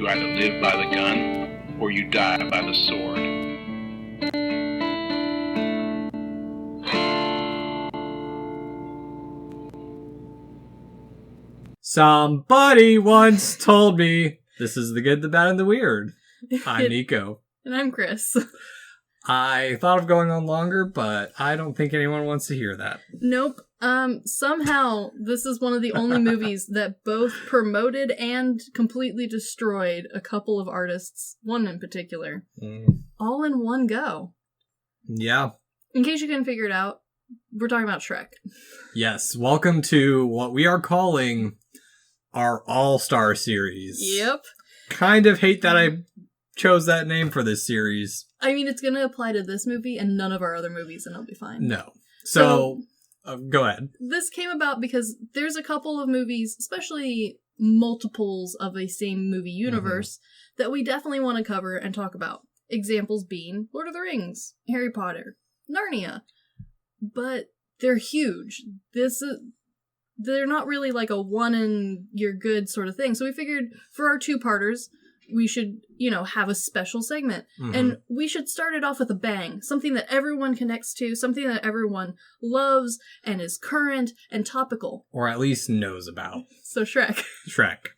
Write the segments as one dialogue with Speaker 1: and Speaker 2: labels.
Speaker 1: either live by the gun or you die by the sword.
Speaker 2: Somebody once told me this is the good, the bad, and the weird. I'm Nicho.
Speaker 3: And I'm Chris.
Speaker 2: I thought of going on longer, but I don't think anyone wants to hear that.
Speaker 3: Nope. Somehow, this is one of the only movies that both promoted and completely destroyed a couple of artists, one in particular, all in one go.
Speaker 2: Yeah.
Speaker 3: In case you couldn't figure it out, we're talking about Shrek.
Speaker 2: Yes. Welcome to what we are calling our All-Star series.
Speaker 3: Yep.
Speaker 2: Kind of hate that I chose that name for this series.
Speaker 3: I mean, it's going to apply to this movie and none of our other movies, and it'll be fine.
Speaker 2: No. So go ahead.
Speaker 3: This came about because there's a couple of movies, especially multiples of a same movie universe, that we definitely want to cover and talk about. Examples being Lord of the Rings, Harry Potter, Narnia. But they're huge. They're not really like a one and you're good sort of thing. So we figured for our two-parters, we should, have a special segment. And we should start it off with a bang. Something that everyone connects to, something that everyone loves and is current and topical.
Speaker 2: Or at least knows about.
Speaker 3: So Shrek.
Speaker 2: Shrek.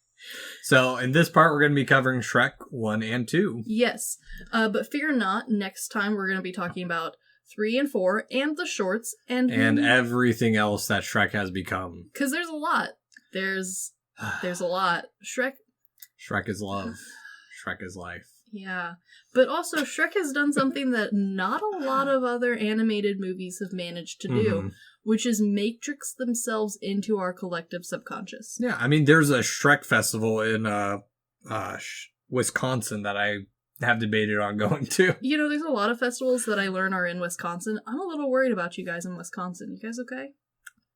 Speaker 2: So in this part, we're going to be covering Shrek 1 and 2.
Speaker 3: Yes. But fear not, next time we're going to be talking about 3 and 4 and the shorts and
Speaker 2: everything else that Shrek has become.
Speaker 3: Because there's a lot. There's a lot. Shrek
Speaker 2: is love. Shrek is life.
Speaker 3: Yeah. But also, Shrek has done something that not a lot of other animated movies have managed to do, which is matrix themselves into our collective subconscious.
Speaker 2: Yeah, I mean, there's a Shrek festival in Wisconsin that I have debated on going to.
Speaker 3: There's a lot of festivals that I learn are in Wisconsin. I'm a little worried about you guys in Wisconsin. You guys okay?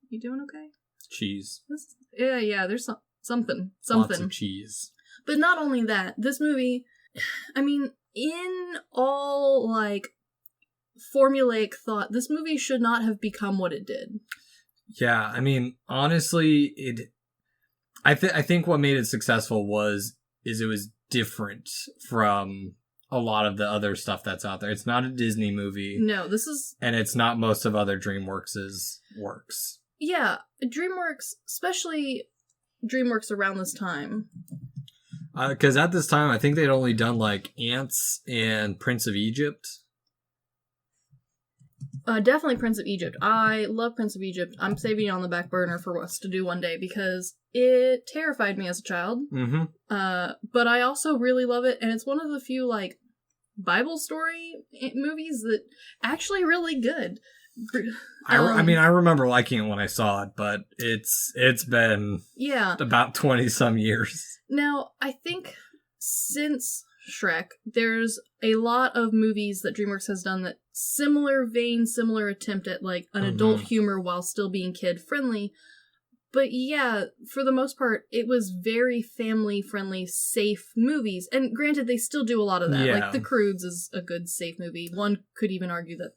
Speaker 3: You doing okay?
Speaker 2: Cheese.
Speaker 3: Yeah, there's something.
Speaker 2: Lots of cheese.
Speaker 3: But not only that, this movie, I mean, in all, formulaic thought, this movie should not have become what it did.
Speaker 2: Yeah, I mean, honestly, I think what made it successful is it was different from a lot of the other stuff that's out there. It's not a Disney movie.
Speaker 3: No, this is...
Speaker 2: And it's not most of other DreamWorks' works.
Speaker 3: Yeah, DreamWorks, especially DreamWorks around this time...
Speaker 2: Because at this time, I think they'd only done, Ants and Prince of Egypt.
Speaker 3: Definitely Prince of Egypt. I love Prince of Egypt. I'm saving it on the back burner for us to do one day because it terrified me as a child. But I also really love it, and it's one of the few, Bible story movies that actually really good.
Speaker 2: I mean, I remember liking it when I saw it, but it's been about 20-some years.
Speaker 3: Now, I think since Shrek, there's a lot of movies that DreamWorks has done that similar vein, similar attempt at an adult humor while still being kid-friendly. But yeah, for the most part, it was very family-friendly, safe movies. And granted, they still do a lot of that.
Speaker 2: Yeah.
Speaker 3: The Croods is a good, safe movie. One could even argue that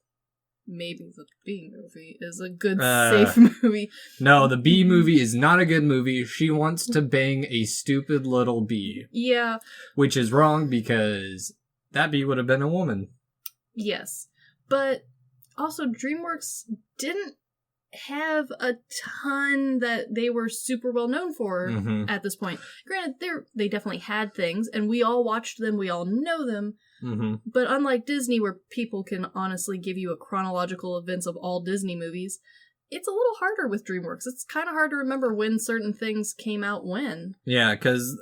Speaker 3: maybe the B movie is a good, safe movie.
Speaker 2: No, the B movie is not a good movie. She wants to bang a stupid little bee.
Speaker 3: Yeah.
Speaker 2: Which is wrong because that bee would have been a woman.
Speaker 3: Yes. But also, DreamWorks didn't have a ton that they were super well known for at this point. Granted, they definitely had things, and we all watched them, we all know them. But unlike Disney, where people can honestly give you a chronological events of all Disney movies, it's a little harder with DreamWorks. It's kind of hard to remember when certain things came out when.
Speaker 2: Yeah, because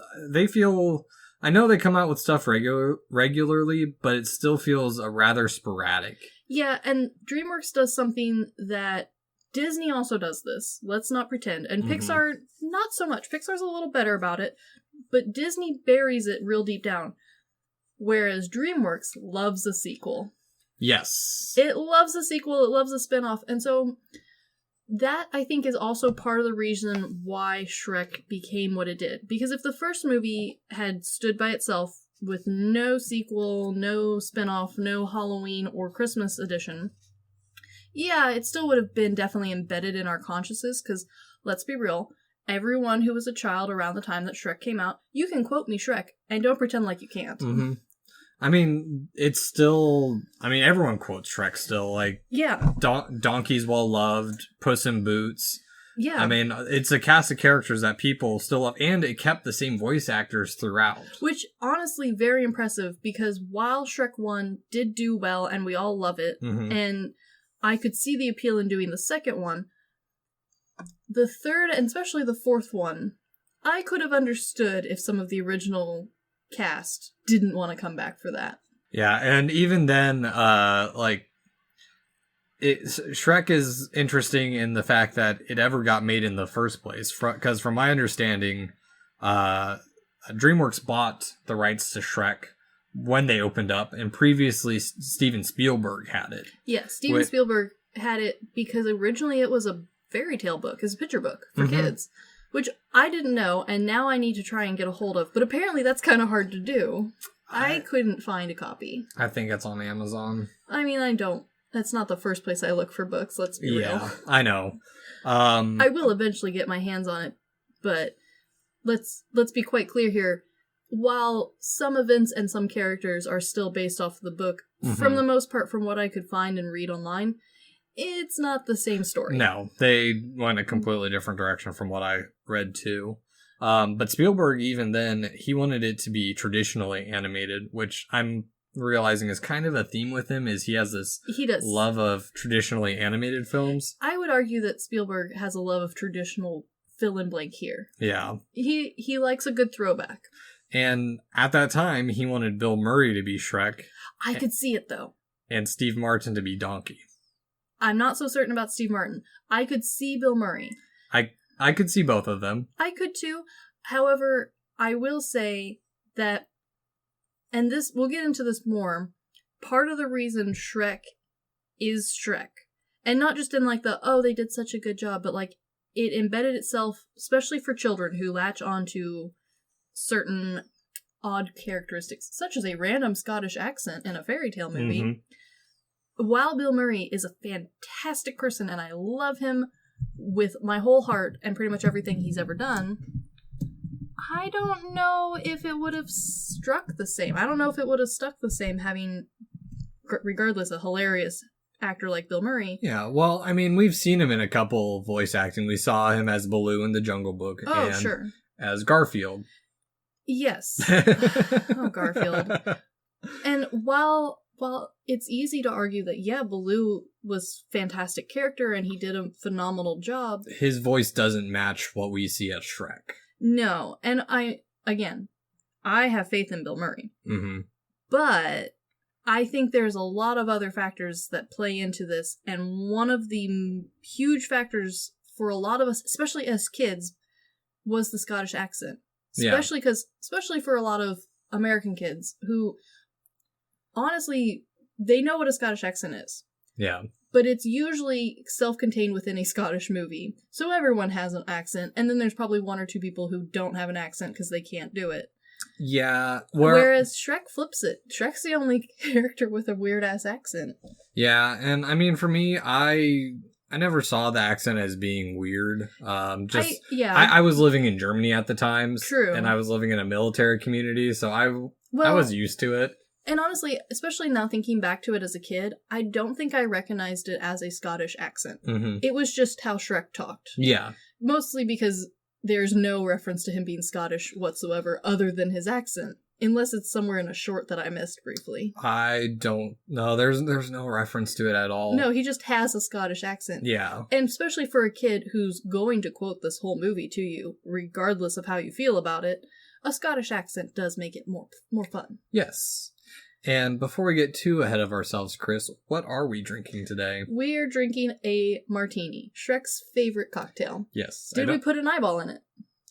Speaker 2: I know they come out with stuff regularly, but it still feels rather sporadic.
Speaker 3: Yeah, and DreamWorks does something that Disney also does this. Let's not pretend. And Pixar, not so much. Pixar's a little better about it, but Disney buries it real deep down. Whereas DreamWorks loves a sequel.
Speaker 2: Yes.
Speaker 3: It loves a sequel, it loves a spinoff, and so that, I think, is also part of the reason why Shrek became what it did. Because if the first movie had stood by itself with no sequel, no spinoff, no Halloween or Christmas edition, yeah, it still would have been definitely embedded in our consciousness, because, let's be real, everyone who was a child around the time that Shrek came out, you can quote me Shrek, and don't pretend like you can't.
Speaker 2: Mm-hmm. I mean, it's still... I mean, everyone quotes Shrek still. Like,
Speaker 3: yeah.
Speaker 2: Donkey's well loved, Puss in Boots.
Speaker 3: Yeah.
Speaker 2: I mean, it's a cast of characters that people still love, and it kept the same voice actors throughout.
Speaker 3: Which, honestly, very impressive, because while Shrek 1 did do well, and we all love it, and I could see the appeal in doing the second one, the third, and especially the fourth one, I could have understood if some of the original cast didn't want to come back for that.
Speaker 2: Yeah, and even then, Shrek is interesting in the fact that it ever got made in the first place. Because from my understanding, DreamWorks bought the rights to Shrek when they opened up, and previously Steven Spielberg had it.
Speaker 3: Yeah, Steven Spielberg had it because originally it was a fairy tale book, it's a picture book for kids, which I didn't know, and now I need to try and get a hold of. But apparently that's kind of hard to do. I couldn't find a copy.
Speaker 2: I think it's on Amazon.
Speaker 3: I mean, I don't. That's not the first place I look for books, let's be real.
Speaker 2: Yeah, I know.
Speaker 3: I will eventually get my hands on it, but let's be quite clear here. While some events and some characters are still based off the book, from the most part, from what I could find and read online, it's not the same story.
Speaker 2: No, they went a completely different direction from what I read too. But Spielberg, even then, he wanted it to be traditionally animated, which I'm realizing is kind of a theme with him, is he has this love of traditionally animated films.
Speaker 3: I would argue that Spielberg has a love of traditional fill-in-blank here.
Speaker 2: Yeah.
Speaker 3: He likes a good throwback.
Speaker 2: And at that time, he wanted Bill Murray to be Shrek.
Speaker 3: I could see it, though.
Speaker 2: And Steve Martin to be Donkey.
Speaker 3: I'm not so certain about Steve Martin. I could see Bill Murray.
Speaker 2: I could see both of them.
Speaker 3: I could too. However, I will say that, and this, we'll get into this more, part of the reason Shrek is Shrek, and not just in like they did such a good job, but like it embedded itself, especially for children who latch onto certain odd characteristics, such as a random Scottish accent in a fairy tale movie. While Bill Murray is a fantastic person, and I love him with my whole heart and pretty much everything he's ever done, I don't know if it would have struck the same. I don't know if it would have stuck the same having, regardless, a hilarious actor like Bill Murray.
Speaker 2: Yeah, well, I mean, we've seen him in a couple voice acting. We saw him as Baloo in The Jungle Book.
Speaker 3: Oh,
Speaker 2: and
Speaker 3: sure.
Speaker 2: As Garfield.
Speaker 3: Yes. Oh, Garfield. And while it's easy to argue that, yeah, Baloo was a fantastic character and he did a phenomenal job,
Speaker 2: his voice doesn't match what we see as Shrek.
Speaker 3: No. And I have faith in Bill Murray. But I think there's a lot of other factors that play into this, and one of the huge factors for a lot of us, especially as kids, was the Scottish accent. Especially for a lot of American kids who, honestly, they know what a Scottish accent is.
Speaker 2: Yeah.
Speaker 3: But it's usually self-contained within a Scottish movie. So everyone has an accent, and then there's probably one or two people who don't have an accent because they can't do it.
Speaker 2: Yeah.
Speaker 3: Whereas Shrek flips it. Shrek's the only character with a weird-ass accent. Yeah,
Speaker 2: and I mean, for me, I never saw the accent as being weird. I was living in Germany at the time.
Speaker 3: True.
Speaker 2: And I was living in a military community, so I was used to it.
Speaker 3: And honestly, especially now thinking back to it as a kid, I don't think I recognized it as a Scottish accent. It was just how Shrek talked.
Speaker 2: Yeah. Mostly
Speaker 3: because there's no reference to him being Scottish whatsoever other than his accent. Unless it's somewhere in a short that I missed briefly.
Speaker 2: I don't know. There's no reference to it at all.
Speaker 3: No, he just has a Scottish accent.
Speaker 2: Yeah.
Speaker 3: And especially for a kid who's going to quote this whole movie to you, regardless of how you feel about it, a Scottish accent does make it more fun.
Speaker 2: Yes. And before we get too ahead of ourselves, Chris, what are we drinking today?
Speaker 3: We're drinking a martini, Shrek's favorite cocktail.
Speaker 2: Yes.
Speaker 3: Did we put an eyeball in it?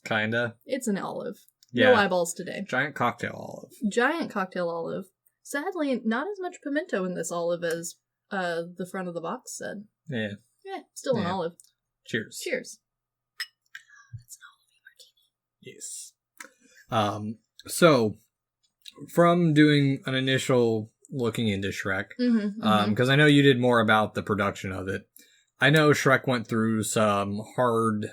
Speaker 2: Kinda.
Speaker 3: It's an olive.
Speaker 2: Yeah.
Speaker 3: No eyeballs today.
Speaker 2: Giant cocktail olive.
Speaker 3: Giant cocktail olive. Sadly, not as much pimento in this olive as the front of the box said.
Speaker 2: Yeah.
Speaker 3: Yeah, still an olive.
Speaker 2: Cheers.
Speaker 3: Cheers. That's an olive martini.
Speaker 2: Yes. So, from doing an initial looking into Shrek, because I know you did more about the production of it, I know Shrek went through some hard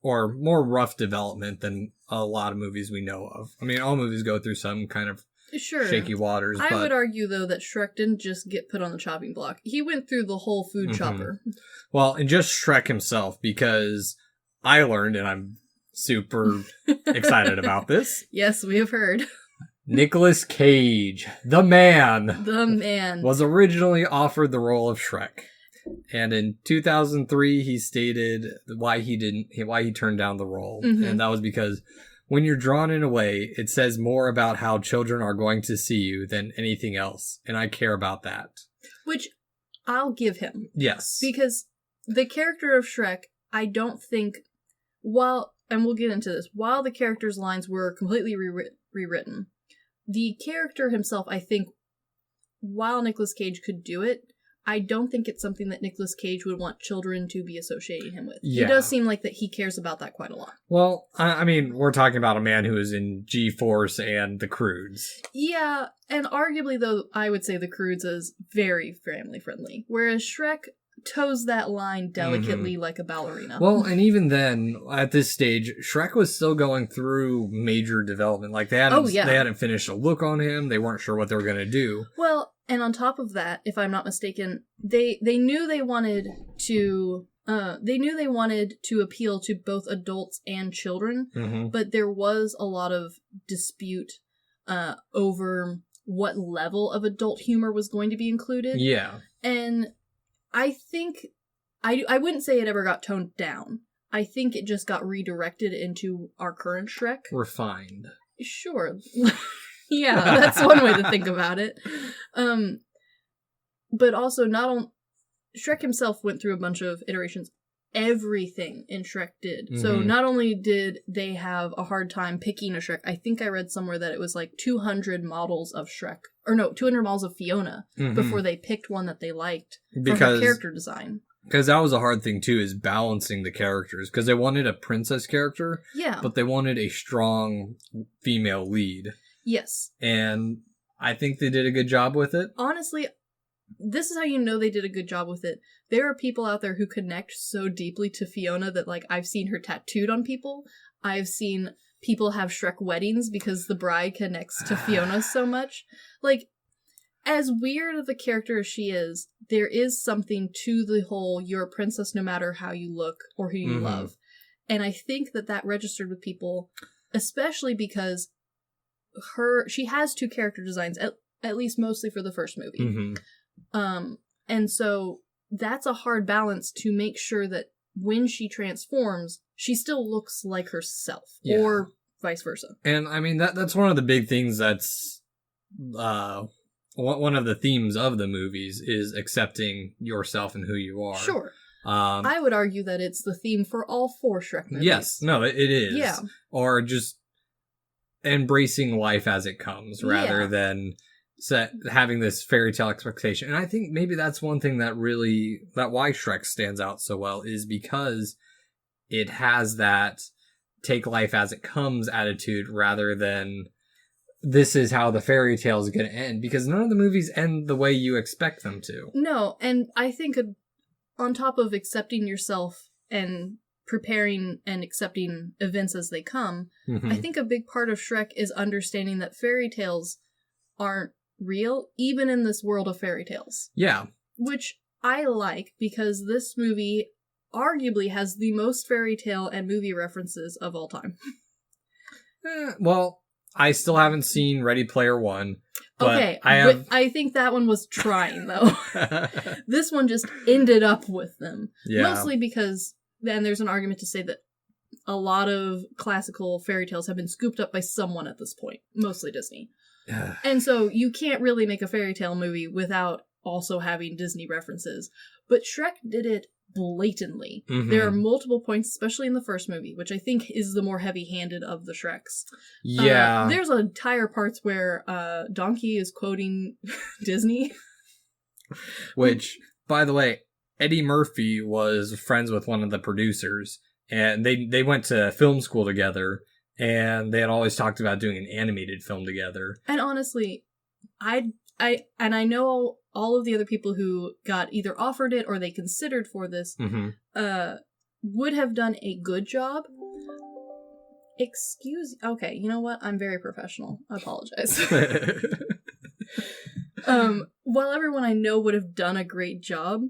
Speaker 2: or more rough development than a lot of movies we know of. I mean, all movies go through some kind of shaky waters.
Speaker 3: I would argue, though, that Shrek didn't just get put on the chopping block. He went through the whole food chopper.
Speaker 2: Well, and just Shrek himself, because I learned, and I'm super excited about this.
Speaker 3: Yes, we have heard.
Speaker 2: Nicolas Cage, the man,
Speaker 3: was
Speaker 2: originally offered the role of Shrek. And in 2003, he stated why he turned down the role. And that was because when you're drawn in a way, it says more about how children are going to see you than anything else. And I care about that.
Speaker 3: Which I'll give him.
Speaker 2: Yes.
Speaker 3: Because the character of Shrek, I don't think, and we'll get into this, while the character's lines were completely rewritten, the character himself, I think, while Nicolas Cage could do it, I don't think it's something that Nicolas Cage would want children to be associating him with. Yeah. He does seem like that he cares about that quite a lot.
Speaker 2: Well, I mean, we're talking about a man who is in G-Force and The Croods.
Speaker 3: Yeah, and arguably, though, I would say The Croods is very family-friendly, whereas Shrek toes that line delicately like a ballerina.
Speaker 2: Well, and even then, at this stage, Shrek was still going through major development. Like, they hadn't finished a look on him. They weren't sure what they were going to do.
Speaker 3: Well, and on top of that, if I'm not mistaken, they knew they wanted to appeal to both adults and children, but there was a lot of dispute over what level of adult humor was going to be included. Yeah. And I think I wouldn't say it ever got toned down. I think it just got redirected into our current Shrek.
Speaker 2: Refined.
Speaker 3: Sure. Yeah, that's one way to think about it. But also, Shrek himself went through a bunch of iterations. Everything in Shrek did. So not only did they have a hard time picking a Shrek, I think I read somewhere that it was like 200 models of Shrek. Or no, 200 models of Fiona before they picked one that they liked for her character design.
Speaker 2: Because that was a hard thing, too, is balancing the characters. Because they wanted a princess character, but they wanted a strong female lead. Yes. And I think they did a good job with it.
Speaker 3: Honestly, this is how you know they did a good job with it. There are people out there who connect so deeply to Fiona that, like, I've seen her tattooed on people. I've seen people have Shrek weddings because the bride connects to Fiona so much. Like, as weird of a character as she is, there is something to the whole you're a princess no matter how you look or who you love. And I think that registered with people, especially because she has two character designs, at least mostly for the first movie. And so that's a hard balance to make sure that when she transforms, she still looks like herself, or vice versa.
Speaker 2: And I mean, that's one of the big things that's one of the themes of the movies is accepting yourself and who you are. Sure.
Speaker 3: I would argue that it's the theme for all four Shrek movies.
Speaker 2: Yes, no, it is. Yeah. Or just embracing life as it comes rather than having this fairy tale expectation. And I think maybe that's one thing that why Shrek stands out so well is because it has that take life as it comes attitude rather than this is how the fairy tale is going to end, because none of the movies end the way you expect them to.
Speaker 3: No, and I think on top of accepting yourself and preparing and accepting events as they come, I think a big part of Shrek is understanding that fairy tales aren't real, even in this world of fairy tales. Yeah. Which I like, because this movie arguably has the most fairy tale and movie references of all time.
Speaker 2: Well, I still haven't seen Ready Player One.
Speaker 3: Okay, I think that one was trying, though. This one just ended up with them. Yeah. Mostly because then there's an argument to say that a lot of classical fairy tales have been scooped up by someone at this point, mostly Disney. And so you can't really make a fairy tale movie without also having Disney references. But Shrek did it blatantly. There are multiple points, especially in the first movie, which I think is the more heavy-handed of the Shreks. Yeah. There's entire parts where Donkey is quoting Disney.
Speaker 2: Which, by the way, Eddie Murphy was friends with one of the producers, and they went to film school together, and they had always talked about doing an animated film together.
Speaker 3: And honestly, I know all of the other people who got either offered it or they considered for this, would have done a good job. Okay, you know what? I'm very professional. I apologize. While everyone I know would have done a great job,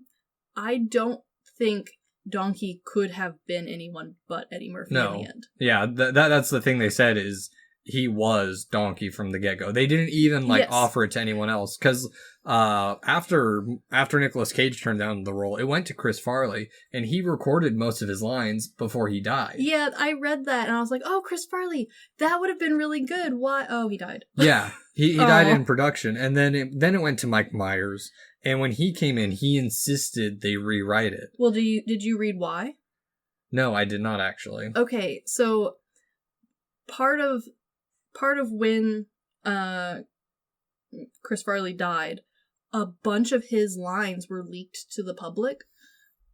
Speaker 3: I don't think Donkey could have been anyone but Eddie Murphy in the end.
Speaker 2: Yeah, that's the thing they said is he was Donkey from the get-go. They didn't even offer it to anyone else because after Nicolas Cage turned down the role, it went to Chris Farley and he recorded most of his lines before he died.
Speaker 3: Yeah, I read that and I was like, oh, Chris Farley, that would have been really good. Why? Oh, he died.
Speaker 2: Yeah, he died in production, and then it went to Mike Myers. And when he came in, he insisted they rewrite it.
Speaker 3: Well, did you read why?
Speaker 2: No, I did not actually.
Speaker 3: Okay, so part of when Chris Farley died, a bunch of his lines were leaked to the public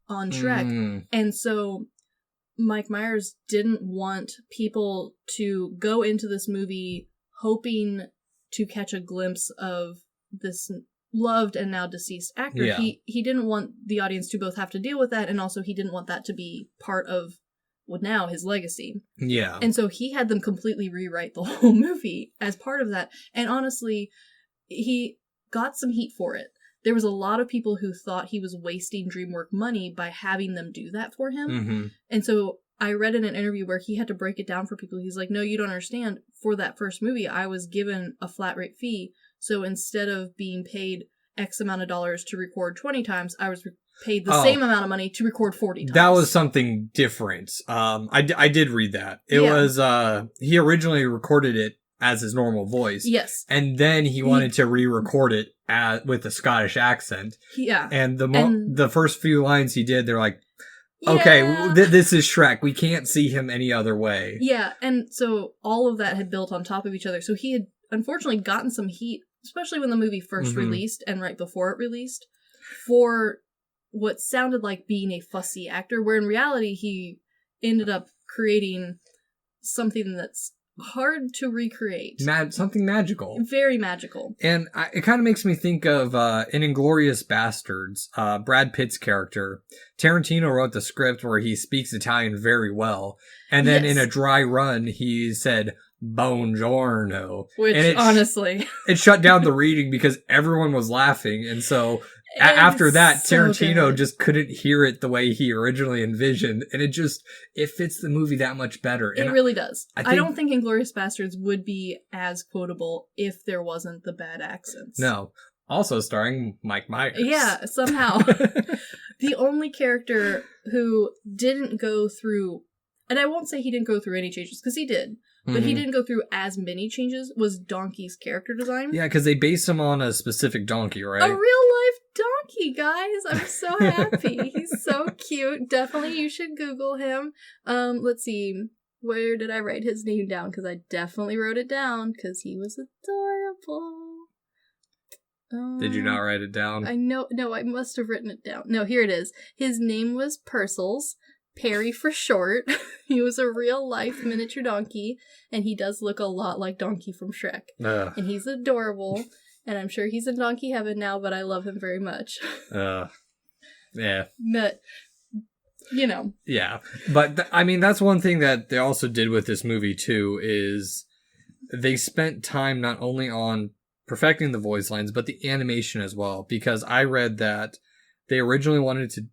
Speaker 3: on Shrek. And so Mike Myers didn't want people to go into this movie hoping to catch a glimpse of this loved and now deceased actor.
Speaker 2: Yeah.
Speaker 3: He didn't want the audience to both have to deal with that, and also he didn't want that to be part of now his legacy.
Speaker 2: Yeah.
Speaker 3: And so he had them completely rewrite the whole movie as part of that. And honestly, he got some heat for it. There was a lot of people who thought he was wasting DreamWorks money by having them do that for him.
Speaker 2: Mm-hmm.
Speaker 3: And so I read in an interview where he had to break it down for people. He's like, no, you don't understand. For that first movie, I was given a flat rate fee. So instead of being paid X amount of dollars to record 20 times, I was paid the same amount of money to record 40 times.
Speaker 2: That was something different. I did read that. It was, he originally recorded it as his normal voice.
Speaker 3: Yes.
Speaker 2: And then he wanted to re-record it with a Scottish accent.
Speaker 3: Yeah.
Speaker 2: And the first few lines he did, they're like, okay, this is Shrek. We can't see him any other way.
Speaker 3: Yeah. And so all of that had built on top of each other. So he had unfortunately gotten some heat, especially when the movie first released and right before it released, for what sounded like being a fussy actor, where in reality he ended up creating something that's hard to recreate.
Speaker 2: Something magical.
Speaker 3: Very magical.
Speaker 2: And it kind of makes me think of in Inglourious Bastards, Brad Pitt's character. Tarantino wrote the script where he speaks Italian very well. And then in a dry run, he said, Buongiorno.
Speaker 3: Which, honestly...
Speaker 2: It shut down the reading because everyone was laughing. And so after that, Tarantino just couldn't hear it the way he originally envisioned. And it fits the movie that much better.
Speaker 3: It really does. I don't think Inglourious Bastards would be as quotable if there wasn't the bad accents.
Speaker 2: No. Also starring Mike Myers.
Speaker 3: Yeah, somehow. The only character who didn't go through... And I won't say he didn't go through any changes, because he did. But he didn't go through as many changes, was Donkey's character design. Yeah,
Speaker 2: because they based him on a specific donkey, right?
Speaker 3: A real-life donkey, guys! I'm so happy. He's so cute. Definitely you should Google him. Let's see. Where did I write his name down? Because I definitely wrote it down, because he was adorable.
Speaker 2: Did you not write it down?
Speaker 3: I know. No, I must have written it down. No, here it is. His name was Purcell's. Perry for short. He was a real-life miniature donkey, and he does look a lot like Donkey from Shrek. And he's adorable, and I'm sure he's in donkey heaven now, but I love him very much.
Speaker 2: Yeah.
Speaker 3: But, you know.
Speaker 2: Yeah. But, I mean, that's one thing that they also did with this movie, too, is they spent time not only on perfecting the voice lines, but the animation as well, because I read that they originally wanted to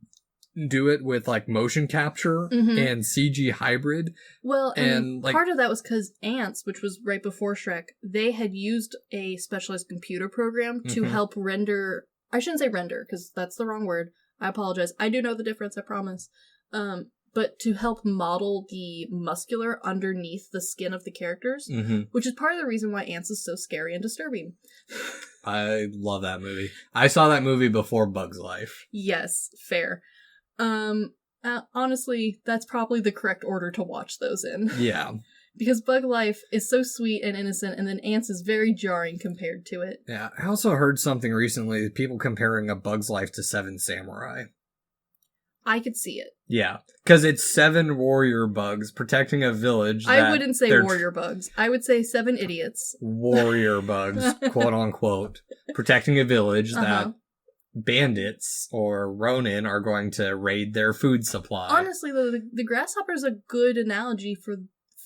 Speaker 2: do it with like motion capture and CG hybrid.
Speaker 3: Well, and part of that was because Ants, which was right before Shrek, they had used a specialized computer program to help render. I shouldn't say render because that's the wrong word. I apologize. I do know the difference, I promise. But to help model the muscular underneath the skin of the characters, which is part of the reason why Ants is so scary and disturbing.
Speaker 2: I love that movie. I saw that movie before Bug's Life.
Speaker 3: Yes, fair. Honestly, that's probably the correct order to watch those in.
Speaker 2: Yeah.
Speaker 3: Because Bug Life is so sweet and innocent, and then Ants is very jarring compared to it.
Speaker 2: Yeah, I also heard something recently, people comparing A Bug's Life to Seven Samurai.
Speaker 3: I could see it.
Speaker 2: Yeah, because it's 7 warrior bugs protecting a village.
Speaker 3: I wouldn't say warrior bugs. I would say 7 idiots.
Speaker 2: Warrior bugs, quote unquote, protecting a village that bandits or Ronin are going to raid their food supply.
Speaker 3: Honestly, though, the grasshopper's a good analogy for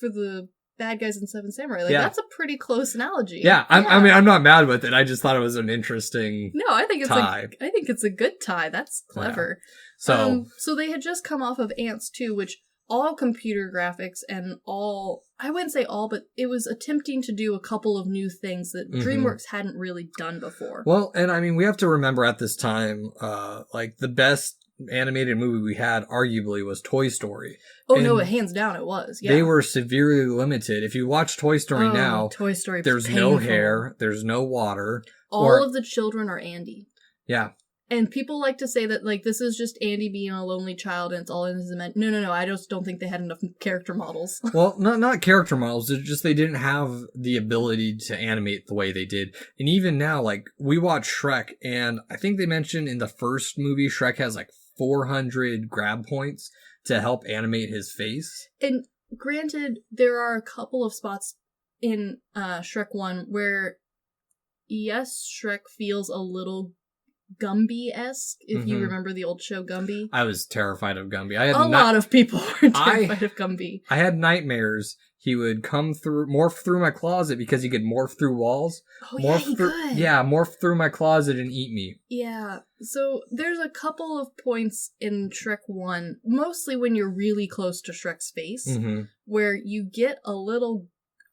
Speaker 3: the bad guys in Seven Samurai. Like,
Speaker 2: Yeah.
Speaker 3: that's a pretty close analogy.
Speaker 2: Yeah, I mean, I'm not mad with it. I just thought it was an interesting
Speaker 3: No, I think it's
Speaker 2: tie.
Speaker 3: I think it's a good tie. That's clever.
Speaker 2: So,
Speaker 3: So they had just come off of Ants 2, which all computer graphics and all, I wouldn't say all, but it was attempting to do a couple of new things that DreamWorks hadn't really done before.
Speaker 2: well, and I mean, we have to remember at this time, like the best animated movie we had arguably was Toy Story.
Speaker 3: Oh,
Speaker 2: and
Speaker 3: no, hands down it was. Yeah.
Speaker 2: They were severely limited. If you watch Toy Story now,
Speaker 3: Toy Story,
Speaker 2: there's no hair, there's no water.
Speaker 3: All of the children are Andy.
Speaker 2: Yeah.
Speaker 3: And people like to say that, like, this is just Andy being a lonely child and it's all in his imagination. No, I just don't think they had enough character models.
Speaker 2: Well, not character models. It's just they didn't have the ability to animate the way they did. And even now, like, we watch Shrek, and I think they mentioned in the first movie, Shrek has like 400 grab points to help animate his face.
Speaker 3: And granted, there are a couple of spots in Shrek 1 where, yes, Shrek feels a little Gumby-esque, if you remember the old show Gumby.
Speaker 2: I was terrified of Gumby. I had
Speaker 3: a lot of people were terrified of Gumby.
Speaker 2: I had nightmares. He would morph through my closet because he could morph through walls.
Speaker 3: Oh, yeah, he could.
Speaker 2: Yeah, morph through my closet and eat me.
Speaker 3: Yeah, so there's a couple of points in Shrek 1, mostly when you're really close to Shrek's face, where you get a little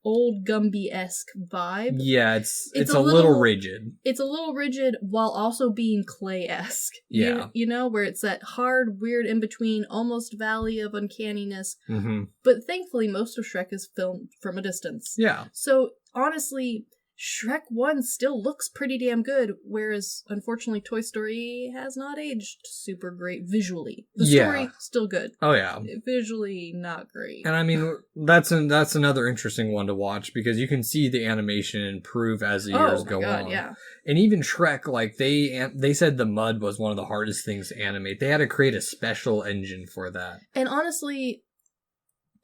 Speaker 3: old Gumby-esque vibe.
Speaker 2: Yeah, it's a little rigid.
Speaker 3: It's a little rigid while also being Clay-esque.
Speaker 2: Yeah.
Speaker 3: You know, where it's that hard, weird in-between, almost valley of uncanniness.
Speaker 2: Mm-hmm.
Speaker 3: But thankfully, most of Shrek is filmed from a distance.
Speaker 2: Yeah.
Speaker 3: So, honestly, Shrek 1 still looks pretty damn good, whereas, unfortunately, Toy Story has not aged super great visually. The story, still good.
Speaker 2: Oh, yeah.
Speaker 3: Visually, not great.
Speaker 2: And I mean, that's another interesting one to watch, because you can see the animation improve as the years go on.
Speaker 3: Yeah.
Speaker 2: And even Shrek, like, they said the mud was one of the hardest things to animate. They had to create a special engine for that.
Speaker 3: And honestly,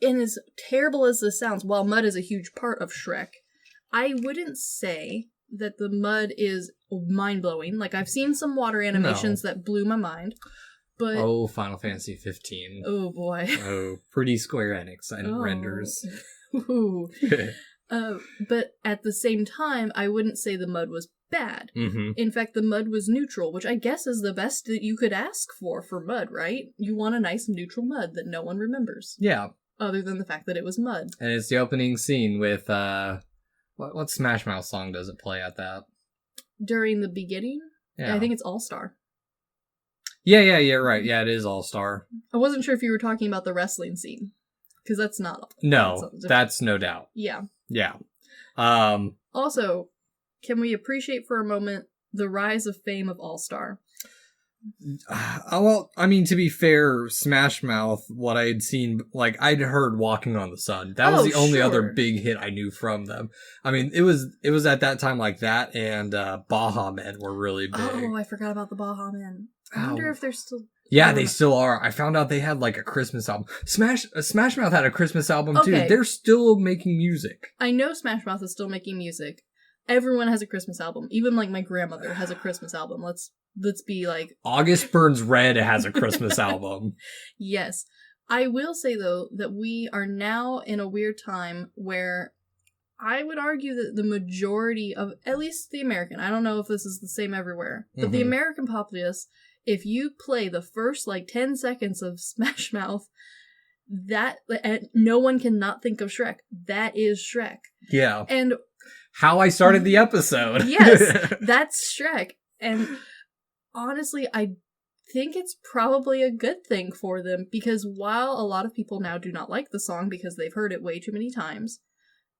Speaker 3: and as terrible as this sounds, while mud is a huge part of Shrek, I wouldn't say that the mud is mind-blowing. Like, I've seen some water animations that blew my mind, but...
Speaker 2: Oh, Final Fantasy 15.
Speaker 3: Oh, boy.
Speaker 2: Oh, pretty Square Enix renders.
Speaker 3: Ooh. But at the same time, I wouldn't say the mud was bad.
Speaker 2: Mm-hmm.
Speaker 3: In fact, the mud was neutral, which I guess is the best that you could ask for mud, right? You want a nice neutral mud that no one remembers.
Speaker 2: Yeah.
Speaker 3: Other than the fact that it was mud.
Speaker 2: And it's the opening scene with, what Smash Mouth song does it play at that?
Speaker 3: During the beginning?
Speaker 2: Yeah.
Speaker 3: I think it's All-Star.
Speaker 2: Yeah, right. Yeah, it is All-Star.
Speaker 3: I wasn't sure if you were talking about the wrestling scene. Because that's not...
Speaker 2: No, that's no doubt.
Speaker 3: Yeah.
Speaker 2: Yeah.
Speaker 3: Also, can we appreciate for a moment the rise of fame of All-Star?
Speaker 2: Well, I mean, to be fair, Smash Mouth, what I had seen, like, I'd heard Walking on the Sun. That was the only other big hit I knew from them. I mean, it was at that time like that, and Baha Men were really big.
Speaker 3: Oh, I forgot about the Baha Men. I wonder if they're still...
Speaker 2: Yeah, they still are. I found out they had, like, a Christmas album. Smash Mouth had a Christmas album, too. They're still making music.
Speaker 3: I know Smash Mouth is still making music. Everyone has a Christmas album. Even, like, my grandmother has a Christmas album. Let's be like...
Speaker 2: August Burns Red has a Christmas album.
Speaker 3: Yes. I will say, though, that we are now in a weird time where I would argue that the majority of, at least the American, I don't know if this is the same everywhere, but the American populace, if you play the first, 10 seconds of Smash Mouth, that, no one can not think of Shrek. That is Shrek.
Speaker 2: Yeah.
Speaker 3: And...
Speaker 2: how I started the episode.
Speaker 3: Yes, that's Shrek. And... honestly, I think it's probably a good thing for them, because while a lot of people now do not like the song because they've heard it way too many times,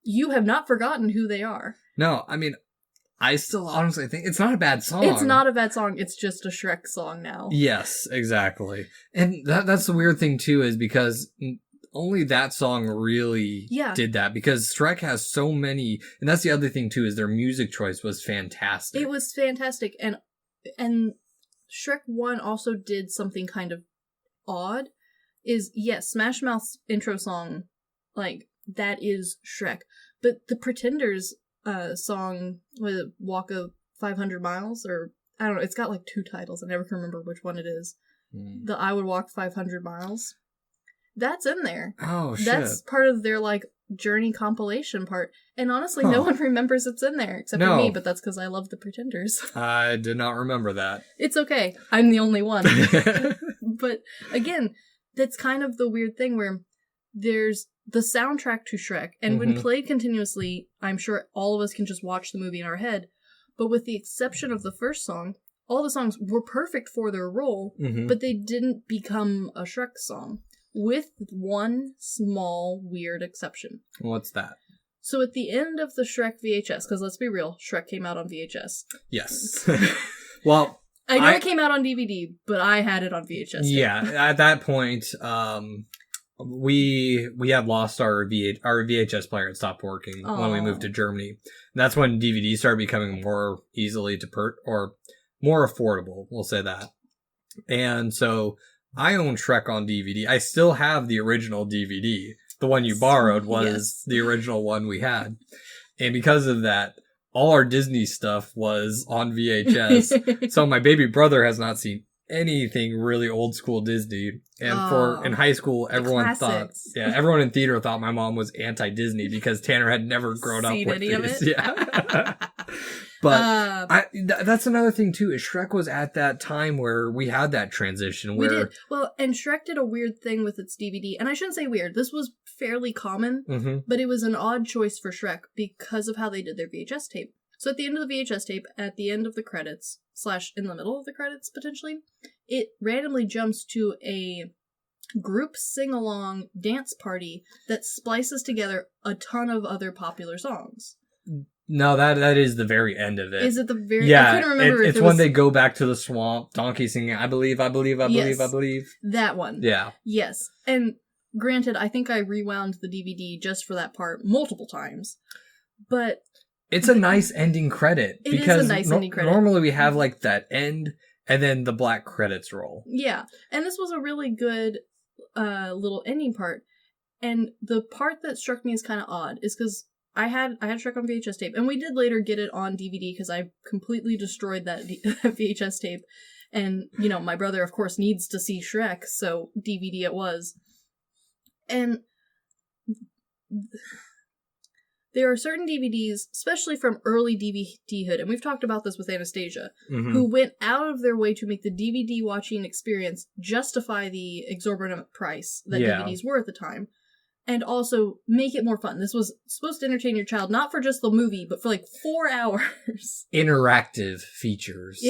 Speaker 3: you have not forgotten who they are.
Speaker 2: No, I mean, I still honestly think it's not a bad song.
Speaker 3: It's not a bad song, it's just a Shrek song now.
Speaker 2: Yes, exactly. And that's the weird thing, too, is because only that song really did that, because Shrek has so many, and that's the other thing, too, is their music choice was fantastic.
Speaker 3: It was fantastic, and Shrek 1 also did something kind of odd, is, yes, Smash Mouth's intro song, that is Shrek, but the Pretenders song, was it Walk of 500 Miles, or I don't know, it's got like 2 titles. I never can remember which one it is. The I Would Walk 500 Miles. That's in there.
Speaker 2: Oh, shit.
Speaker 3: That's part of their, like, Journey compilation part. And honestly, no one remembers it's in there, except for me, but that's because I love the Pretenders.
Speaker 2: I did not remember that.
Speaker 3: It's okay. I'm the only one. But, again, that's kind of the weird thing where there's the soundtrack to Shrek, and when played continuously, I'm sure all of us can just watch the movie in our head, but with the exception of the first song, all the songs were perfect for their role, but they didn't become a Shrek song. With one small, weird exception.
Speaker 2: What's that?
Speaker 3: So at the end of the Shrek VHS, because let's be real, Shrek came out on VHS.
Speaker 2: Yes. Well,
Speaker 3: I know it came out on DVD, but I had it on VHS.
Speaker 2: Yeah, at that point, we had lost our VHS player. It stopped working when we moved to Germany. And that's when DVD started becoming more easily to or more affordable. We'll say that. And so I own Shrek on DVD. I still have the original DVD. The one you borrowed was the original one we had. And because of that, all our Disney stuff was on VHS. So my baby brother has not seen anything really old school Disney. And in high school, everyone everyone in theater thought my mom was anti-Disney because Tanner had never grown up with these. Yeah. But that's another thing too, is Shrek was at that time where we had that transition where... We did.
Speaker 3: Well, and Shrek did a weird thing with its DVD, and I shouldn't say weird, this was fairly common, but it was an odd choice for Shrek because of how they did their VHS tape. So at the end of the VHS tape, at the end of the credits, / in the middle of the credits, potentially, it randomly jumps to a group sing-along dance party that splices together a ton of other popular songs.
Speaker 2: No, that is the very end of it.
Speaker 3: Is it the very...
Speaker 2: Yeah,
Speaker 3: I couldn't remember
Speaker 2: it's when they go back to the swamp, Donkey singing, I believe.
Speaker 3: That one.
Speaker 2: Yeah.
Speaker 3: Yes. And granted, I think I rewound the DVD just for that part multiple times. But...
Speaker 2: It's a nice ending credit.
Speaker 3: It is a nice ending credit.
Speaker 2: Normally we have like that end and then the black credits roll.
Speaker 3: Yeah. And this was a really good little ending part. And the part that struck me as kind of odd is because I had Shrek on VHS tape, and we did later get it on DVD because I completely destroyed that VHS tape. And, you know, my brother, of course, needs to see Shrek, so DVD it was. And there are certain DVDs, especially from early DVDhood, and we've talked about this with Anastasia, who went out of their way to make the DVD watching experience justify the exorbitant price that DVDs were at the time. And also make it more fun. This was supposed to entertain your child, not for just the movie, but for like 4 hours.
Speaker 2: Interactive features.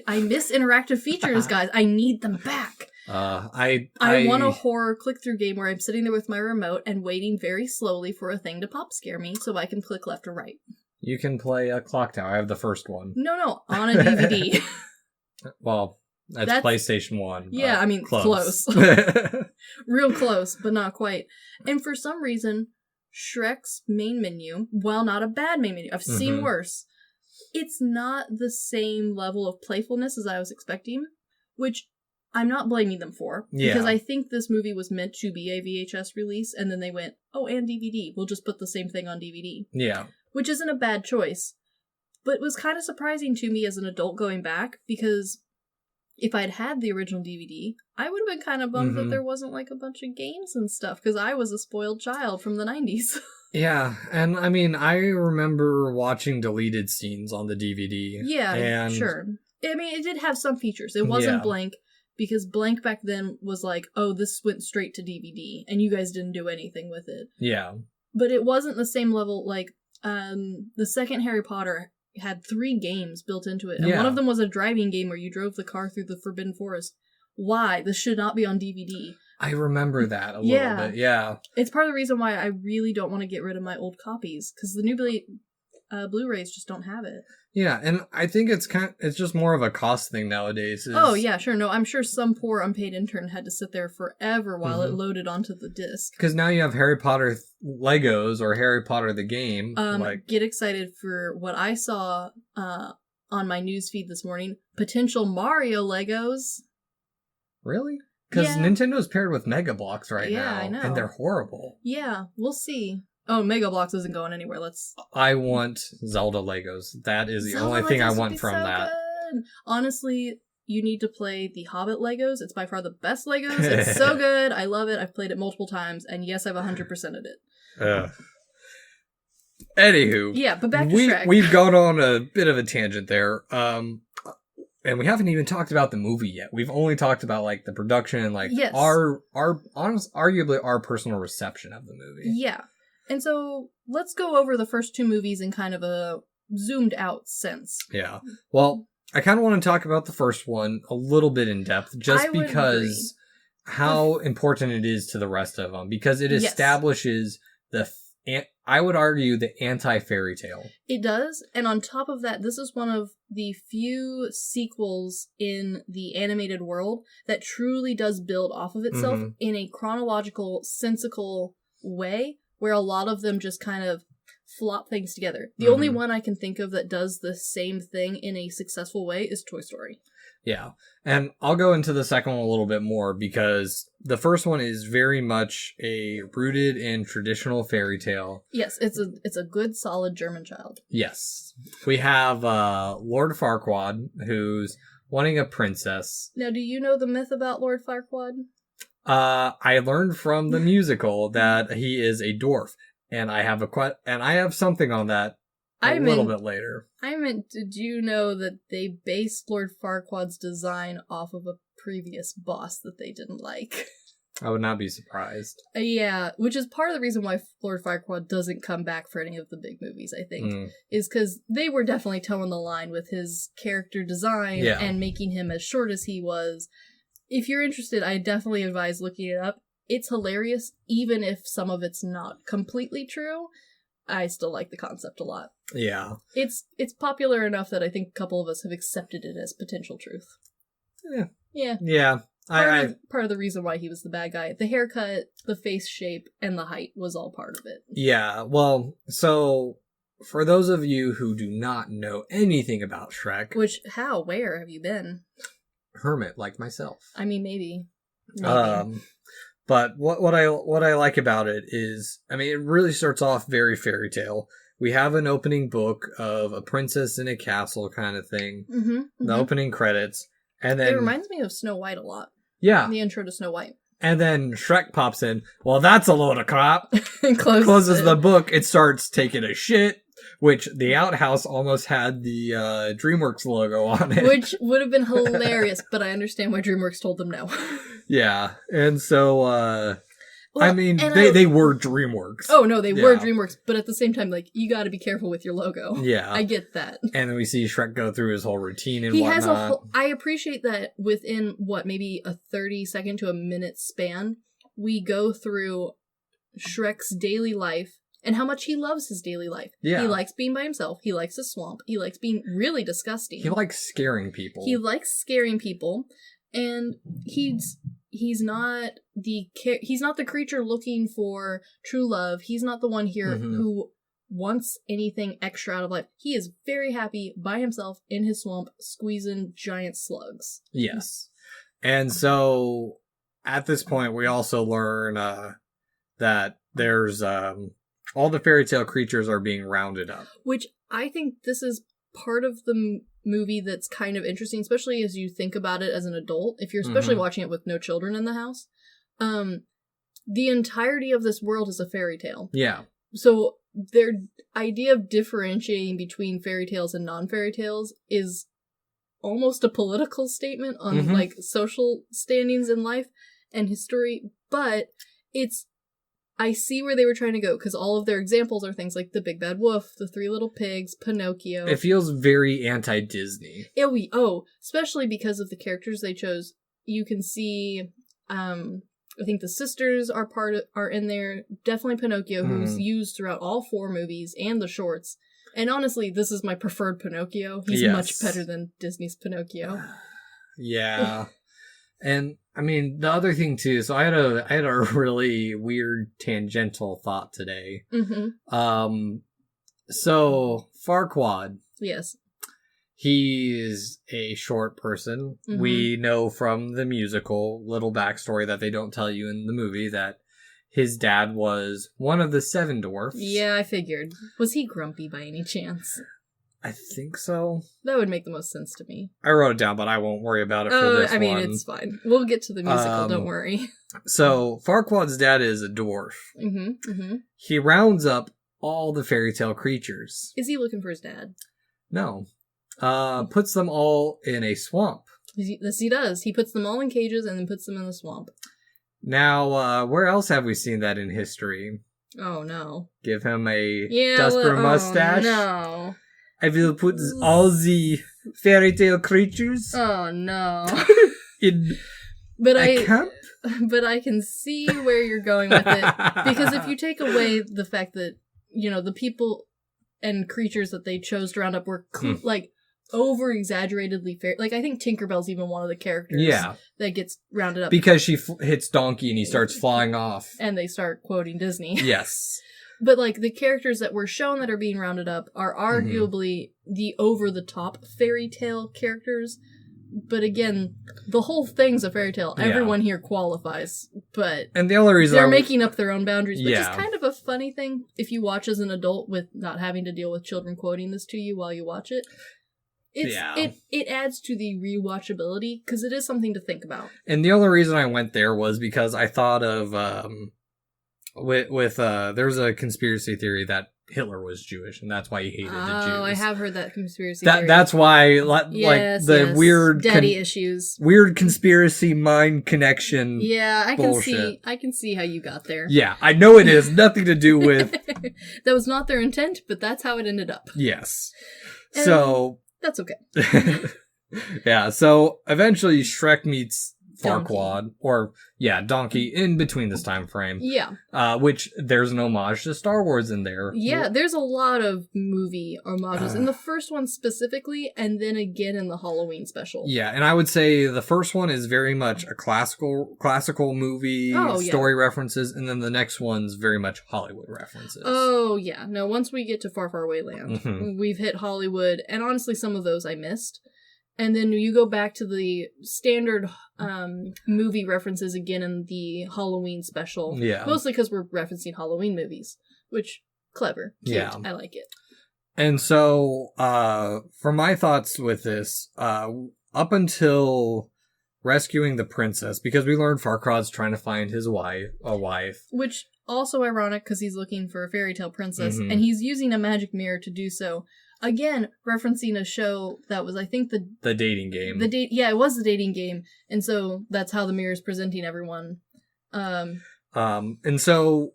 Speaker 3: I miss interactive features, guys. I need them back. I want a horror click-through game where I'm sitting there with my remote and waiting very slowly for a thing to pop scare me so I can click left or right.
Speaker 2: You can play Clock Tower. I have the first one.
Speaker 3: No, on a DVD.
Speaker 2: Well... That's PlayStation 1.
Speaker 3: Yeah, I mean, close. Real close, but not quite. And for some reason, Shrek's main menu, while not a bad main menu, I've seen worse, it's not the same level of playfulness as I was expecting, which I'm not blaming them for.
Speaker 2: Yeah.
Speaker 3: Because I think this movie was meant to be a VHS release, and then they went, oh, and DVD. We'll just put the same thing on DVD.
Speaker 2: Yeah.
Speaker 3: Which isn't a bad choice. But it was kind of surprising to me as an adult going back, because... if I'd had the original DVD, I would have been kind of bummed that there wasn't like a bunch of games and stuff, because I was a spoiled child from the 90s.
Speaker 2: Yeah, and I mean, I remember watching deleted scenes on the DVD.
Speaker 3: Yeah, sure. I mean, it did have some features. It wasn't blank, because blank back then was like, oh, this went straight to DVD, and you guys didn't do anything with it.
Speaker 2: Yeah.
Speaker 3: But it wasn't the same level, like, the second Harry Potter had 3 games built into it, and one of them was a driving game where you drove the car through the Forbidden Forest. Why? This should not be on DVD.
Speaker 2: I remember that a little bit, yeah.
Speaker 3: It's part of the reason why I really don't want to get rid of my old copies, because the new Blu-rays just don't have it.
Speaker 2: Yeah, and I think it's just more of a cost thing nowadays.
Speaker 3: Oh, yeah, sure. No, I'm sure some poor unpaid intern had to sit there forever while it loaded onto the disc.
Speaker 2: Because now you have Harry Potter Legos or Harry Potter the game.
Speaker 3: Get excited for what I saw on my newsfeed this morning. Potential Mario Legos.
Speaker 2: Really? Because Nintendo's paired with Mega Bloks now.
Speaker 3: Yeah, I know.
Speaker 2: And they're horrible.
Speaker 3: Yeah, we'll see. Oh, Mega Bloks isn't going anywhere.
Speaker 2: I want Zelda Legos. That is the only thing I want from that.
Speaker 3: good. Honestly, you need to play the Hobbit Legos. It's by far the best Legos. It's so good. I love it. I've played it multiple times, and yes, I've 100%ed it.
Speaker 2: Anywho.
Speaker 3: Yeah, but back to Shrek.
Speaker 2: We've gone on a bit of a tangent there. And we haven't even talked about the movie yet. We've only talked about, like, the production and, like,
Speaker 3: yes.
Speaker 2: arguably our personal reception of the movie.
Speaker 3: Yeah. And so, let's go over the first two movies in kind of a zoomed out sense.
Speaker 2: Yeah. Well, I kind of want to talk about the first one a little bit in depth, just because how important it is to the rest of them. Because it establishes I would argue, the anti-fairy tale. It
Speaker 3: does, and on top of that, this is one of the few sequels in the animated world that truly does build off of itself in a chronological, sensical way, where a lot of them just kind of flop things together. The only one I can think of that does the same thing in a successful way is Toy Story.
Speaker 2: Yeah, and I'll go into the second one a little bit more because the first one is very much rooted in traditional fairy tale.
Speaker 3: Yes, it's a good, solid German child.
Speaker 2: Yes. We have Lord Farquaad, who's wanting a princess.
Speaker 3: Now, do you know the myth about Lord Farquaad?
Speaker 2: I learned from the musical that he is a dwarf, and I have something on that a little bit later.
Speaker 3: Did you know that they based Lord Farquaad's design off of a previous boss that they didn't like?
Speaker 2: I would not be surprised.
Speaker 3: Yeah, which is part of the reason why Lord Farquaad doesn't come back for any of the big movies, I think, is because they were definitely towing the line with his character design and making him as short as he was. If you're interested, I definitely advise looking it up. It's hilarious, even if some of it's not completely true. I still like the concept a lot.
Speaker 2: Yeah.
Speaker 3: It's popular enough that I think a couple of us have accepted it as potential truth. Yeah.
Speaker 2: Yeah.
Speaker 3: Part of the reason why he was the bad guy. The haircut, the face shape, and the height was all part of it.
Speaker 2: Yeah. Well, so for those of you who do not know anything about Shrek...
Speaker 3: Where have you been?
Speaker 2: Hermit, like myself.
Speaker 3: I mean, maybe.
Speaker 2: But what I like about it is, I mean, it really starts off very fairy tale. We have an opening book of a princess in a castle kind of thing. The opening credits. And then... It
Speaker 3: reminds me of Snow White a lot.
Speaker 2: Yeah.
Speaker 3: The intro to Snow White.
Speaker 2: And then Shrek pops in. Well, that's a load of crap.
Speaker 3: And
Speaker 2: closes the book. It starts taking a shit. Which the outhouse almost had the DreamWorks logo on it.
Speaker 3: Which would have been hilarious, but I understand why DreamWorks told them no.
Speaker 2: Yeah, and so, I mean, they were DreamWorks.
Speaker 3: Oh, no, they were DreamWorks, but at the same time, like, you gotta be careful with your logo.
Speaker 2: Yeah.
Speaker 3: I get that.
Speaker 2: And then we see Shrek go through his whole routine and whatnot.
Speaker 3: I appreciate that within, maybe a 30-second to a minute span, we go through Shrek's daily life, and how much he loves his daily life.
Speaker 2: Yeah.
Speaker 3: He likes being by himself. He likes the swamp. He likes being really disgusting.
Speaker 2: He likes scaring people.
Speaker 3: And he's not the creature looking for true love. He's not the one here who wants anything extra out of life. He is very happy by himself in his swamp, squeezing giant slugs.
Speaker 2: Yes. And so at this point, we also learn that there's all the fairy tale creatures are being rounded up. Which
Speaker 3: I think this is part of the movie that's kind of interesting, especially as you think about it as an adult. If you're especially watching it with no children in the house, the entirety of this world is a fairy tale.
Speaker 2: Yeah.
Speaker 3: So their idea of differentiating between fairy tales and non-fairy tales is almost a political statement on like social standings in life and history, but I see where they were trying to go, because all of their examples are things like The Big Bad Wolf, The Three Little Pigs, Pinocchio.
Speaker 2: It feels very anti-Disney.
Speaker 3: Especially because of the characters they chose. You can see, I think the sisters are in there. Definitely Pinocchio, who's used throughout all 4 movies and the shorts. And honestly, this is my preferred Pinocchio. He's much better than Disney's Pinocchio.
Speaker 2: Yeah. And I mean, the other thing too, so I had a really weird tangential thought today. So Farquaad.
Speaker 3: Yes.
Speaker 2: He's a short person. We know from the musical little backstory that they don't tell you in the movie that his dad was one of the 7 dwarfs.
Speaker 3: Yeah, I figured. Was he grumpy by any chance?
Speaker 2: I think so.
Speaker 3: That would make the most sense to me.
Speaker 2: I wrote it down, but I won't worry about it for this one.
Speaker 3: I mean, it's fine. We'll get to the musical, don't worry.
Speaker 2: So, Farquaad's dad is a dwarf. He rounds up all the fairy tale creatures.
Speaker 3: Is he looking for his dad?
Speaker 2: No. Puts them all in a swamp.
Speaker 3: Yes, he does. He puts them all in cages and then puts them in the swamp.
Speaker 2: Now, where else have we seen that in history?
Speaker 3: Oh, no.
Speaker 2: Give him a Dusper mustache?
Speaker 3: No.
Speaker 2: I will put all the fairy tale creatures
Speaker 3: Oh, no.
Speaker 2: in camp.
Speaker 3: But I can see where you're going with it. Because if you take away the fact that, the people and creatures that they chose to round up were, over-exaggeratedly fair. Like, I think Tinkerbell's even one of the characters that gets rounded up.
Speaker 2: Because she hits Donkey and he starts flying off.
Speaker 3: And they start quoting Disney.
Speaker 2: Yes.
Speaker 3: But, the characters that were shown that are being rounded up are arguably the over-the-top fairy tale characters. But again, the whole thing's a fairy tale.
Speaker 2: Yeah.
Speaker 3: Everyone here qualifies. But
Speaker 2: and the only reason
Speaker 3: they're making up their own boundaries, which is
Speaker 2: Yeah.
Speaker 3: kind of a funny thing if you watch as an adult with not having to deal with children quoting this to you while you watch it. It adds to the rewatchability because it is something to think about.
Speaker 2: And the only reason I went there was because I thought of there's a conspiracy theory that Hitler was Jewish and that's why he hated the Jews.
Speaker 3: Oh, I have heard that conspiracy theory.
Speaker 2: That's why
Speaker 3: Yes,
Speaker 2: weird
Speaker 3: daddy issues.
Speaker 2: Weird conspiracy mind connection.
Speaker 3: Yeah, I
Speaker 2: bullshit.
Speaker 3: can see how you got there.
Speaker 2: Yeah, I know it is nothing to do with
Speaker 3: That was not their intent, but that's how it ended up.
Speaker 2: Yes.
Speaker 3: And
Speaker 2: so
Speaker 3: that's okay.
Speaker 2: yeah, so eventually Shrek meets Farquaad, Donkey in between this time frame.
Speaker 3: Yeah.
Speaker 2: Which there's an homage to Star Wars in there.
Speaker 3: Yeah, there's a lot of movie homages in the first one specifically, and then again in the Halloween special.
Speaker 2: Yeah, and I would say the first one is very much a classical movie story references, and then the next one's very much Hollywood references.
Speaker 3: Oh yeah, no. Once we get to Far, Far Away Land, we've hit Hollywood, and honestly, some of those I missed. And then you go back to the standard movie references again in the Halloween special.
Speaker 2: Yeah. Mostly
Speaker 3: because we're referencing Halloween movies, which, clever. Cute. Yeah. I like it.
Speaker 2: And so, for my thoughts with this, up until rescuing the princess, because we learned Farquaad's trying to find his wife. Which,
Speaker 3: also ironic because he's looking for a fairy tale princess, and he's using a magic mirror to do so. Again, referencing a show that was, I think, the
Speaker 2: dating game.
Speaker 3: It was the dating game, and so that's how the mirror is presenting everyone.
Speaker 2: And so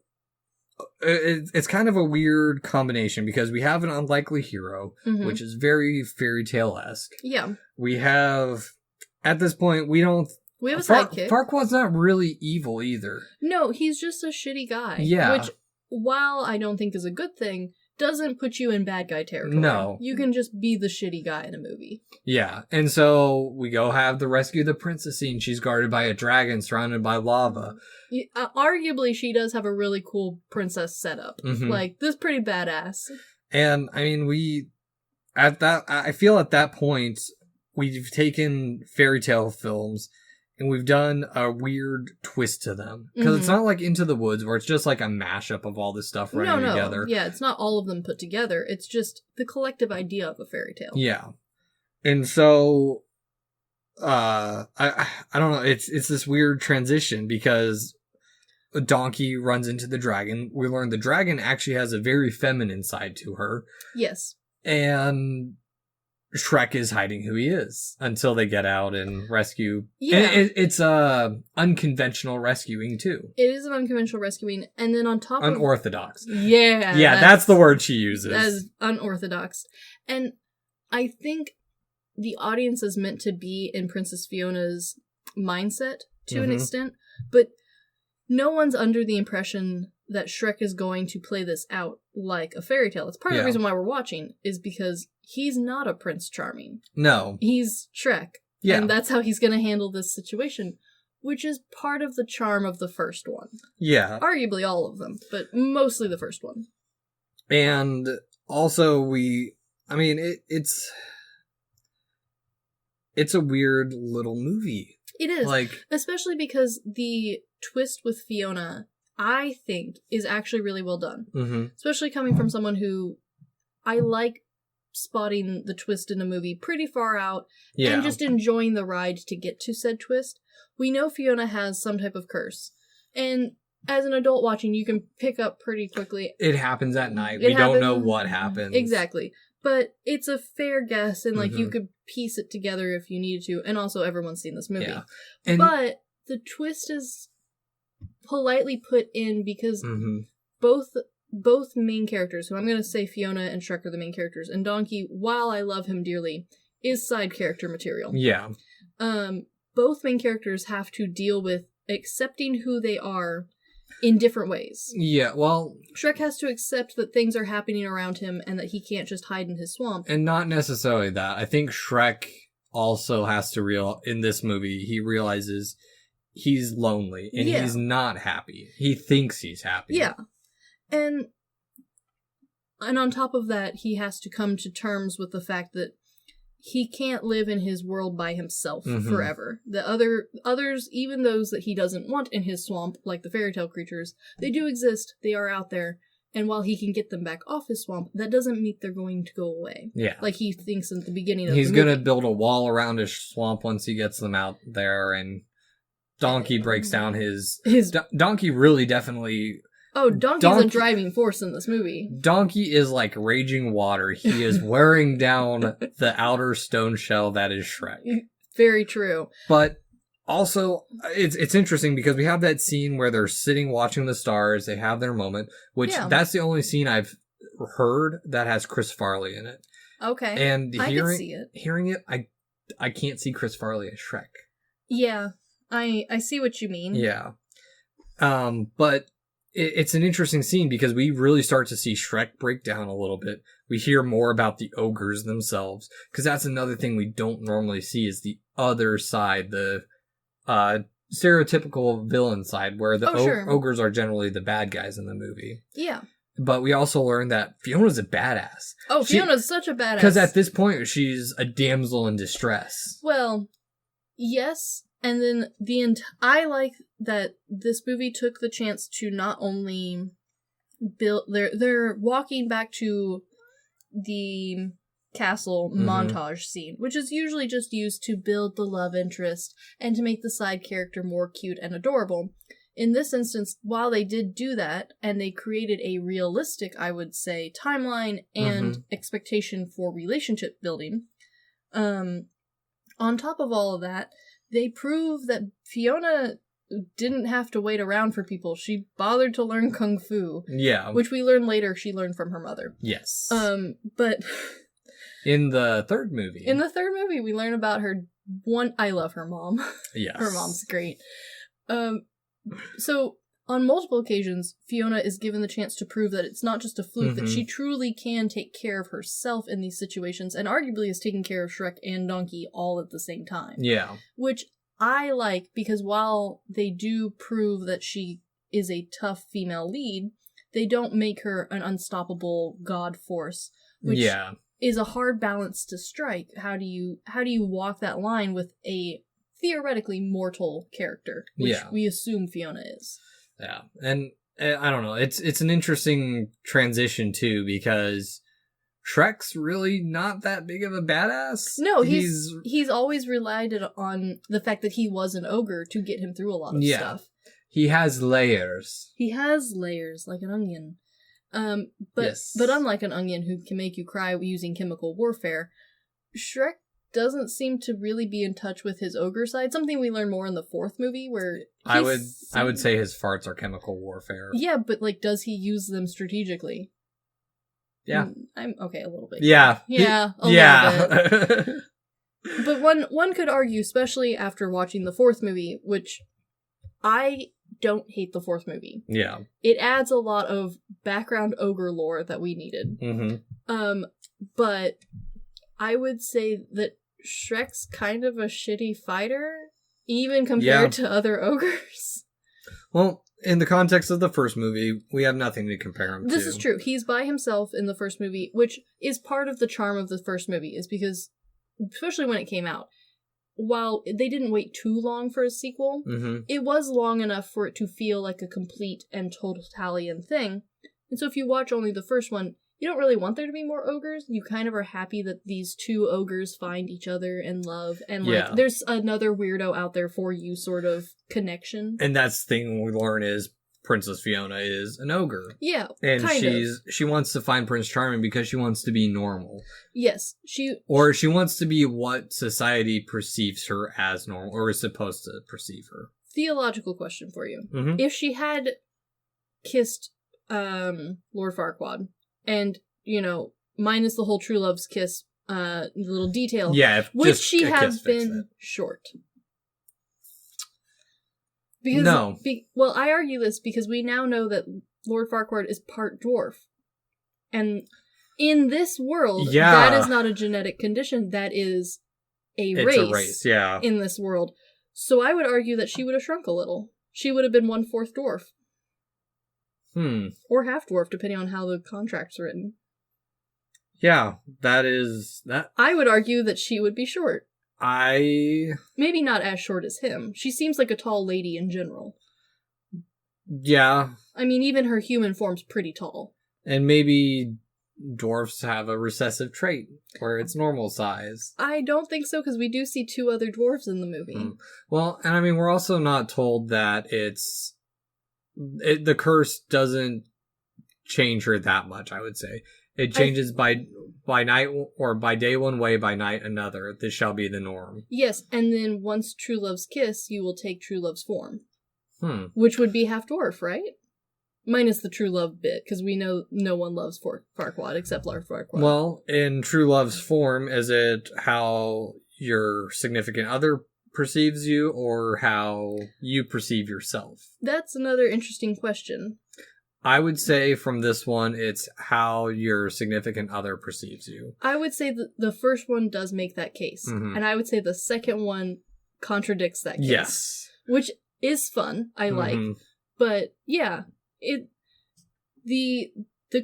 Speaker 2: it's kind of a weird combination because we have an unlikely hero, which is very fairy tale-esque.
Speaker 3: Yeah.
Speaker 2: We have, at this point, we have a sidekick. Farquaad's not really evil either.
Speaker 3: No, he's just a shitty guy.
Speaker 2: Yeah.
Speaker 3: Which, while I don't think is a good thing, doesn't put you in bad guy territory.
Speaker 2: No.
Speaker 3: You can just be the shitty guy in a movie.
Speaker 2: Yeah. And so we go have the rescue the princess scene. She's guarded by a dragon surrounded by lava.
Speaker 3: Arguably, she does have a really cool princess setup. Like, this is pretty badass.
Speaker 2: And, I mean, I feel at that point, we've taken fairy tale films and we've done a weird twist to them. Because it's not like Into the Woods where it's just like a mashup of all this stuff running together.
Speaker 3: Yeah, it's not all of them put together. It's just the collective idea of a fairy tale.
Speaker 2: Yeah. And so, I don't know, it's this weird transition because a donkey runs into the dragon. We learn the dragon actually has a very feminine side to her.
Speaker 3: Yes.
Speaker 2: And Shrek is hiding who he is until they get out and rescue.
Speaker 3: Yeah.
Speaker 2: And it's unconventional rescuing too.
Speaker 3: It is an unconventional rescuing, and then on top
Speaker 2: unorthodox.
Speaker 3: Yeah.
Speaker 2: Yeah, that's the word she uses.
Speaker 3: That is unorthodox. And I think the audience is meant to be in Princess Fiona's mindset to an extent, but no one's under the impression that Shrek is going to play this out like a fairy tale. It's part of the reason why we're watching, is because he's not a Prince Charming.
Speaker 2: No.
Speaker 3: He's Shrek.
Speaker 2: Yeah.
Speaker 3: And that's how he's going to handle this situation, which is part of the charm of the first one.
Speaker 2: Yeah.
Speaker 3: Arguably all of them, but mostly the first one.
Speaker 2: And also it's a weird little movie.
Speaker 3: It is. Especially because the twist with Fiona, I think, is actually really well done. Especially coming from someone who I like spotting the twist in a movie pretty far out
Speaker 2: Yeah.
Speaker 3: and just enjoying the ride to get to said twist. We know Fiona has some type of curse. And as an adult watching, you can pick up pretty quickly.
Speaker 2: It happens at night.
Speaker 3: It
Speaker 2: We don't
Speaker 3: happens-
Speaker 2: know what happens.
Speaker 3: Exactly. But it's a fair guess, and like you
Speaker 2: Mhm.
Speaker 3: could piece it together if you needed to. And also, everyone's seen this movie.
Speaker 2: Yeah. And
Speaker 3: But the twist is politely put in because
Speaker 2: Mhm.
Speaker 3: both main characters, who I'm going to say Fiona and Shrek are the main characters, and Donkey, while I love him dearly, is side character material.
Speaker 2: Yeah.
Speaker 3: Both main characters have to deal with accepting who they are in different ways.
Speaker 2: Yeah, well,
Speaker 3: Shrek has to accept that things are happening around him and that he can't just hide in his swamp.
Speaker 2: and not necessarily that. I think Shrek also has to in this movie, he realizes he's lonely and
Speaker 3: Yeah.
Speaker 2: he's not happy. He thinks he's happy.
Speaker 3: Yeah. And on top of that, he has to come to terms with the fact that he can't live in his world by himself
Speaker 2: Mhm.
Speaker 3: forever. The others, even those that he doesn't want in his swamp, like the fairy tale creatures, they do exist. They are out there. And while he can get them back off his swamp, that doesn't mean they're going to go away.
Speaker 2: Yeah.
Speaker 3: Like he thinks at the beginning of
Speaker 2: He's
Speaker 3: the
Speaker 2: going
Speaker 3: movie.
Speaker 2: to build a wall around his swamp once he gets them out there, and Donkey breaks down his Donkey really definitely...
Speaker 3: Donkey's a
Speaker 2: Donkey-
Speaker 3: driving force in this movie.
Speaker 2: Donkey is like raging water. He is wearing down the outer stone shell that is Shrek.
Speaker 3: Very true.
Speaker 2: But also, it's interesting because we have that scene where they're sitting watching the stars. They have their moment, which
Speaker 3: Yeah.
Speaker 2: that's the only scene I've heard that has Chris Farley in it.
Speaker 3: Okay.
Speaker 2: And
Speaker 3: I can see it.
Speaker 2: hearing it, I can't see Chris Farley as Shrek.
Speaker 3: Yeah. I see what you mean.
Speaker 2: Yeah. But it's an interesting scene because we really start to see Shrek break down a little bit. We hear more about the ogres themselves, because that's another thing we don't normally see is the other side, the stereotypical villain side, where the
Speaker 3: Sure.
Speaker 2: ogres are generally the bad guys in the movie.
Speaker 3: Yeah.
Speaker 2: But we also learn that Fiona's a badass.
Speaker 3: Oh, Fiona's such a badass.
Speaker 2: Because at this point, she's a damsel in distress.
Speaker 3: Well, yes, and then I like that this movie took the chance to not only build... They're walking back to the castle montage scene, which is usually just used to build the love interest and to make the side character more cute and adorable. In this instance, while they did do that, and they created a realistic, I would say, timeline and expectation for relationship building, on top of all of that, they prove that Fiona didn't have to wait around for people. She bothered to learn Kung Fu.
Speaker 2: Yeah.
Speaker 3: Which we learn later she learned from her mother.
Speaker 2: Yes.
Speaker 3: But...
Speaker 2: In the third movie.
Speaker 3: In the third movie, we learn about her I love her mom.
Speaker 2: Yes.
Speaker 3: Her mom's great. So, on multiple occasions, Fiona is given the chance to prove that it's not just a fluke, that she truly can take care of herself in these situations, and arguably is taking care of Shrek and Donkey all at the same time.
Speaker 2: Yeah.
Speaker 3: Which I like, because while they do prove that she is a tough female lead, they don't make her an unstoppable god force, which is a hard balance to strike. How do you walk that line with a theoretically mortal character, which we assume Fiona is?
Speaker 2: Yeah, and I don't know. It's an interesting transition too, because Shrek's really not that big of a badass.
Speaker 3: No, he's always relied on the fact that he was an ogre to get him through a lot of stuff.
Speaker 2: He has layers.
Speaker 3: He has layers like an onion. But unlike an onion who can make you cry using chemical warfare, Shrek doesn't seem to really be in touch with his ogre side. Something we learn more in the fourth movie, where
Speaker 2: I would say his farts are chemical warfare.
Speaker 3: Yeah, but like, does he use them strategically?
Speaker 2: Yeah,
Speaker 3: I'm okay a little bit.
Speaker 2: Yeah,
Speaker 3: a little bit. But one could argue, especially after watching the fourth movie, which I don't hate the fourth movie.
Speaker 2: Yeah,
Speaker 3: it adds a lot of background ogre lore that we needed. But I would say that Shrek's kind of a shitty fighter, even compared to other ogres. Well,
Speaker 2: in the context of the first movie, we have nothing to compare him to.
Speaker 3: This is true. He's by himself in the first movie, which is part of the charm of the first movie, is because, especially when it came out, while they didn't wait too long for a sequel, it was long enough for it to feel like a complete and totalitarian thing. And so if you watch only the first one, you don't really want there to be more ogres. You kind of are happy that these two ogres find each other and love, and like there's another weirdo out there for you sort of connection.
Speaker 2: And that's the thing we learn is Princess Fiona is an ogre.
Speaker 3: Yeah,
Speaker 2: and she wants to find Prince Charming because she wants to be normal.
Speaker 3: Yes, she
Speaker 2: wants to be what society perceives her as normal, or is supposed to perceive her.
Speaker 3: Theological question for you: if she had kissed Lord Farquaad, and minus the whole true love's kiss little detail, would she have been short? Because,
Speaker 2: no.
Speaker 3: Well, I argue this because we now know that Lord Farquaad is part dwarf. And in this world, that is not a genetic condition. That is a race in this world. So I would argue that she would have shrunk a little. She would have been 1/4 dwarf. Or half dwarf, depending on how the contract's written.
Speaker 2: Yeah, that is... that.
Speaker 3: I would argue that she would be short.
Speaker 2: Maybe
Speaker 3: not as short as him. She seems like a tall lady in general.
Speaker 2: Yeah.
Speaker 3: I mean, even her human form's pretty tall.
Speaker 2: And maybe dwarfs have a recessive trait where it's normal size.
Speaker 3: I don't think so, because we do see 2 other dwarves in the movie.
Speaker 2: Well, and I mean, we're also not told that the curse doesn't change her that much, I would say. It changes by night, or by day one way, by night another. This shall be the norm.
Speaker 3: Yes, and then once true love's kiss, you will take true love's form. Which would be half dwarf, right? Minus the true love bit, because we know no one loves Farquaad except Lord Farquaad.
Speaker 2: Well, in true love's form, is it how your significant other perceives you, or how you perceive yourself?
Speaker 3: That's another interesting question.
Speaker 2: I would say from this one, it's how your significant other perceives you.
Speaker 3: I would say that the first one does make that case. And I would say the second one contradicts that case.
Speaker 2: Yes.
Speaker 3: Which is fun, I like. But yeah, the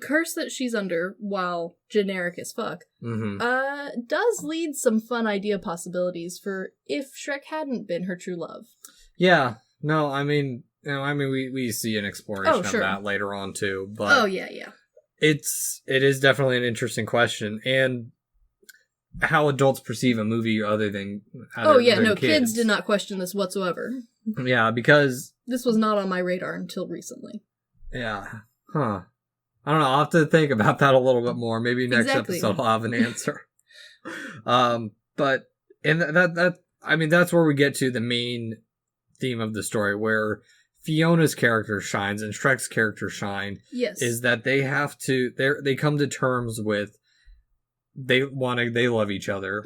Speaker 3: curse that she's under, while generic as fuck, does lead some fun idea possibilities for if Shrek hadn't been her true love. Yeah.
Speaker 2: No, I mean... we see an exploration of that later on too, but it is definitely an interesting question, and how adults perceive a movie other than
Speaker 3: kids did not question this whatsoever.
Speaker 2: Yeah, because
Speaker 3: this was not on my radar until recently.
Speaker 2: Yeah, I don't know. I'll have to think about that a little bit more. Maybe next episode I'll have an answer. But that's where we get to the main theme of the story, where Fiona's character shines and Shrek's character shine.
Speaker 3: Yes.
Speaker 2: Is that they have to, they come to terms with, they love each other,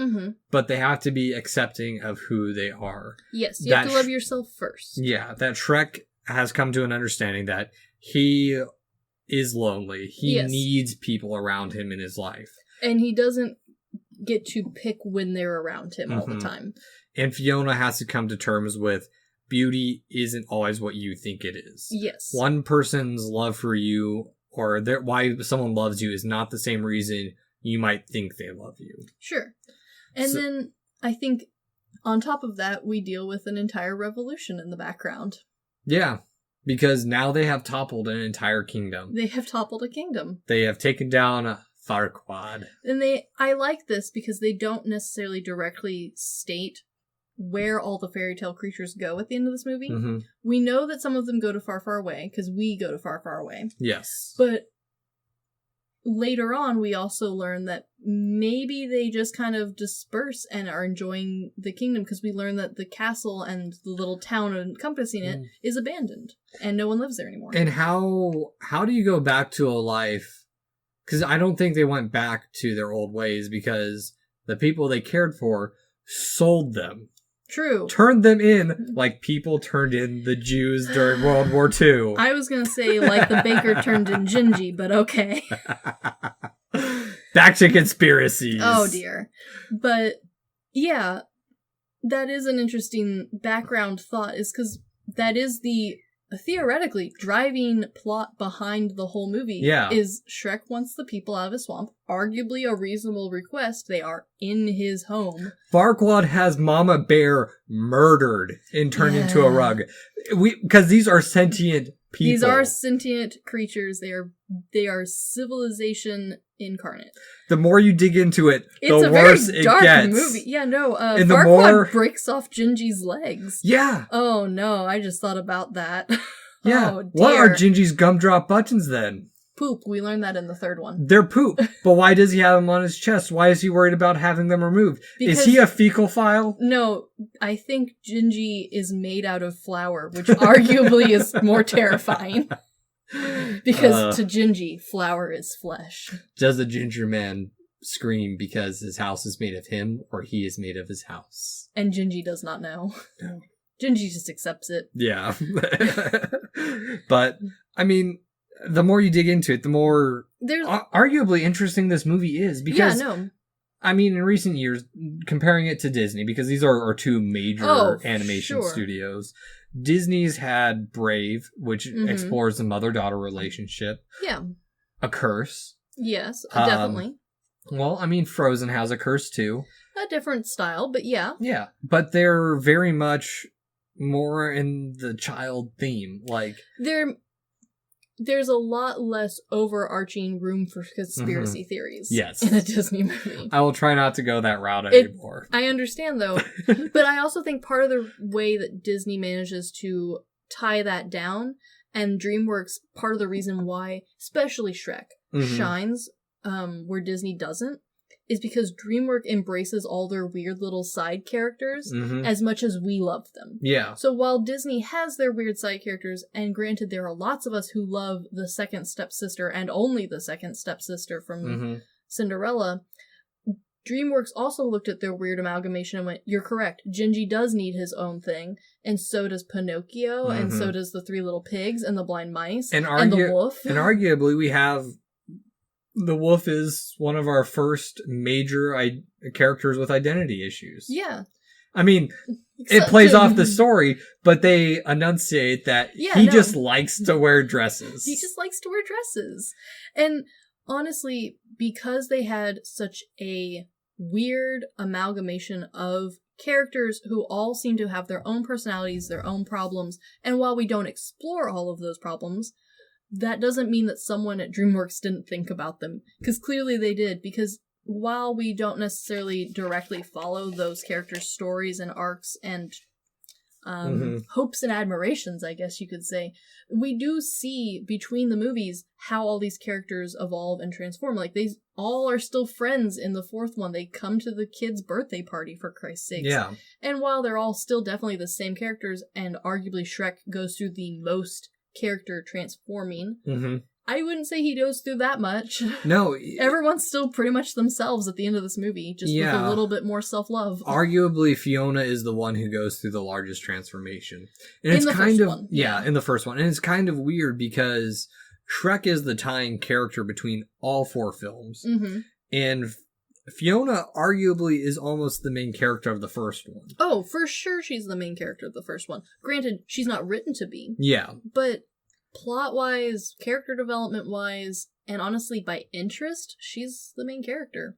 Speaker 2: but they have to be accepting of who they are.
Speaker 3: Yes, you have to love yourself first.
Speaker 2: Yeah, that Shrek has come to an understanding that he is lonely. He needs people around him in his life.
Speaker 3: And he doesn't get to pick when they're around him all the time.
Speaker 2: And Fiona has to come to terms with, beauty isn't always what you think it is.
Speaker 3: Yes.
Speaker 2: One person's love for you, or why someone loves you, is not the same reason you might think they love you.
Speaker 3: Sure. And then I think on top of that, we deal with an entire revolution in the background.
Speaker 2: Yeah, because now they have toppled an entire kingdom.
Speaker 3: They have toppled a kingdom.
Speaker 2: They have taken down Farquaad.
Speaker 3: And I like this because they don't necessarily directly state where all the fairy tale creatures go at the end of this movie. We know that some of them go to Far, Far Away, because we go to Far, Far Away.
Speaker 2: Yes.
Speaker 3: But later on, we also learn that maybe they just kind of disperse and are enjoying the kingdom, because we learn that the castle and the little town encompassing it is abandoned, and no one lives there anymore.
Speaker 2: And how do you go back to a life? Because I don't think they went back to their old ways, because the people they cared for sold them.
Speaker 3: True.
Speaker 2: Turned them in like people turned in the Jews during World War II.
Speaker 3: I was going to say like the baker turned in Gingy, but okay.
Speaker 2: Back to conspiracies.
Speaker 3: Oh dear. But yeah, that is an interesting background thought, is because that is the theoretically, driving plot behind the whole movie is Shrek wants the people out of his swamp. Arguably a reasonable request. They are in his home.
Speaker 2: Farquaad has Mama Bear murdered and turned into a rug. Because these are sentient people.
Speaker 3: These are sentient creatures. They are civilization incarnate.
Speaker 2: The more you dig into it,
Speaker 3: it's
Speaker 2: the worse it gets. It's a very dark
Speaker 3: movie. Yeah, no. Farquaad breaks off Gingy's legs.
Speaker 2: Yeah.
Speaker 3: Oh no, I just thought about that.
Speaker 2: Yeah.
Speaker 3: Oh, dear.
Speaker 2: What are Gingy's gumdrop buttons then?
Speaker 3: Poop. We learned that in the third one.
Speaker 2: They're poop. But why does he have them on his chest? Why is he worried about having them removed? Is he a fecal file?
Speaker 3: No, I think Gingy is made out of flour, which arguably is more terrifying. Because to Gingy, flour is flesh.
Speaker 2: Does the ginger man scream because his house is made of him, or he is made of his house?
Speaker 3: And Gingy does not know.
Speaker 2: No.
Speaker 3: Gingy just accepts it.
Speaker 2: Yeah. But, I mean, the more you dig into it, the more arguably interesting this movie is. Because, I mean, in recent years, comparing it to Disney, because these are our two major animation studios, Disney's had Brave, which explores the mother-daughter relationship.
Speaker 3: Yeah.
Speaker 2: A Curse.
Speaker 3: Yes, definitely.
Speaker 2: Well, I mean, Frozen has a curse, too.
Speaker 3: A different style, but yeah.
Speaker 2: Yeah, but they're very much more in the child theme. Like, there's a lot less overarching room for conspiracy theories in a Disney movie. I will try not to go that route anymore.
Speaker 3: I understand, though. But I also think part of the way that Disney manages to tie that down, and DreamWorks, part of the reason why, especially Shrek, shines where Disney doesn't, is because DreamWorks embraces all their weird little side characters as much as we love them.
Speaker 2: Yeah.
Speaker 3: So while Disney has their weird side characters, and granted there are lots of us who love the second stepsister and only the second stepsister from Cinderella, DreamWorks also looked at their weird amalgamation and went, you're correct, Gingy does need his own thing, and so does Pinocchio, and so does the Three Little Pigs, and the Blind Mice, and the Wolf. And
Speaker 2: arguably we have... The wolf is one of our first major characters with identity issues.
Speaker 3: Yeah.
Speaker 2: I mean, it plays off the story, but they enunciate that he just likes to wear dresses.
Speaker 3: He just likes to wear dresses. And honestly, because they had such a weird amalgamation of characters who all seem to have their own personalities, their own problems, and while we don't explore all of those problems, that doesn't mean that someone at DreamWorks didn't think about them. Because clearly they did. Because while we don't necessarily directly follow those characters' stories and arcs and hopes and admirations, I guess you could say, we do see between the movies how all these characters evolve and transform. Like, they all are still friends in the fourth one. They come to the kid's birthday party, for Christ's sake.
Speaker 2: Yeah. And
Speaker 3: while they're all still definitely the same characters, and arguably Shrek goes through the most character transforming, I wouldn't say he goes through that much.
Speaker 2: No.
Speaker 3: Everyone's still pretty much themselves at the end of this movie, just with a little bit more self-love.
Speaker 2: Arguably, Fiona is the one who goes through the largest transformation. And it's kind of, in the first one. And it's kind of weird because Shrek is the tying character between all four films. And Fiona arguably is almost the main character of the first one.
Speaker 3: Oh, for sure she's the main character of the first one. Granted, she's not written to be.
Speaker 2: Yeah.
Speaker 3: But plot-wise, character development-wise, and honestly by interest, she's the main character.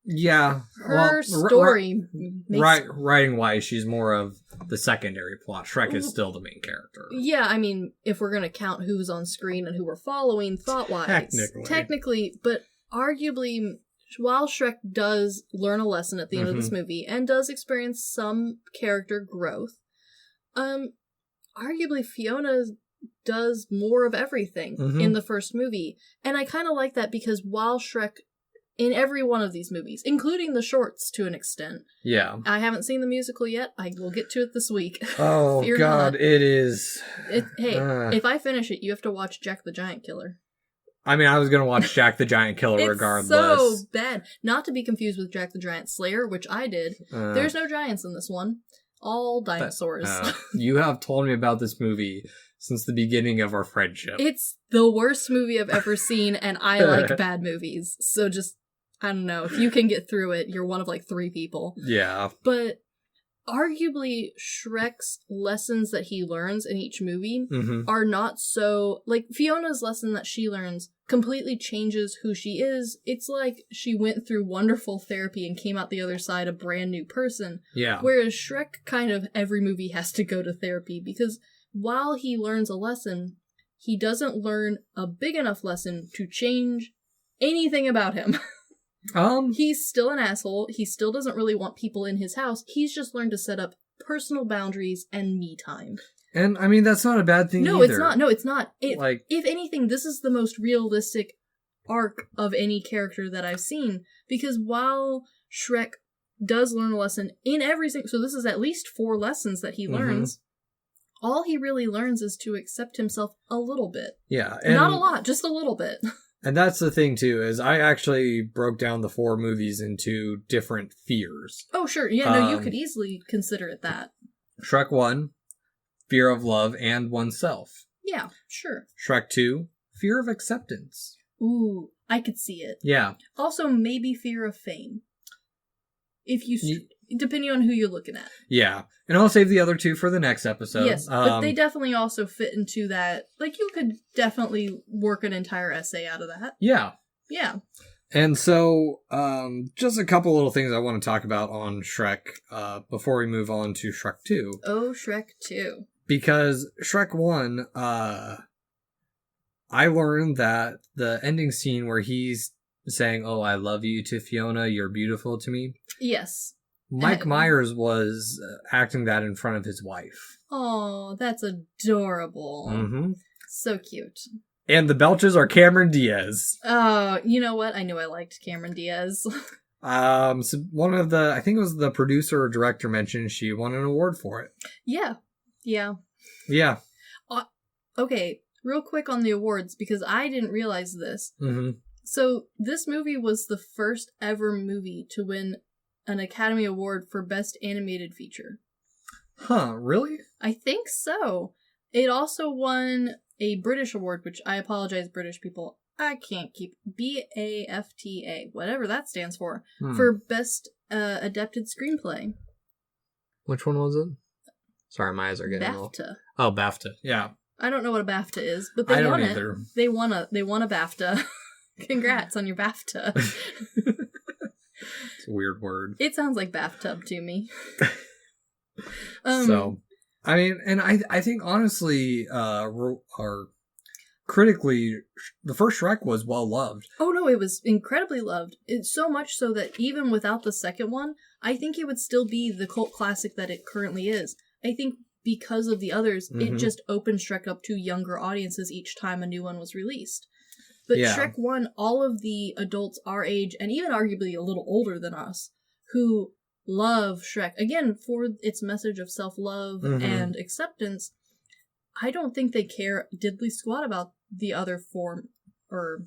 Speaker 2: Yeah.
Speaker 3: Her story
Speaker 2: writing-wise, she's more of the secondary plot. Shrek is still the main character.
Speaker 3: Yeah, I mean, if we're going to count who's on screen and who we're following thought-wise. Technically, but arguably... While Shrek does learn a lesson at the end of this movie and does experience some character growth, arguably Fiona does more of everything in the first movie. And I kind of like that because while Shrek, in every one of these movies, including the shorts to an extent.
Speaker 2: Yeah.
Speaker 3: I haven't seen the musical yet. I will get to it this week.
Speaker 2: Oh, God, it is.
Speaker 3: If I finish it, you have to watch Jack the Giant Killer.
Speaker 2: I mean, I was going to watch Jack the Giant Killer regardless.
Speaker 3: It's so bad. Not to be confused with Jack the Giant Slayer, which I did. There's no giants in this one. All dinosaurs.
Speaker 2: You have told me about this movie since the beginning of our friendship.
Speaker 3: It's the worst movie I've ever seen, and I like bad movies. So just, I don't know. If you can get through it, you're one of like 3 people.
Speaker 2: Yeah.
Speaker 3: But arguably Shrek's lessons that he learns in each movie
Speaker 2: Mm-hmm.
Speaker 3: are not so, like, Fiona's lesson that she learns completely changes who she is. It's like she went through wonderful therapy and came out the other side a brand new person.
Speaker 2: Yeah.
Speaker 3: Whereas Shrek, kind of every movie has to go to therapy, because while he learns a lesson, he doesn't learn a big enough lesson to change anything about him. He's still an asshole. He still doesn't really want people in his house. He's just learned to set up personal boundaries and me time.
Speaker 2: And, I mean, that's not a bad thing either.
Speaker 3: It's not. No, it's not. If anything, this is the most realistic arc of any character that I've seen. Because while Shrek does learn a lesson in every single... So this is at least 4 lessons that he learns. All he really learns is to accept himself a little bit.
Speaker 2: Yeah.
Speaker 3: Not a lot, just a little bit.
Speaker 2: And that's the thing, too, is I actually broke down the 4 movies into different fears.
Speaker 3: Oh, sure. Yeah, no, you could easily consider it that.
Speaker 2: Shrek 1, fear of love and oneself.
Speaker 3: Yeah, sure.
Speaker 2: Shrek 2, fear of acceptance.
Speaker 3: Ooh, I could see it.
Speaker 2: Yeah.
Speaker 3: Also, maybe fear of fame. If you... Depending on who you're looking at.
Speaker 2: Yeah. And I'll save the other 2 for the next episode.
Speaker 3: Yes, but they definitely also fit into that. Like, you could definitely work an entire essay out of that.
Speaker 2: Yeah.
Speaker 3: Yeah.
Speaker 2: And so, just a couple little things I want to talk about on Shrek before we move on to Shrek 2.
Speaker 3: Oh, Shrek 2.
Speaker 2: Because Shrek 1, I learned that the ending scene where he's saying, "Oh, I love you" to Fiona, "You're beautiful to me."
Speaker 3: Yes.
Speaker 2: Mike Myers was acting that in front of his wife.
Speaker 3: Oh, that's adorable.
Speaker 2: Mm-hmm.
Speaker 3: So cute.
Speaker 2: And the Belches are Cameron Diaz.
Speaker 3: Oh, you know what? I knew I liked Cameron Diaz.
Speaker 2: So one of the, I think it was the producer or director mentioned she won an award for it.
Speaker 3: Yeah. Yeah.
Speaker 2: Yeah.
Speaker 3: Okay, real quick on the awards, because I didn't realize this.
Speaker 2: Mm-hmm.
Speaker 3: So, this movie was the first ever movie to win an Academy Award for Best Animated Feature.
Speaker 2: Huh, really?
Speaker 3: I think so. It also won a British award, which I apologize, British people. I can't keep... BAFTA, whatever that stands for Best Adapted Screenplay.
Speaker 2: Which one was it? Sorry, my eyes are getting
Speaker 3: BAFTA.
Speaker 2: Oh, BAFTA, yeah.
Speaker 3: I don't know what a BAFTA is, but they won it. They won a BAFTA. Congrats on your BAFTA.
Speaker 2: It's a weird word.
Speaker 3: It sounds like bathtub to me.
Speaker 2: So, I mean, and I think honestly, critically, the first Shrek was well loved.
Speaker 3: Oh no, it was incredibly loved. It's so much so that even without the second one, I think it would still be the cult classic that it currently is. I think because of the others, it just opened Shrek up to younger audiences each time a new one was released. But Shrek 1, all of the adults our age, and even arguably a little older than us, who love Shrek, again, for its message of self-love and acceptance, I don't think they care diddly squat about the other 4, or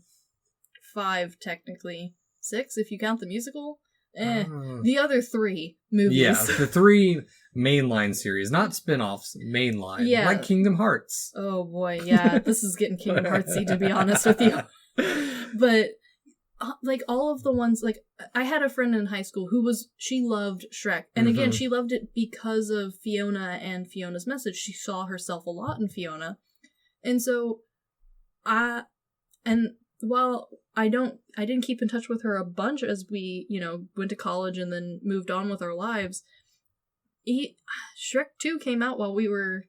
Speaker 3: 5 technically. 6, if you count the musical? The other 3 movies.
Speaker 2: Yeah, the 3 mainline series, not spin-offs, mainline.
Speaker 3: Yeah.
Speaker 2: Like Kingdom Hearts.
Speaker 3: Oh boy, yeah, this is getting Kingdom Heartsy, to be honest with you. But, like, all of the ones, like, I had a friend in high school she loved Shrek. And again, she loved it because of Fiona and Fiona's message. She saw herself a lot in Fiona. And so, while I didn't keep in touch with her a bunch as we, went to college and then moved on with our lives, Shrek 2 came out while we were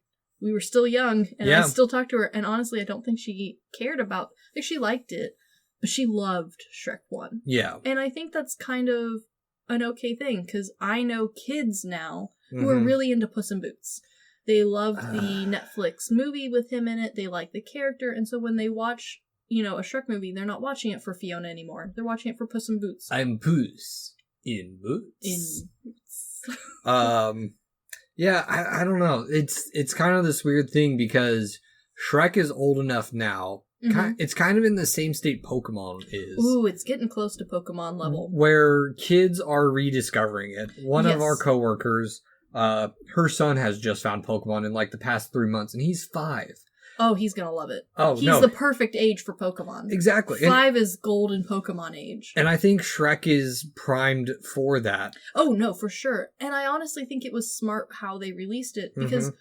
Speaker 3: still young, and I still talked to her, and honestly, I don't think she cared about, like, she liked it, but she loved Shrek 1.
Speaker 2: Yeah.
Speaker 3: And I think that's kind of an okay thing, because I know kids now who are really into Puss in Boots. They loved the Netflix movie with him in it, they like the character, and so when they watch, a Shrek movie, they're not watching it for Fiona anymore. They're watching it for Puss in Boots.
Speaker 2: I'm Puss in Boots.
Speaker 3: In Boots.
Speaker 2: Yeah, I don't know. It's kind of this weird thing because Shrek is old enough now. It's kind of in the same state Pokemon is.
Speaker 3: Ooh, it's getting close to Pokemon level.
Speaker 2: Where kids are rediscovering it. One of our coworkers, her son has just found Pokemon in like the past 3 months, and he's 5.
Speaker 3: Oh, he's gonna love it.
Speaker 2: Oh,
Speaker 3: he's
Speaker 2: no.
Speaker 3: the perfect age for Pokemon.
Speaker 2: Exactly.
Speaker 3: 5 is golden Pokemon age.
Speaker 2: And I think Shrek is primed for that.
Speaker 3: Oh, no, for sure. And I honestly think it was smart how they released it, because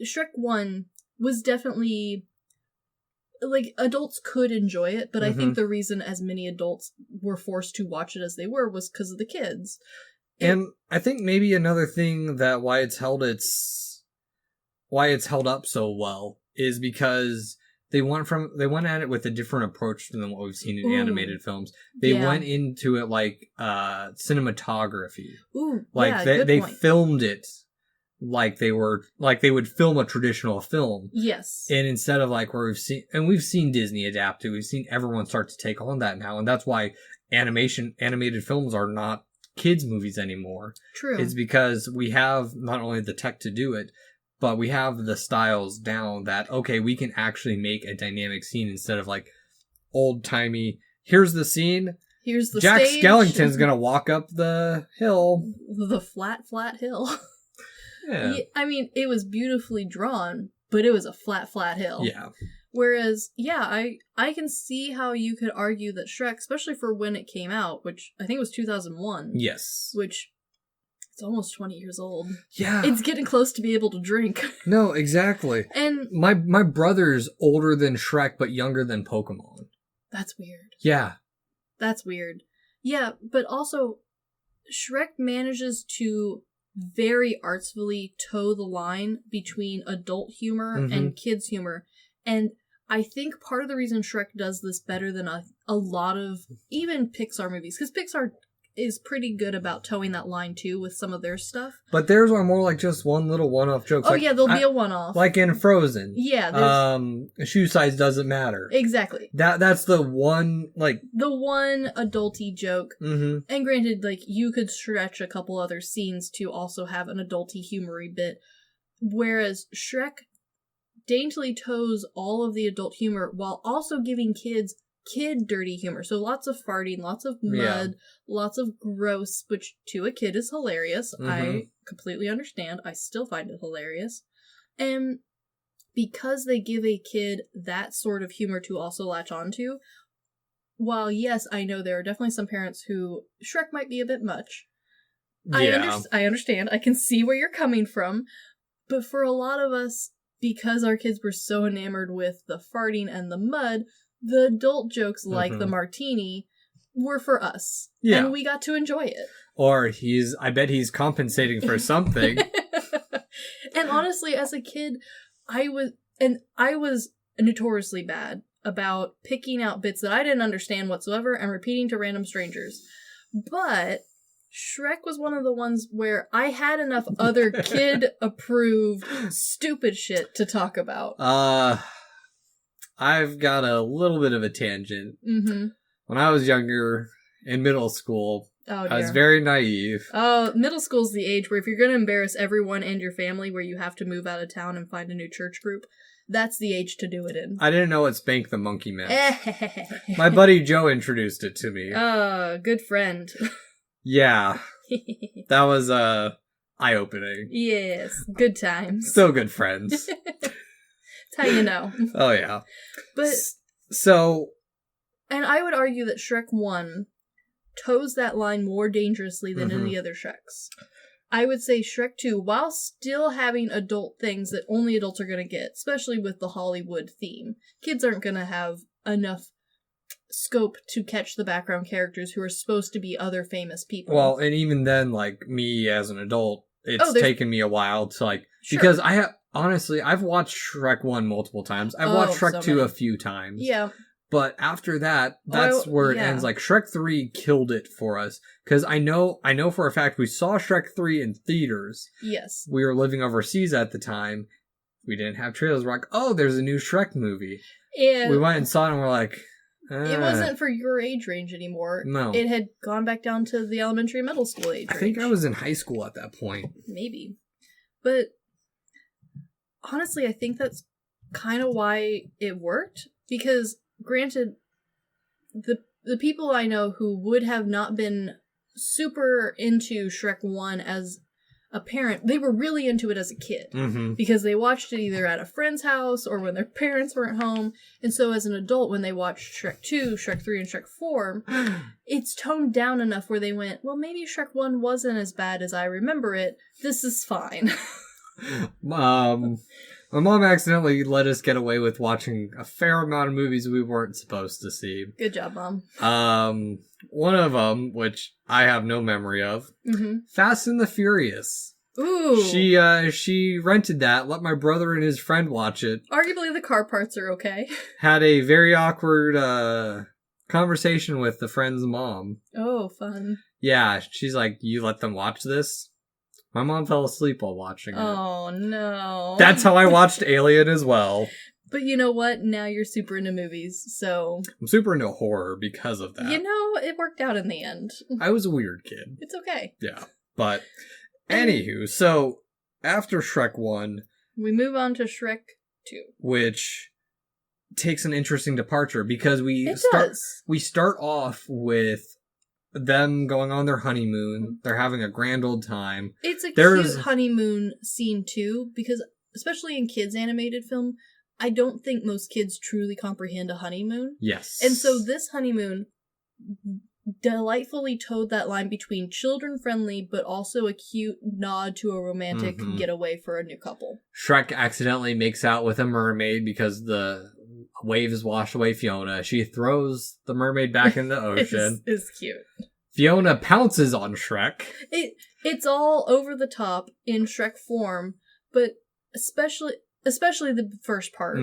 Speaker 3: Shrek 1 was definitely... Like, adults could enjoy it, but I think the reason as many adults were forced to watch it as they were was because of the kids.
Speaker 2: And I think maybe another thing that why it's held up so well is because they went at it with a different approach than what we've seen in animated films. They went into it like cinematography.
Speaker 3: Ooh,
Speaker 2: like
Speaker 3: yeah,
Speaker 2: they
Speaker 3: point.
Speaker 2: filmed it like they would film a traditional film.
Speaker 3: Yes.
Speaker 2: And instead of like where we've seen Disney adapt to, we've seen everyone start to take on that now, and that's why animated films are not kids movies anymore.
Speaker 3: True.
Speaker 2: It's because we have not only the tech to do it, but we have the styles down that, okay, we can actually make a dynamic scene instead of like old-timey, here's the scene,
Speaker 3: here's the
Speaker 2: Jack
Speaker 3: stage.
Speaker 2: Skellington's gonna walk up the hill.
Speaker 3: The flat hill.
Speaker 2: Yeah.
Speaker 3: I mean, it was beautifully drawn, but it was a flat hill.
Speaker 2: Yeah.
Speaker 3: Whereas, I can see how you could argue that Shrek, especially for when it came out, which I think was 2001.
Speaker 2: Yes.
Speaker 3: Which, it's almost 20 years old.
Speaker 2: Yeah.
Speaker 3: It's getting close to be able to drink.
Speaker 2: No, exactly.
Speaker 3: And
Speaker 2: my brother's older than Shrek, but younger than Pokemon.
Speaker 3: that's weird.
Speaker 2: Yeah.
Speaker 3: That's weird. Yeah, but also, Shrek manages to very artfully toe the line between adult humor and kids' humor. And I think part of the reason Shrek does this better than a lot of even Pixar movies, because Pixar is pretty good about towing that line too with some of their stuff.
Speaker 2: But theirs are more like just one little one-off jokes.
Speaker 3: Oh, yeah, there'll be a one-off.
Speaker 2: Like in Frozen.
Speaker 3: Yeah.
Speaker 2: Shoe size doesn't matter.
Speaker 3: Exactly.
Speaker 2: That's the one, like...
Speaker 3: The one adulty joke.
Speaker 2: Mm-hmm.
Speaker 3: And granted, like, you could stretch a couple other scenes to also have an adulty humory bit. Whereas Shrek daintily toes all of the adult humor while also giving kids kid dirty humor. So lots of farting, lots of mud, lots of gross, which to a kid is hilarious. I completely understand. I still find it hilarious. And because they give a kid that sort of humor to also latch onto, while yes, I know there are definitely some parents who Shrek might be a bit much.
Speaker 2: Yeah.
Speaker 3: I understand. I can see where you're coming from. But for a lot of us, because our kids were so enamored with the farting and the mud, the adult jokes like the martini were for us.
Speaker 2: Yeah.
Speaker 3: And we got to enjoy it.
Speaker 2: Or I bet he's compensating for something.
Speaker 3: And honestly, as a kid, I was notoriously bad about picking out bits that I didn't understand whatsoever and repeating to random strangers. But Shrek was one of the ones where I had enough other kid-approved stupid shit to talk about.
Speaker 2: I've got a little bit of a tangent.
Speaker 3: Mm-hmm.
Speaker 2: When I was younger, in middle school, I was
Speaker 3: dear.
Speaker 2: very naive.
Speaker 3: Oh, middle school's the age where if you're going to embarrass everyone and your family where you have to move out of town and find a new church group, that's the age to do it in.
Speaker 2: I didn't know what Spank the Monkey meant. My buddy Joe introduced it to me.
Speaker 3: Oh, good friend.
Speaker 2: Yeah. That was eye-opening.
Speaker 3: Yes, good times.
Speaker 2: Still good friends.
Speaker 3: That's how you know.
Speaker 2: Oh, yeah.
Speaker 3: But
Speaker 2: so...
Speaker 3: And I would argue that Shrek 1 toes that line more dangerously than any other Shreks. I would say Shrek 2, while still having adult things that only adults are going to get, especially with the Hollywood theme, kids aren't going to have enough scope to catch the background characters who are supposed to be other famous people.
Speaker 2: Well, and even then, like, me as an adult, it's taken me a while to, like...
Speaker 3: Sure.
Speaker 2: Because honestly, I've watched Shrek 1 multiple times. I've watched Shrek 2 a few times.
Speaker 3: Yeah.
Speaker 2: But after that, that's where it ends. Like, Shrek 3 killed it for us. Because I know for a fact we saw Shrek 3 in theaters.
Speaker 3: Yes.
Speaker 2: We were living overseas at the time. We didn't have trailers. We're like, oh, there's a new Shrek movie.
Speaker 3: And
Speaker 2: we went and saw it and we're like...
Speaker 3: It wasn't for your age range anymore.
Speaker 2: No.
Speaker 3: It had gone back down to the elementary middle school age range.
Speaker 2: I think I was in high school at that point.
Speaker 3: Maybe. But honestly, I think that's kind of why it worked. Because, granted, the people I know who would have not been super into Shrek 1 as a parent, they were really into it as a kid.
Speaker 2: Mm-hmm.
Speaker 3: Because they watched it either at a friend's house or when their parents weren't home. And so as an adult, when they watched Shrek 2, Shrek 3, and Shrek 4, it's toned down enough where they went, well, maybe Shrek 1 wasn't as bad as I remember it. This is fine.
Speaker 2: My mom accidentally let us get away with watching a fair amount of movies we weren't supposed to see.
Speaker 3: Good job, Mom.
Speaker 2: One of them, which I have no memory of, Fast and the Furious.
Speaker 3: Ooh.
Speaker 2: She rented that, let my brother and his friend watch it.
Speaker 3: Arguably the car parts are okay.
Speaker 2: Had a very awkward conversation with the friend's mom.
Speaker 3: Oh, fun.
Speaker 2: Yeah, she's like, you let them watch this? My mom fell asleep while watching it.
Speaker 3: Oh, no.
Speaker 2: That's how I watched Alien as well.
Speaker 3: But you know what? Now you're super into movies, so...
Speaker 2: I'm super into horror because of that.
Speaker 3: You know, it worked out in the end.
Speaker 2: I was a weird kid.
Speaker 3: It's okay.
Speaker 2: Yeah. But, anywho, so, after Shrek 1...
Speaker 3: We move on to Shrek 2.
Speaker 2: Which takes an interesting departure because we start off with them going on their honeymoon. They're having a grand old time.
Speaker 3: It's a cute honeymoon scene too, because especially in kids animated film, I don't think most kids truly comprehend a honeymoon.
Speaker 2: Yes.
Speaker 3: And so this honeymoon delightfully towed that line between children friendly but also a cute nod to a romantic getaway for a new couple.
Speaker 2: Shrek accidentally makes out with a mermaid because the waves wash away Fiona. She throws the mermaid back in the ocean.
Speaker 3: It's cute.
Speaker 2: Fiona pounces on Shrek.
Speaker 3: It's all over the top in Shrek form, but especially the first part.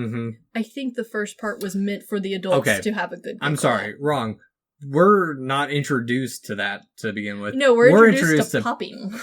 Speaker 3: I think the first part was meant for the adults to have a good
Speaker 2: I'm sorry, wrong. We're not introduced to that to begin with.
Speaker 3: No, we're introduced to popping.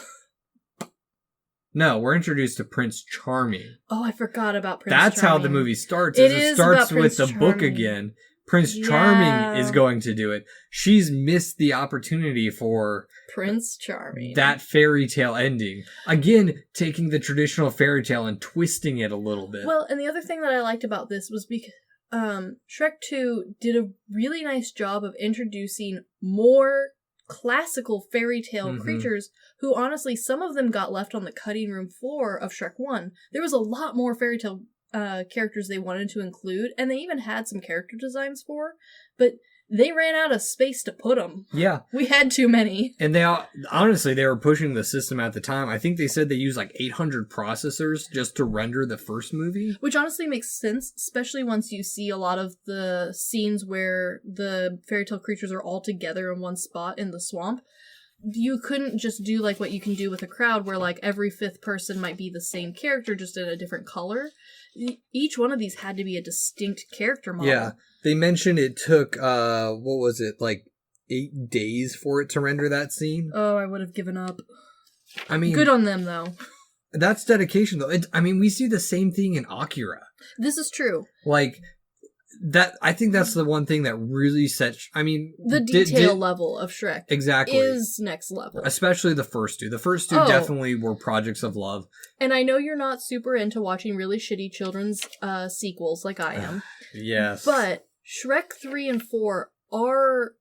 Speaker 2: No, we're introduced to Prince Charming.
Speaker 3: Oh, I forgot about Prince Charming.
Speaker 2: That's how the movie starts. It starts with the book again. Prince Charming is going to do it. She's missed the opportunity for
Speaker 3: Prince Charming.
Speaker 2: That fairy tale ending. Again, taking the traditional fairy tale and twisting it a little bit.
Speaker 3: Well, and the other thing that I liked about this was because Shrek 2 did a really nice job of introducing more classical fairy tale creatures who, honestly, some of them got left on the cutting room floor of Shrek 1. There was a lot more fairy tale characters they wanted to include, and they even had some character designs for, but they ran out of space to put them.
Speaker 2: Yeah.
Speaker 3: We had too many.
Speaker 2: And they were pushing the system at the time. I think they said they used like 800 processors just to render the first movie.
Speaker 3: Which honestly makes sense, especially once you see a lot of the scenes where the fairy tale creatures are all together in one spot in the swamp. You couldn't just do like what you can do with a crowd where like every fifth person might be the same character just in a different color. Each one of these had to be a distinct character model.
Speaker 2: Yeah. They mentioned it took, what was it, like 8 days for it to render that scene?
Speaker 3: Oh, I would have given up.
Speaker 2: I mean...
Speaker 3: Good on them, though.
Speaker 2: That's dedication, though. We see the same thing in Akira.
Speaker 3: This is true.
Speaker 2: Like, I think that's the one thing that really sets...
Speaker 3: the detail level of Shrek
Speaker 2: exactly
Speaker 3: is next level.
Speaker 2: Especially the first two. The first two definitely were projects of love.
Speaker 3: And I know you're not super into watching really shitty children's sequels like I am.
Speaker 2: Yes.
Speaker 3: But Shrek 3 and 4 are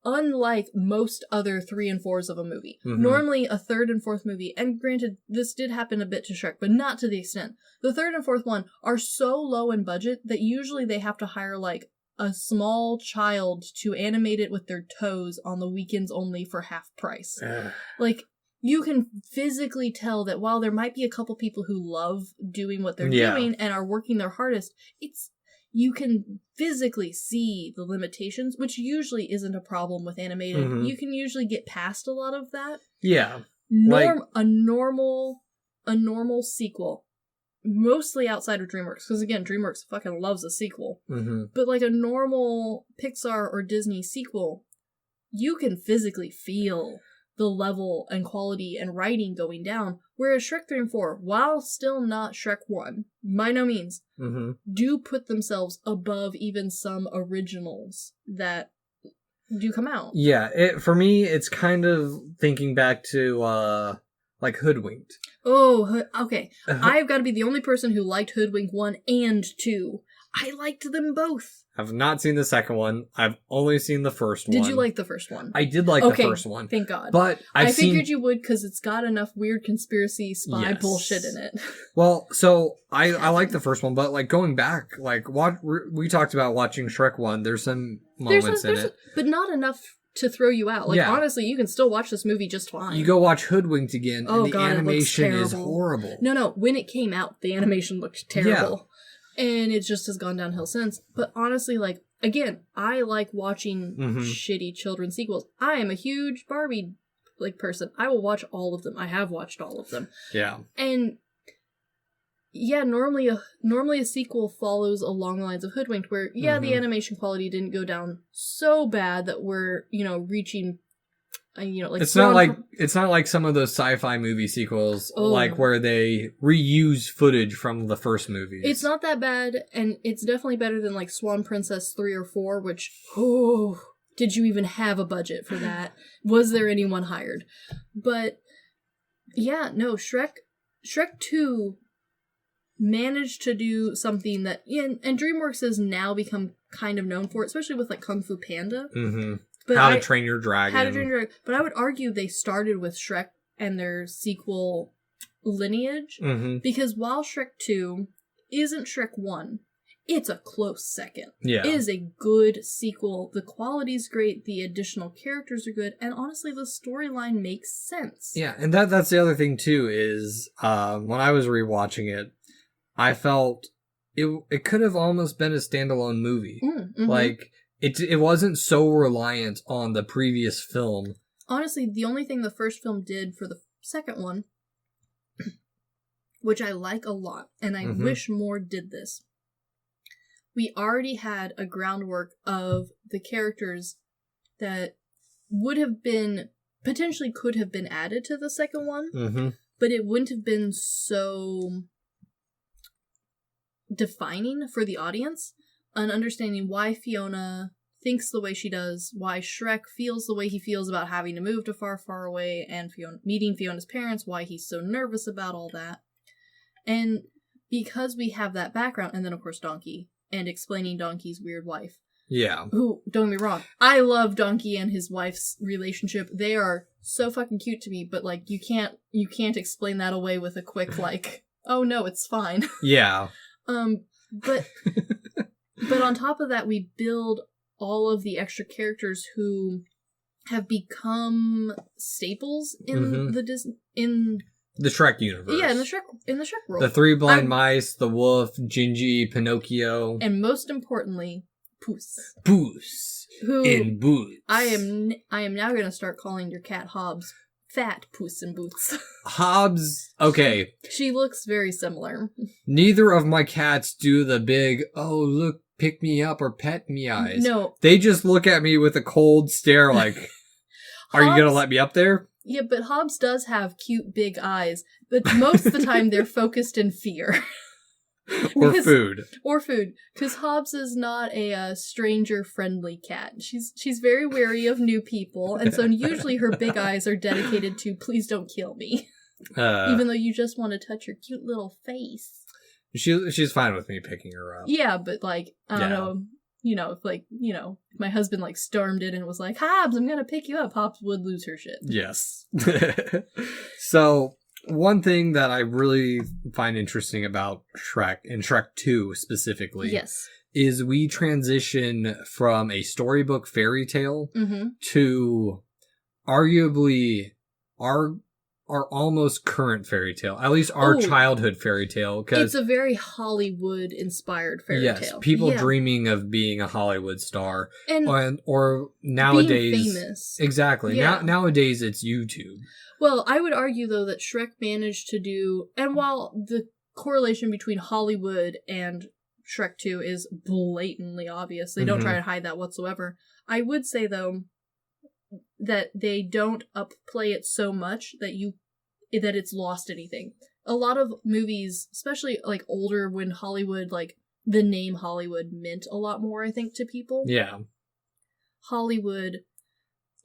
Speaker 3: unlike most other 3 and 4s of a movie. Normally, a third and fourth movie, and granted, this did happen a bit to Shrek, but not to the extent. The third and fourth one are so low in budget that usually they have to hire, like, a small child to animate it with their toes on the weekends only for half price. Like, you can physically tell that while there might be a couple people who love doing what they're doing and are working their hardest, you can physically see the limitations, which usually isn't a problem with animated. You can usually get past a lot of that.
Speaker 2: Yeah.
Speaker 3: A normal sequel, mostly outside of DreamWorks, because again, DreamWorks fucking loves a sequel. But like a normal Pixar or Disney sequel, you can physically feel the level and quality and writing going down. Whereas Shrek 3 and 4, while still not Shrek 1, by no means, do put themselves above even some originals that do come out.
Speaker 2: Yeah, for me, it's kind of thinking back to, like, Hoodwinked.
Speaker 3: Oh, okay. I've got to be the only person who liked Hoodwinked 1 and 2. I liked them both.
Speaker 2: I've not seen the second one. I've only seen the first one.
Speaker 3: Did you like the first one?
Speaker 2: I did like the first one.
Speaker 3: Thank God.
Speaker 2: But
Speaker 3: I figured you would because it's got enough weird conspiracy spy
Speaker 2: Yes.
Speaker 3: bullshit in it.
Speaker 2: Well, so I like the first one, but like going back, like we talked about watching Shrek 1. There's some moments in it.
Speaker 3: But not enough to throw you out. Like,
Speaker 2: Yeah.
Speaker 3: honestly, you can still watch this movie just fine.
Speaker 2: You go watch Hoodwinked again,
Speaker 3: Oh,
Speaker 2: and the
Speaker 3: God, it looks
Speaker 2: animation is
Speaker 3: terrible.
Speaker 2: horrible.
Speaker 3: No, when it came out, the animation looked terrible. And it just has gone downhill since. But honestly, like, again, I like watching shitty children's sequels. I am a huge Barbie person. I will watch all of them. I have watched all of them.
Speaker 2: Yeah.
Speaker 3: And yeah, normally a sequel follows along the lines of Hoodwinked, where the animation quality didn't go down so bad that we're reaching, like
Speaker 2: it's not like some of those sci-fi movie sequels, like where they reuse footage from the first movies.
Speaker 3: It's not that bad, and it's definitely better than like Swan Princess 3 or 4, which did you even have a budget for that? Was there anyone hired? But yeah, no, Shrek 2 managed to do something that, and DreamWorks has now become kind of known for, especially with like Kung Fu Panda.
Speaker 2: Mm-hmm.
Speaker 3: But
Speaker 2: How to Train Your Dragon.
Speaker 3: But I would argue they started with Shrek and their sequel lineage, because while Shrek 2 isn't Shrek 1, it's a close second.
Speaker 2: Yeah.
Speaker 3: It is a good sequel. The quality's great, the additional characters are good, and honestly, the storyline makes sense.
Speaker 2: Yeah, and that's the other thing too, is when I was rewatching it, I felt it could have almost been a standalone movie. Like, it wasn't so reliant on the previous film.
Speaker 3: Honestly, the only thing the first film did for the second one, which I like a lot, and I wish more did this, we already had a groundwork of the characters that would have been, potentially could have been added to the second one, but it wouldn't have been so defining for the audience, and understanding why Fiona thinks the way she does, why Shrek feels the way he feels about having to move to far, far away, and meeting Fiona's parents, why he's so nervous about all that. And because we have that background, and then of course Donkey, and explaining Donkey's weird wife.
Speaker 2: Yeah.
Speaker 3: Who, don't get me wrong, I love Donkey and his wife's relationship. They are so fucking cute to me, but like you can't explain that away with a quick like, oh no, it's fine.
Speaker 2: Yeah.
Speaker 3: But on top of that, we build all of the extra characters who have become staples in
Speaker 2: the Shrek universe.
Speaker 3: Yeah, in the Shrek world.
Speaker 2: The three blind mice, the wolf, Gingy, Pinocchio,
Speaker 3: and most importantly, Puss.
Speaker 2: Puss.
Speaker 3: Who
Speaker 2: in boots.
Speaker 3: I am now going to start calling your cat Hobbs Fat Puss in Boots.
Speaker 2: Hobbs, okay.
Speaker 3: She looks very similar.
Speaker 2: Neither of my cats do the big, oh, look, pick me up or pet me eyes.
Speaker 3: No.
Speaker 2: They just look at me with a cold stare like, are you going to let me up there?
Speaker 3: Yeah, but Hobbs does have cute big eyes, but most of the time they're focused in fear.
Speaker 2: Or food.
Speaker 3: Because Hobbs is not a stranger-friendly cat. She's very wary of new people, and so usually her big eyes are dedicated to, please don't kill me. Even though you just want to touch her cute little face.
Speaker 2: She's fine with me picking her up.
Speaker 3: Yeah, but like, I don't know, if my husband like stormed in and was like, Hobbs, I'm gonna pick you up, Hobbs would lose her shit.
Speaker 2: Yes. So, one thing that I really find interesting about Shrek, and Shrek 2 specifically, is we transition from a storybook fairy tale to arguably our almost current fairy tale, at least our childhood fairy tale.
Speaker 3: It's a very Hollywood-inspired fairy tale.
Speaker 2: Yes, people dreaming of being a Hollywood star. Or nowadays...
Speaker 3: being famous.
Speaker 2: Exactly.
Speaker 3: Yeah.
Speaker 2: Nowadays, it's YouTube.
Speaker 3: Well, I would argue, though, that Shrek managed to do... And while the correlation between Hollywood and Shrek 2 is blatantly obvious, they don't try to hide that whatsoever, I would say, though, that they don't upplay it so much that it's lost anything. A lot of movies, especially like older, when Hollywood, like the name Hollywood meant a lot more, I think, to people.
Speaker 2: Yeah.
Speaker 3: Hollywood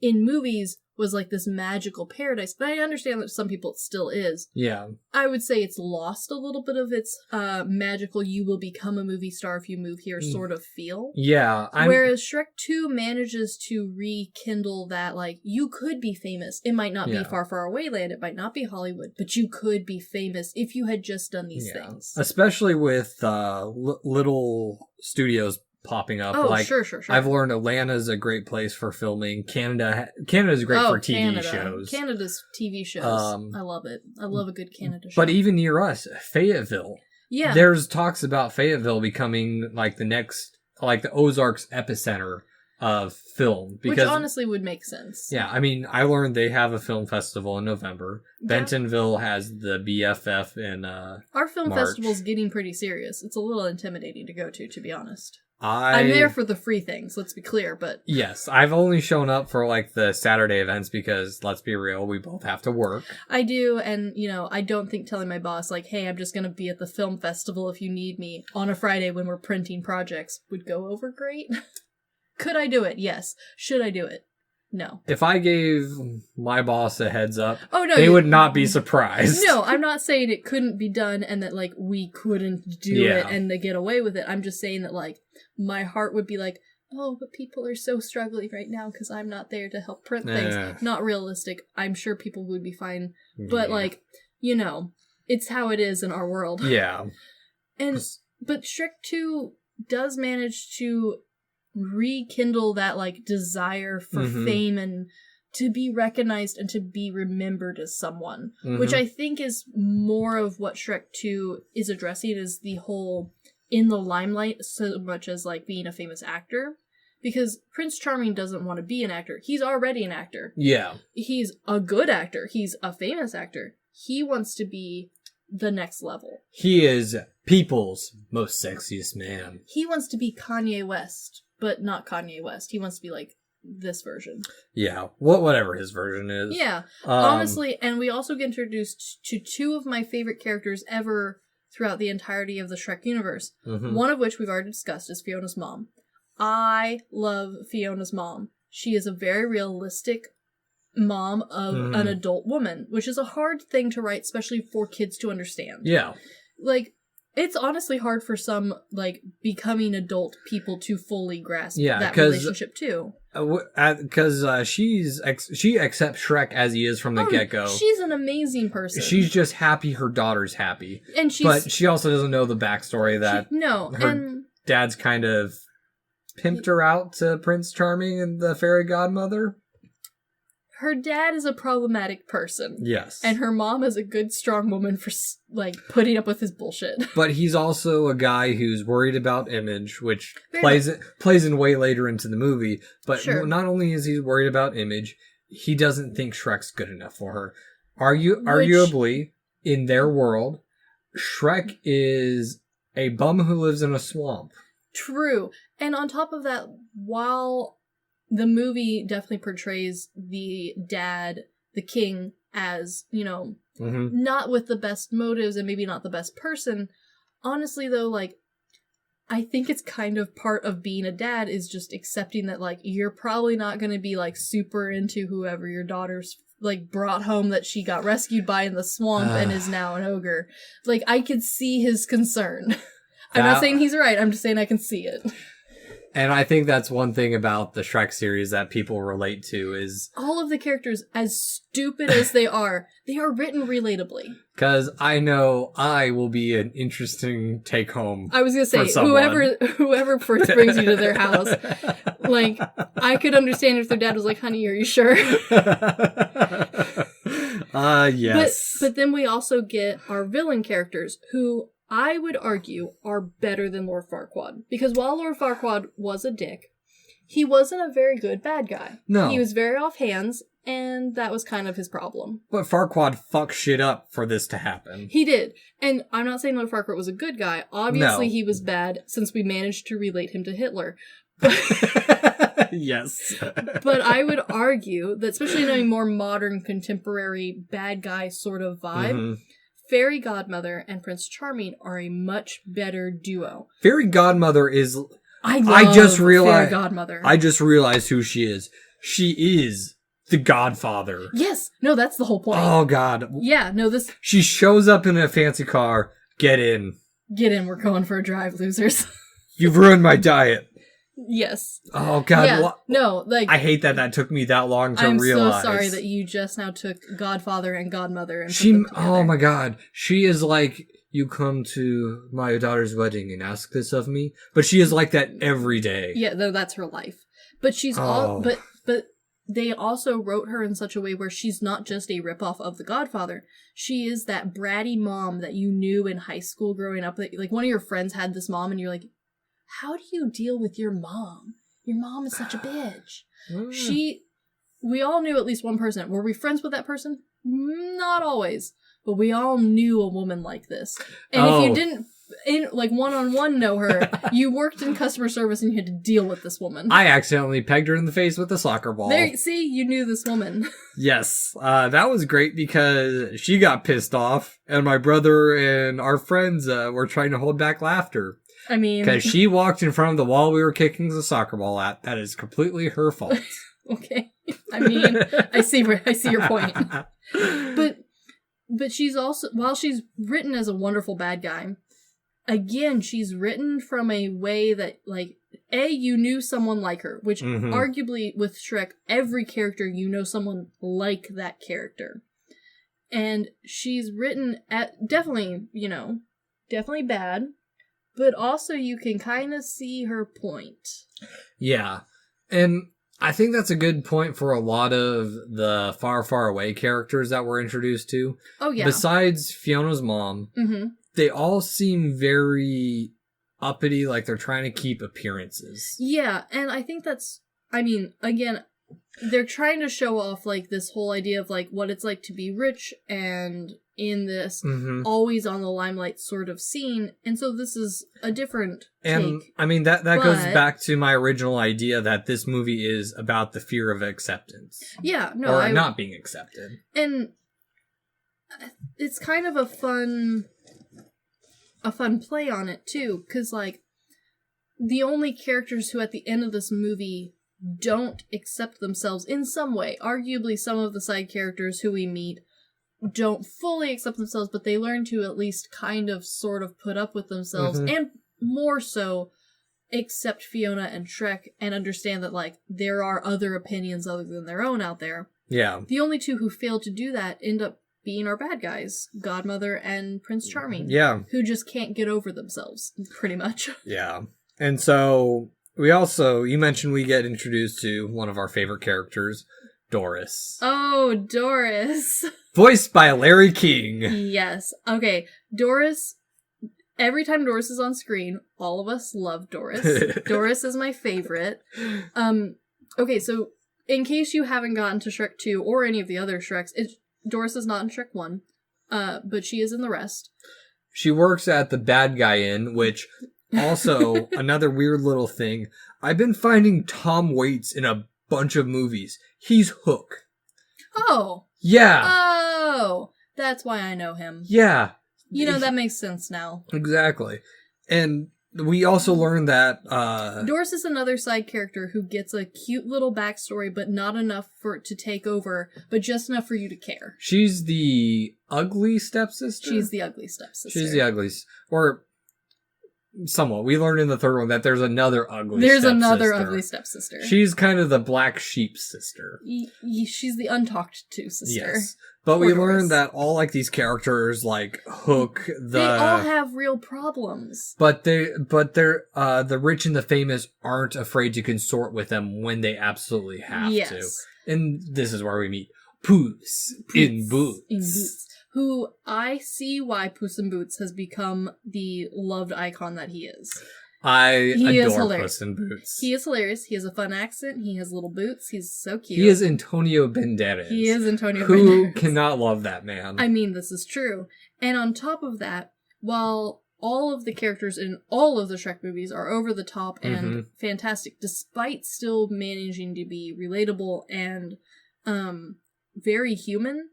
Speaker 3: in movies was like this magical paradise. But I understand that some people it still is.
Speaker 2: Yeah.
Speaker 3: I would say it's lost a little bit of its magical you will become a movie star if you move here sort of feel.
Speaker 2: Yeah.
Speaker 3: Whereas Shrek 2 manages to rekindle that, like, you could be famous. It might not be far, far away land. It might not be Hollywood. But you could be famous if you had just done these things.
Speaker 2: Especially with little studios popping up.
Speaker 3: Oh,
Speaker 2: like,
Speaker 3: sure.
Speaker 2: I've learned Atlanta's a great place for filming. Canada's great for TV shows.
Speaker 3: Canada's TV shows. I love it. I love a good Canada show.
Speaker 2: But even near us, Fayetteville.
Speaker 3: Yeah.
Speaker 2: There's talks about Fayetteville becoming like the next, like the Ozarks epicenter of film. Because,
Speaker 3: which honestly would make sense.
Speaker 2: Yeah, I mean, I learned they have a film festival in November. Yeah. Bentonville has the BFF in
Speaker 3: Our film
Speaker 2: March.
Speaker 3: festival's getting pretty serious. It's a little intimidating to go to be honest. I'm there for the free things, let's be clear, but...
Speaker 2: Yes, I've only shown up for, like, the Saturday events because, let's be real, we both have to work.
Speaker 3: I do, and, you know, I don't think telling my boss, like, hey, I'm just gonna be at the film festival if you need me on a Friday when we're printing projects would go over great. Could I do it? Yes. Should I do it? No.
Speaker 2: If I gave my boss a heads up, they would not be surprised.
Speaker 3: No, I'm not saying it couldn't be done and that, like, we couldn't do it and they get away with it. I'm just saying that, like, my heart would be like, oh, but people are so struggling right now because I'm not there to help print things. Not realistic. I'm sure people would be fine. But, like, you know, it's how it is in our world.
Speaker 2: Yeah.
Speaker 3: But Shrek 2 does manage to rekindle that, like, desire for fame and to be recognized and to be remembered as someone, which I think is more of what Shrek 2 is addressing, is the whole in the limelight so much as, like, being a famous actor. Because Prince Charming doesn't want to be an actor. He's already an actor.
Speaker 2: Yeah.
Speaker 3: He's a good actor. He's a famous actor. He wants to be the next level.
Speaker 2: He is people's most sexiest man.
Speaker 3: He wants to be Kanye West, but not Kanye West. He wants to be, like, this version.
Speaker 2: Yeah. Whatever his version is.
Speaker 3: Yeah. Honestly, and we also get introduced to two of my favorite characters ever throughout the entirety of the Shrek universe. One of which we've already discussed is Fiona's mom. I love Fiona's mom. She is a very realistic mom of an adult woman, which is a hard thing to write, especially for kids to understand. Yeah. Like, it's honestly hard for some, like, becoming adult people to fully grasp that relationship, too.
Speaker 2: Because she accepts Shrek as he is from the get-go.
Speaker 3: She's an amazing person.
Speaker 2: She's just happy her daughter's happy. But she also doesn't know the backstory that her dad's kind of pimped her out to Prince Charming and the fairy godmother.
Speaker 3: Her dad is a problematic person. Yes. And her mom is a good, strong woman for, like, putting up with his bullshit.
Speaker 2: But he's also a guy who's worried about image, which plays in way later into the movie. But not only is he worried about image, he doesn't think Shrek's good enough for her. Arguably, in their world, Shrek is a bum who lives in a swamp.
Speaker 3: True. And on top of that, while the movie definitely portrays the dad, the king, as, you know, not with the best motives and maybe not the best person. Honestly, though, like, I think it's kind of part of being a dad is just accepting that, like, you're probably not going to be, like, super into whoever your daughter's, like, brought home that she got rescued by in the swamp and is now an ogre. Like, I could see his concern. I'm not saying he's right. I'm just saying I can see it.
Speaker 2: And I think that's one thing about the Shrek series that people relate to is...
Speaker 3: all of the characters, as stupid as they are written relatably.
Speaker 2: Because I know I will be an interesting take-home.
Speaker 3: I was going to say, whoever first brings you to their house, like, I could understand if their dad was like, honey, are you sure?
Speaker 2: Yes.
Speaker 3: But then we also get our villain characters, who... I would argue are better than Lord Farquaad. Because while Lord Farquaad was a dick, he wasn't a very good bad guy. No. He was very off-hands, and that was kind of his problem.
Speaker 2: But Farquaad fucked shit up for this to happen.
Speaker 3: He did. And I'm not saying Lord Farquaad was a good guy. Obviously, he was bad, since we managed to relate him to Hitler.
Speaker 2: Yes.
Speaker 3: But I would argue that, especially in a more modern, contemporary, bad guy sort of vibe... Fairy Godmother and Prince Charming are a much better duo.
Speaker 2: Fairy Godmother is...
Speaker 3: I just realized, Fairy Godmother.
Speaker 2: I just realized who she is. She is the Godfather.
Speaker 3: Yes. No, that's the whole point.
Speaker 2: Oh, God.
Speaker 3: Yeah, no, this...
Speaker 2: She shows up in a fancy car. Get in.
Speaker 3: Get in, we're going for a drive, losers.
Speaker 2: You've ruined my diet.
Speaker 3: Yes.
Speaker 2: Oh, God.
Speaker 3: Yeah, no, like...
Speaker 2: I hate that took me that long to
Speaker 3: I'm
Speaker 2: realize.
Speaker 3: I'm so sorry that you just now took Godfather and Godmother and put them together.
Speaker 2: Oh, my God. She is like, you come to my daughter's wedding and ask this of me? But she is like that every day.
Speaker 3: Yeah, though that's her life. But she's all... But they also wrote her in such a way where she's not just a ripoff of The Godfather. She is that bratty mom that you knew in high school growing up. Like one of your friends had this mom and you're like, how do you deal with your mom? Your mom is such a bitch. We all knew at least one person. Were we friends with that person? Not always. But we all knew a woman like this. And if you didn't, one-on-one know her, you worked in customer service and you had to deal with this woman.
Speaker 2: I accidentally pegged her in the face with a soccer ball.
Speaker 3: See, you knew this woman.
Speaker 2: Yes, that was great because she got pissed off, and my brother and our friends were trying to hold back laughter.
Speaker 3: I mean...
Speaker 2: Because she walked in front of the wall we were kicking the soccer ball at. That is completely her fault.
Speaker 3: Okay. I mean, I see your point. But she's also... While she's written as a wonderful bad guy... Again, she's written from a way that, like, you knew someone like her, which arguably with Shrek, every character, you know someone like that character. And she's written at definitely bad, but also you can kind of see her point. Yeah.
Speaker 2: And I think that's a good point for a lot of the far, far away characters that we're introduced to.
Speaker 3: Oh, yeah.
Speaker 2: Besides Fiona's mom. Mm-hmm. They all seem very uppity, like they're trying to keep appearances.
Speaker 3: Yeah, and I think that's... I mean, again, they're trying to show off, like, this whole idea of, like, what it's like to be rich and in this always on the limelight sort of scene, and so this is a different
Speaker 2: and,
Speaker 3: take.
Speaker 2: I mean, that goes back to my original idea that this movie is about the fear of acceptance.
Speaker 3: Yeah, no,
Speaker 2: Or not being accepted.
Speaker 3: And it's kind of a fun play on it, too, because, like, the only characters who at the end of this movie don't accept themselves in some way, arguably some of the side characters who we meet don't fully accept themselves, but they learn to at least kind of sort of put up with themselves, and more so accept Fiona and Shrek and understand that, like, there are other opinions other than their own out there.
Speaker 2: Yeah.
Speaker 3: The only two who fail to do that end up being our bad guys, Godmother and Prince Charming.
Speaker 2: Yeah.
Speaker 3: Who just can't get over themselves, pretty much.
Speaker 2: Yeah. And so, you mentioned we get introduced to one of our favorite characters, Doris.
Speaker 3: Oh, Doris.
Speaker 2: Voiced by Larry King.
Speaker 3: Yes. Okay, Doris, every time Doris is on screen, all of us love Doris. Doris is my favorite. Okay, so, in case you haven't gotten to Shrek 2 or any of the other Shreks, Doris is not in Shrek 1, but she is in the rest.
Speaker 2: She works at the Bad Guy Inn, which also, another weird little thing, I've been finding Tom Waits in a bunch of movies. He's Hook.
Speaker 3: Oh.
Speaker 2: Yeah.
Speaker 3: Oh. That's why I know him.
Speaker 2: Yeah.
Speaker 3: That makes sense now.
Speaker 2: Exactly. And we also learned that...
Speaker 3: Doris is another side character who gets a cute little backstory, but not enough for it to take over, but just enough for you to care.
Speaker 2: She's the ugly stepsister?
Speaker 3: She's the ugly stepsister.
Speaker 2: She's the ugly... Or... Somewhat. We learned in the third one that there's another ugly
Speaker 3: stepsister. There's
Speaker 2: stepsister.
Speaker 3: another ugly stepsister.
Speaker 2: She's kind of the black sheep sister.
Speaker 3: She's the untalked to sister.
Speaker 2: Yes. But we learned that all, like, these characters, like Hook,
Speaker 3: they all have real problems.
Speaker 2: But they're the rich and the famous aren't afraid to consort with them when they absolutely have to. And this is where we meet Puss in Boots.
Speaker 3: Who I see why Puss in Boots has become the loved icon that he is.
Speaker 2: He adore Puss in Boots.
Speaker 3: He is hilarious. He has a fun accent. He has little boots. He's so cute.
Speaker 2: He is Antonio Banderas. Who cannot love that man?
Speaker 3: I mean, this is true. And on top of that, while all of the characters in all of the Shrek movies are over the top and fantastic, despite still managing to be relatable and very human,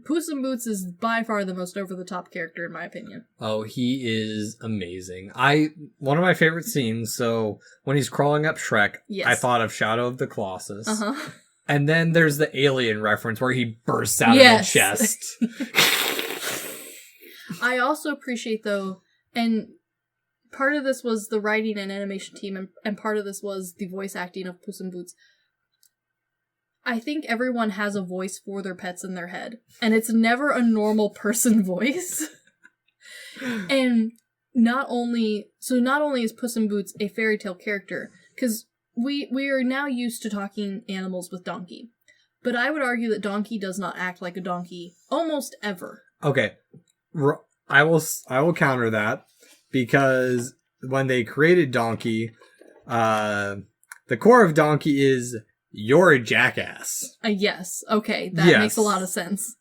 Speaker 3: Puss in Boots is by far the most over-the-top character, in my opinion.
Speaker 2: Oh, he is amazing. One of my favorite scenes, so when he's crawling up Shrek, I thought of Shadow of the Colossus. And then there's the alien reference where he bursts out
Speaker 3: Yes.
Speaker 2: of the chest.
Speaker 3: I also appreciate, though, and part of this was the writing and animation team, and part of this was the voice acting of Puss in Boots. I think everyone has a voice for their pets in their head, and it's never a normal person voice. And not only is Puss in Boots a fairy tale character, because we are now used to talking animals with Donkey, but I would argue that Donkey does not act like a donkey almost ever.
Speaker 2: Okay, I will counter that, because when they created Donkey, the core of Donkey is you're a jackass.
Speaker 3: Yes, okay, that makes a lot of sense.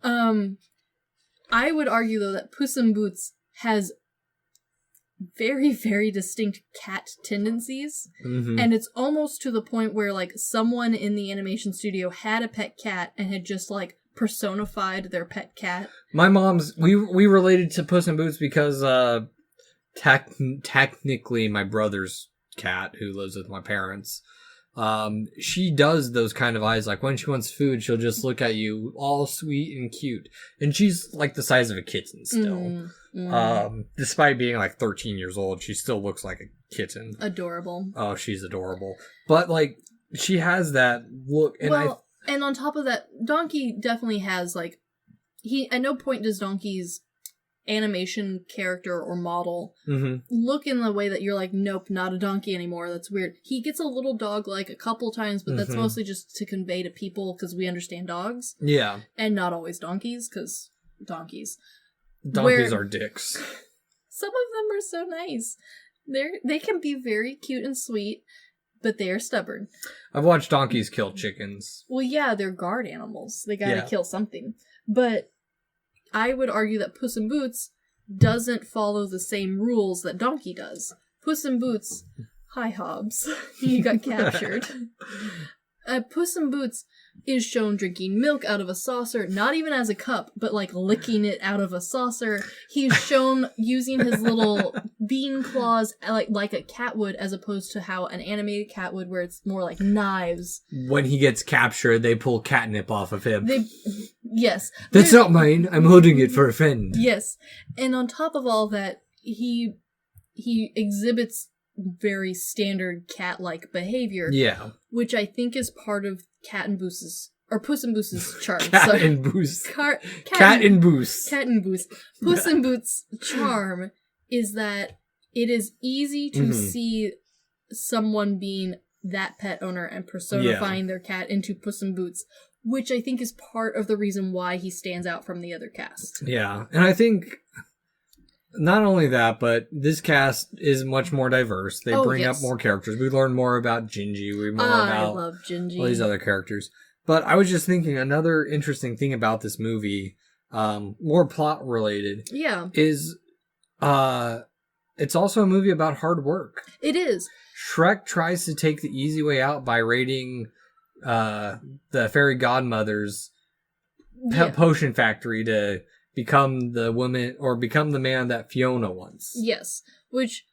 Speaker 3: I would argue, though, that Puss in Boots has very, very distinct cat tendencies, and it's almost to the point where, like, someone in the animation studio had a pet cat and had just, like, personified their pet cat.
Speaker 2: My mom's, we related to Puss in Boots because technically my brother's cat, who lives with my parents, she does those kind of eyes. Like when she wants food, she'll just look at you all sweet and cute. And she's like the size of a kitten still. Despite being like 13 years old, she still looks like a kitten.
Speaker 3: Adorable.
Speaker 2: Oh, she's adorable. But like, she has that look. And
Speaker 3: and on top of that, Donkey definitely has, like, at no point does Donkey's animation character or model look in the way that you're like, nope, not a donkey anymore. That's weird. He gets a little dog-like a couple times, but that's mostly just to convey to people because we understand dogs.
Speaker 2: Yeah.
Speaker 3: And not always donkeys, because donkeys.
Speaker 2: Donkeys are dicks.
Speaker 3: Some of them are so nice. They can be very cute and sweet, but they are stubborn.
Speaker 2: I've watched donkeys kill chickens.
Speaker 3: Well, yeah, they're guard animals. They gotta kill something. But I would argue that Puss in Boots doesn't follow the same rules that Donkey does. Puss in Boots... Hi, Hobbs. You got captured. Puss in Boots is shown drinking milk out of a saucer, not even as a cup, but like licking it out of a saucer. He's shown using his little bean claws like a cat would, as opposed to how an animated cat would, where it's more like knives.
Speaker 2: When he gets captured, they pull catnip off of him.
Speaker 3: Yes.
Speaker 2: That's not mine. I'm holding it for a friend.
Speaker 3: Yes. And on top of all that, he exhibits very standard cat-like behavior. Yeah. Which I think is part of Puss in Boots' charm.
Speaker 2: Cat and Boots.
Speaker 3: Cat and Boots. Puss in Boots' charm is that it is easy to see someone being that pet owner and personifying their cat into Puss in Boots, which I think is part of the reason why he stands out from the other cast.
Speaker 2: Yeah, and I think not only that, but this cast is much more diverse. They bring up more characters. We learn more about Gingy.
Speaker 3: I love Gingy.
Speaker 2: All these other characters. But I was just thinking another interesting thing about this movie, more plot related, is it's also a movie about hard work.
Speaker 3: It is.
Speaker 2: Shrek tries to take the easy way out by raiding the fairy godmother's potion factory to become the woman or become the man that Fiona wants.
Speaker 3: Yes, which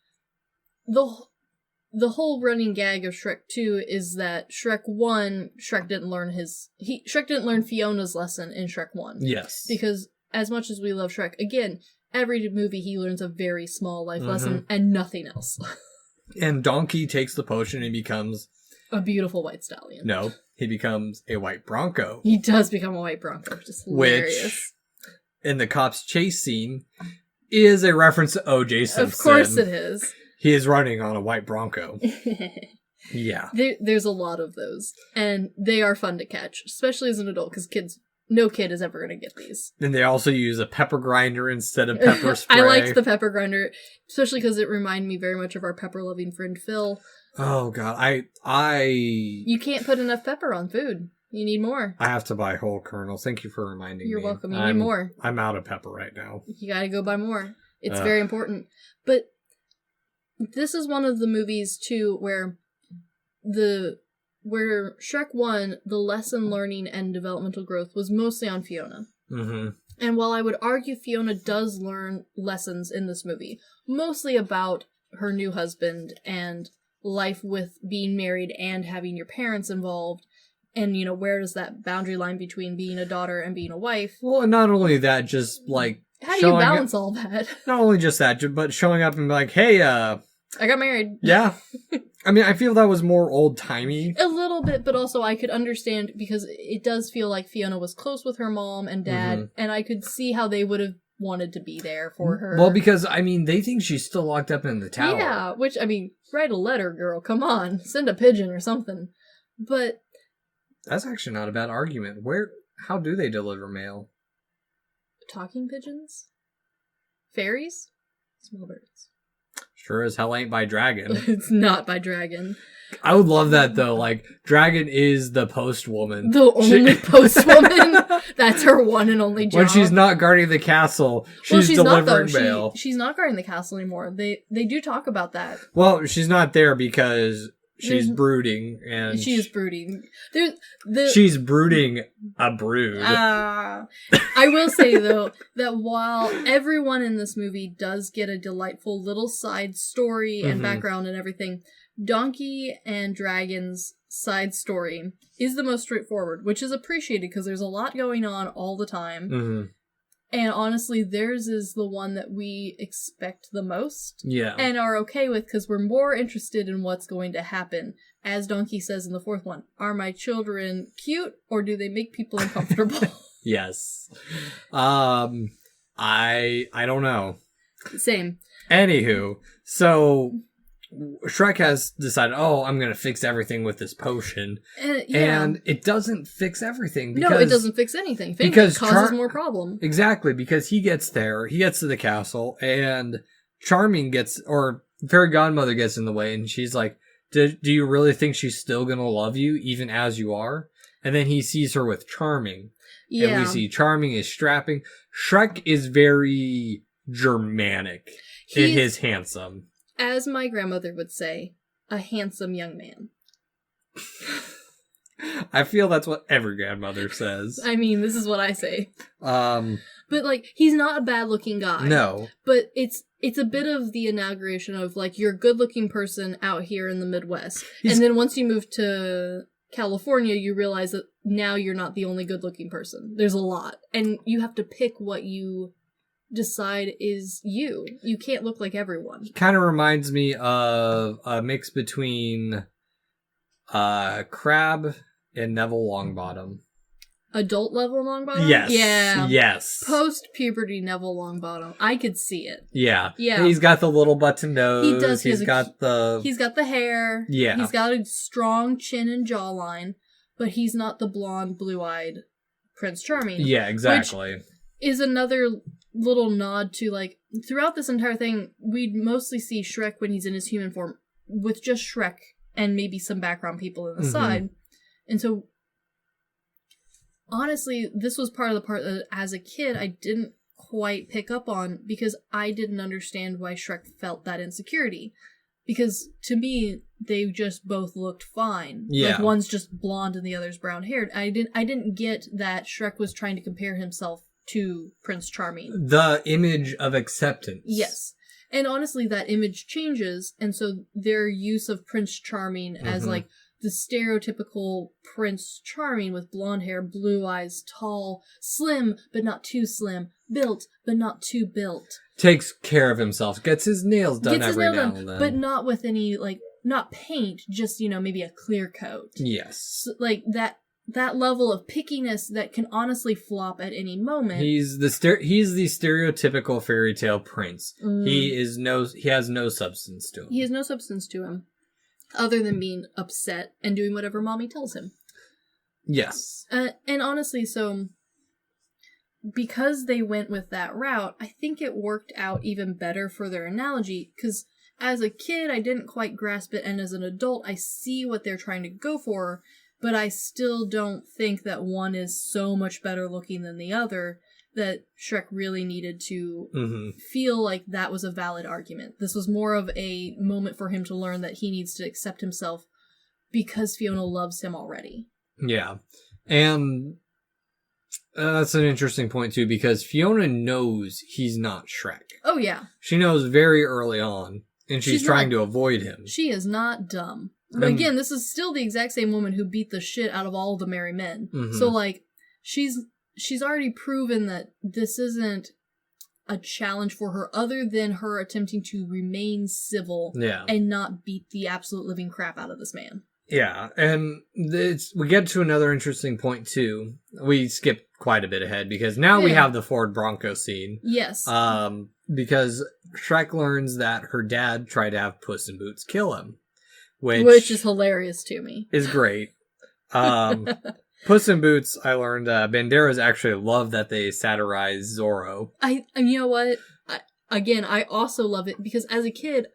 Speaker 3: the whole running gag of Shrek 2 is that Shrek 1, Shrek didn't learn Fiona's lesson in Shrek 1.
Speaker 2: Yes.
Speaker 3: Because as much as we love Shrek, again, every movie he learns a very small life lesson and nothing else.
Speaker 2: And Donkey takes the potion and becomes
Speaker 3: a beautiful white stallion.
Speaker 2: No, he becomes a white bronco.
Speaker 3: He does become a white bronco, which is hilarious.
Speaker 2: Which, in the cops chase scene, is a reference to O.J. Simpson.
Speaker 3: Of course it is.
Speaker 2: He is running on a white bronco. Yeah.
Speaker 3: There's a lot of those. And they are fun to catch, especially as an adult, because no kid is ever going to get these. And
Speaker 2: they also use a pepper grinder instead of pepper spray.
Speaker 3: I liked the pepper grinder, especially because it reminded me very much of our pepper-loving friend Phil.
Speaker 2: Oh, God.
Speaker 3: You can't put enough pepper on food. You need more.
Speaker 2: I have to buy whole kernels. Thank you for reminding me.
Speaker 3: You're welcome. You need more.
Speaker 2: I'm out of pepper right now.
Speaker 3: You gotta go buy more. It's very important. But this is one of the movies, too, where Shrek 1, the lesson learning and developmental growth was mostly on Fiona. Mm-hmm. And while I would argue Fiona does learn lessons in this movie, mostly about her new husband and life with being married and having your parents involved, And, where does that boundary line between being a daughter and being a wife?
Speaker 2: Well, and not only that, just, like...
Speaker 3: How do you balance all that?
Speaker 2: Not only just that, but showing up and be like, hey,
Speaker 3: I got married.
Speaker 2: Yeah. I mean, I feel that was more old-timey.
Speaker 3: A little bit, but also I could understand, because it does feel like Fiona was close with her mom and dad, and I could see how they would have wanted to be there for her.
Speaker 2: Well, because, I mean, they think she's still locked up in the tower.
Speaker 3: Yeah, which, I mean, write a letter, girl. Come on. Send a pigeon or something. But...
Speaker 2: That's actually not a bad argument. How do they deliver mail?
Speaker 3: Talking pigeons? Fairies? Small birds.
Speaker 2: Sure as hell ain't by dragon.
Speaker 3: It's not by dragon.
Speaker 2: I would love that, though. Like, dragon is the postwoman.
Speaker 3: The only postwoman? That's her one and only job.
Speaker 2: When she's not guarding the castle, she's delivering mail.
Speaker 3: She's not guarding the castle anymore. They do talk about that.
Speaker 2: Well, she's not there because... She's brooding, and...
Speaker 3: She is brooding.
Speaker 2: She's brooding a brood.
Speaker 3: I will say, though, that while everyone in this movie does get a delightful little side story and background and everything, Donkey and Dragon's side story is the most straightforward, which is appreciated because there's a lot going on all the time. And honestly, theirs is the one that we expect the most.
Speaker 2: Yeah.
Speaker 3: And are okay with because we're more interested in what's going to happen. As Donkey says in the fourth one, are my children cute or do they make people uncomfortable?
Speaker 2: Yes. I don't know.
Speaker 3: Same.
Speaker 2: Anywho, so Shrek has decided, I'm going to fix everything with this potion. And it doesn't fix everything. Because,
Speaker 3: no, it doesn't fix anything. It causes more problem.
Speaker 2: Exactly, because he gets to the castle, and Charming Fairy Godmother gets in the way, and she's like, do you really think she's still going to love you, even as you are? And then he sees her with Charming. Yeah. And we see Charming is strapping. Shrek is very Germanic in his handsome.
Speaker 3: As my grandmother would say, a handsome young man.
Speaker 2: I feel that's what every grandmother says.
Speaker 3: I mean, this is what I say. But, he's not a bad-looking guy.
Speaker 2: No.
Speaker 3: But it's a bit of the inauguration of, you're a good-looking person out here in the Midwest. And then once you move to California, you realize that now you're not the only good-looking person. There's a lot. And you have to pick what you... decide is you. You can't look like everyone.
Speaker 2: Kind of reminds me of a mix between Crab and Neville Longbottom.
Speaker 3: Adult level Longbottom?
Speaker 2: Yes.
Speaker 3: Yeah.
Speaker 2: Yes.
Speaker 3: Post-puberty Neville Longbottom. I could see it.
Speaker 2: Yeah.
Speaker 3: Yeah.
Speaker 2: He's got the little button nose.
Speaker 3: He does.
Speaker 2: He's got the
Speaker 3: hair.
Speaker 2: Yeah.
Speaker 3: He's got a strong chin and jawline, but he's not the blonde, blue-eyed Prince Charming.
Speaker 2: Yeah, exactly.
Speaker 3: Which is another little nod to, throughout this entire thing, we'd mostly see Shrek when he's in his human form with just Shrek and maybe some background people on the side. And so, honestly, this was part of the part that as a kid I didn't quite pick up on because I didn't understand why Shrek felt that insecurity. Because to me, they just both looked fine.
Speaker 2: Yeah.
Speaker 3: One's just blonde and the other's brown haired. I didn't get that Shrek was trying to compare himself to Prince Charming.
Speaker 2: The image of acceptance.
Speaker 3: Yes. And honestly, that image changes, and so their use of Prince Charming as, the stereotypical Prince Charming with blonde hair, blue eyes, tall, slim, but not too slim, built, but not too built.
Speaker 2: Takes care of himself, gets his nails done every now and then.
Speaker 3: But not with any, not paint, just, maybe a clear coat.
Speaker 2: Yes.
Speaker 3: So, that level of pickiness that can honestly flop at any moment.
Speaker 2: He's the stereotypical fairy tale prince. He has no substance to him.
Speaker 3: He has no substance to him, other than being upset and doing whatever mommy tells him.
Speaker 2: Yes.
Speaker 3: And honestly, so because they went with that route, I think it worked out even better for their analogy, because as a kid, I didn't quite grasp it, and as an adult, I see what they're trying to go for, but I still don't think that one is so much better looking than the other that Shrek really needed to feel like that was a valid argument. This was more of a moment for him to learn that he needs to accept himself because Fiona loves him already.
Speaker 2: Yeah. And that's an interesting point, too, because Fiona knows he's not Shrek.
Speaker 3: Oh, yeah.
Speaker 2: She knows very early on, and she's trying to avoid him.
Speaker 3: She is not dumb. Again, this is still the exact same woman who beat the shit out of all the merry men.
Speaker 2: Mhm.
Speaker 3: So, like, she's already proven that this isn't a challenge for her other than her attempting to remain civil and not beat the absolute living crap out of this man.
Speaker 2: Yeah, and we get to another interesting point, too. We skipped quite a bit ahead, because now we have the Ford Bronco scene.
Speaker 3: Yes.
Speaker 2: Because Shrek learns that her dad tried to have Puss in Boots kill him.
Speaker 3: Which is hilarious to me.
Speaker 2: Is great. Puss in Boots, I learned, Banderas actually love that they satirize Zorro.
Speaker 3: And you know what? I also love it, because as a kid,